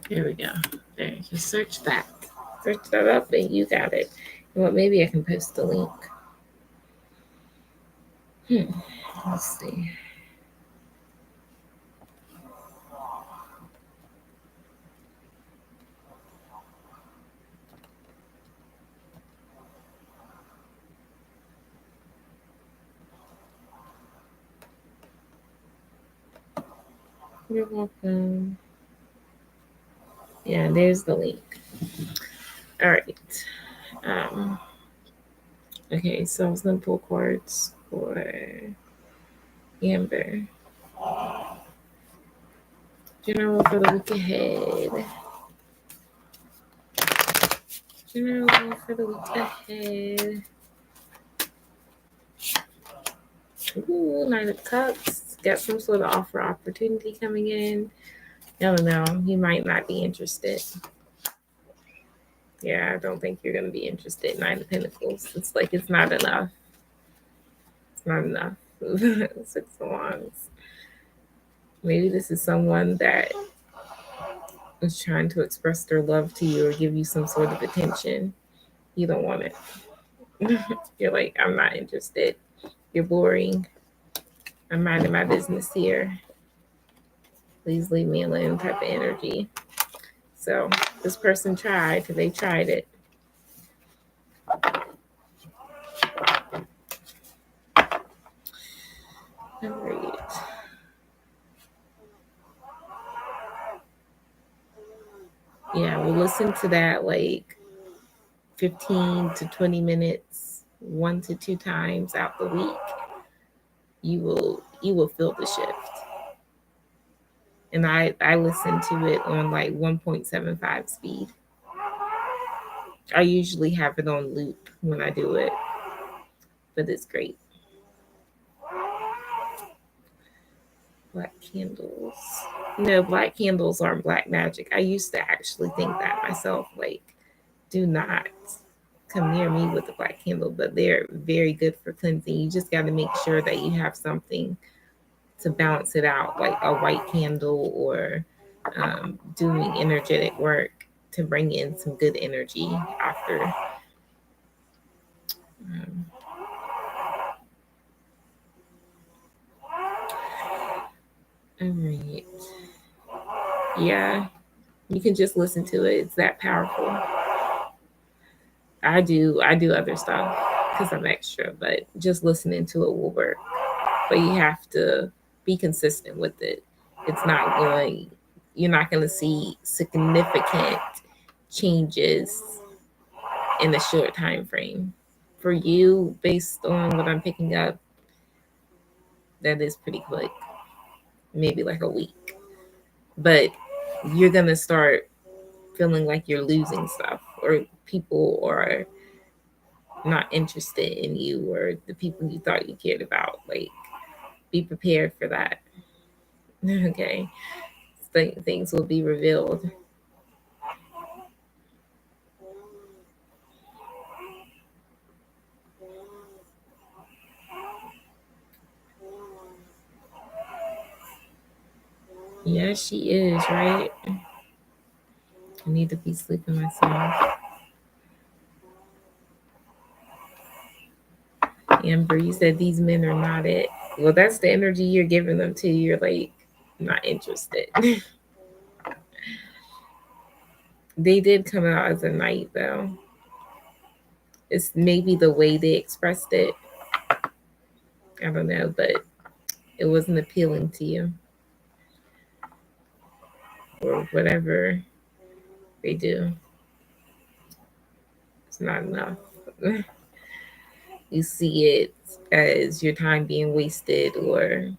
Here we go. There, you search that. Search that up and you got it. You know what? Maybe I can post the link. Let's see. You're welcome. Yeah, there's the link. All right. Okay, so I was gonna pull cards for Amber. General for the week ahead. General for the week ahead. Ooh, Knight of Cups. Got some sort of offer opportunity coming in. I don't know. You might not be interested. Yeah, I don't think you're going to be interested. Nine of Pentacles. It's like it's not enough. It's not enough. 6 of Wands. Maybe this is someone that is trying to express their love to you or give you some sort of attention. You don't want it. You're like, I'm not interested. You're boring. I'm minding my business here. Please leave me alone type of energy. So this person tried. They tried it. All right. Yeah, we'll listen to that like 15 to 20 minutes, 1 to 2 times out the week. You will feel the shift. And I listen to it on like 1.75 speed. I usually have it on loop when I do it, but it's great. Black candles. No, black candles aren't black magic. I used to actually think that myself. Like, do not come near me with a black candle, but they're very good for cleansing. You just got to make sure that you have something to balance it out, like a white candle or doing energetic work to bring in some good energy after All right. Yeah, you can just listen to it. It's that powerful. I do other stuff because I'm extra, but just listening to it will work. But you have to be consistent with it. It's not going. You're not going to see significant changes in a short time frame. For you, based on what I'm picking up, that is pretty quick. Maybe like a week. But you're going to start feeling like you're losing stuff, or people are not interested in you, or the people you thought you cared about. Like, be prepared for that. Okay. Things will be revealed. Yeah, she is, right? I need to be sleeping myself. Amber, you said these men are not it. Well, that's the energy you're giving them to. You're like, not interested. They did come out as a knight, though. It's maybe the way they expressed it. I don't know, but it wasn't appealing to you, or whatever they do. It's not enough. You see it as your time being wasted, or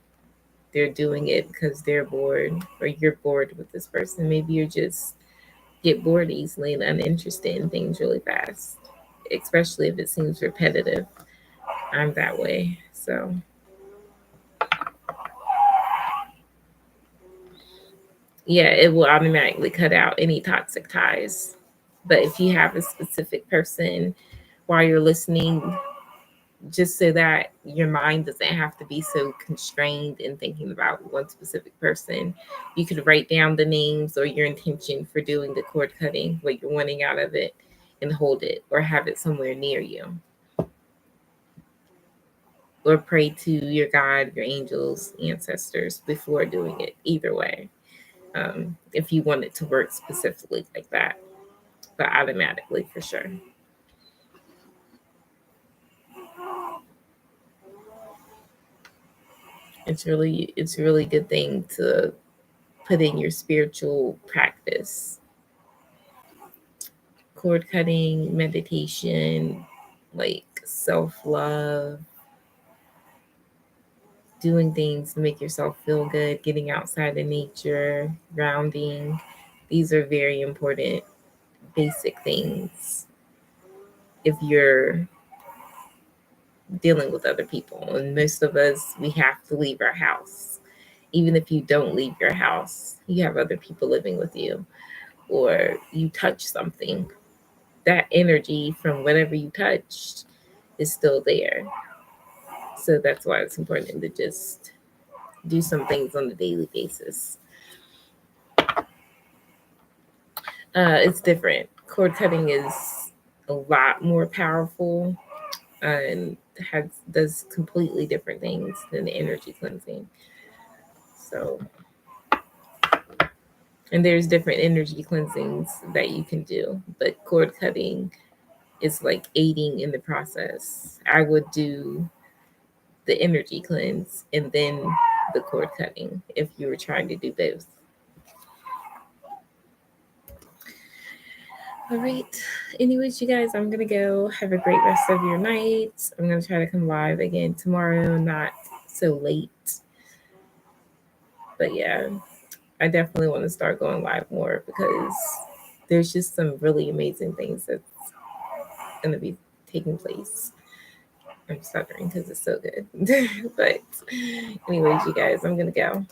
they're doing it because they're bored, or you're bored with this person. Maybe you're just get bored easily and uninterested in things really fast, especially if it seems repetitive. I'm that way. So, yeah, it will automatically cut out any toxic ties. But if you have a specific person while you're listening, just so that your mind doesn't have to be so constrained in thinking about one specific person, you could write down the names or your intention for doing the cord cutting, what you're wanting out of it, and hold it, or have it somewhere near you, or pray to your God, your angels, ancestors before doing it. Either way, if you want it to work specifically like that, but automatically for sure. It's really good thing to put in your spiritual practice. Cord cutting, meditation, like self love, doing things to make yourself feel good, getting outside in nature, grounding. These are very important basic things if you're dealing with other people. And most of us, we have to leave our house. Even if you don't leave your house, you have other people living with you, or you touch something, that energy from whatever you touched is still there. So that's why it's important to just do some things on a daily basis. It's different. Cord cutting is a lot more powerful and does completely different things than the energy cleansing. So, and there's different energy cleansings that you can do, but cord cutting is like aiding in the process. I would do the energy cleanse and then the cord cutting if you were trying to do both. All right. Anyways, you guys, I'm gonna go. Have a great rest of your night. I'm gonna try to come live again tomorrow, not so late. But yeah, I definitely want to start going live more because there's just some really amazing things that's gonna be taking place. I'm stuttering because it's so good. But anyways, you guys, I'm gonna go.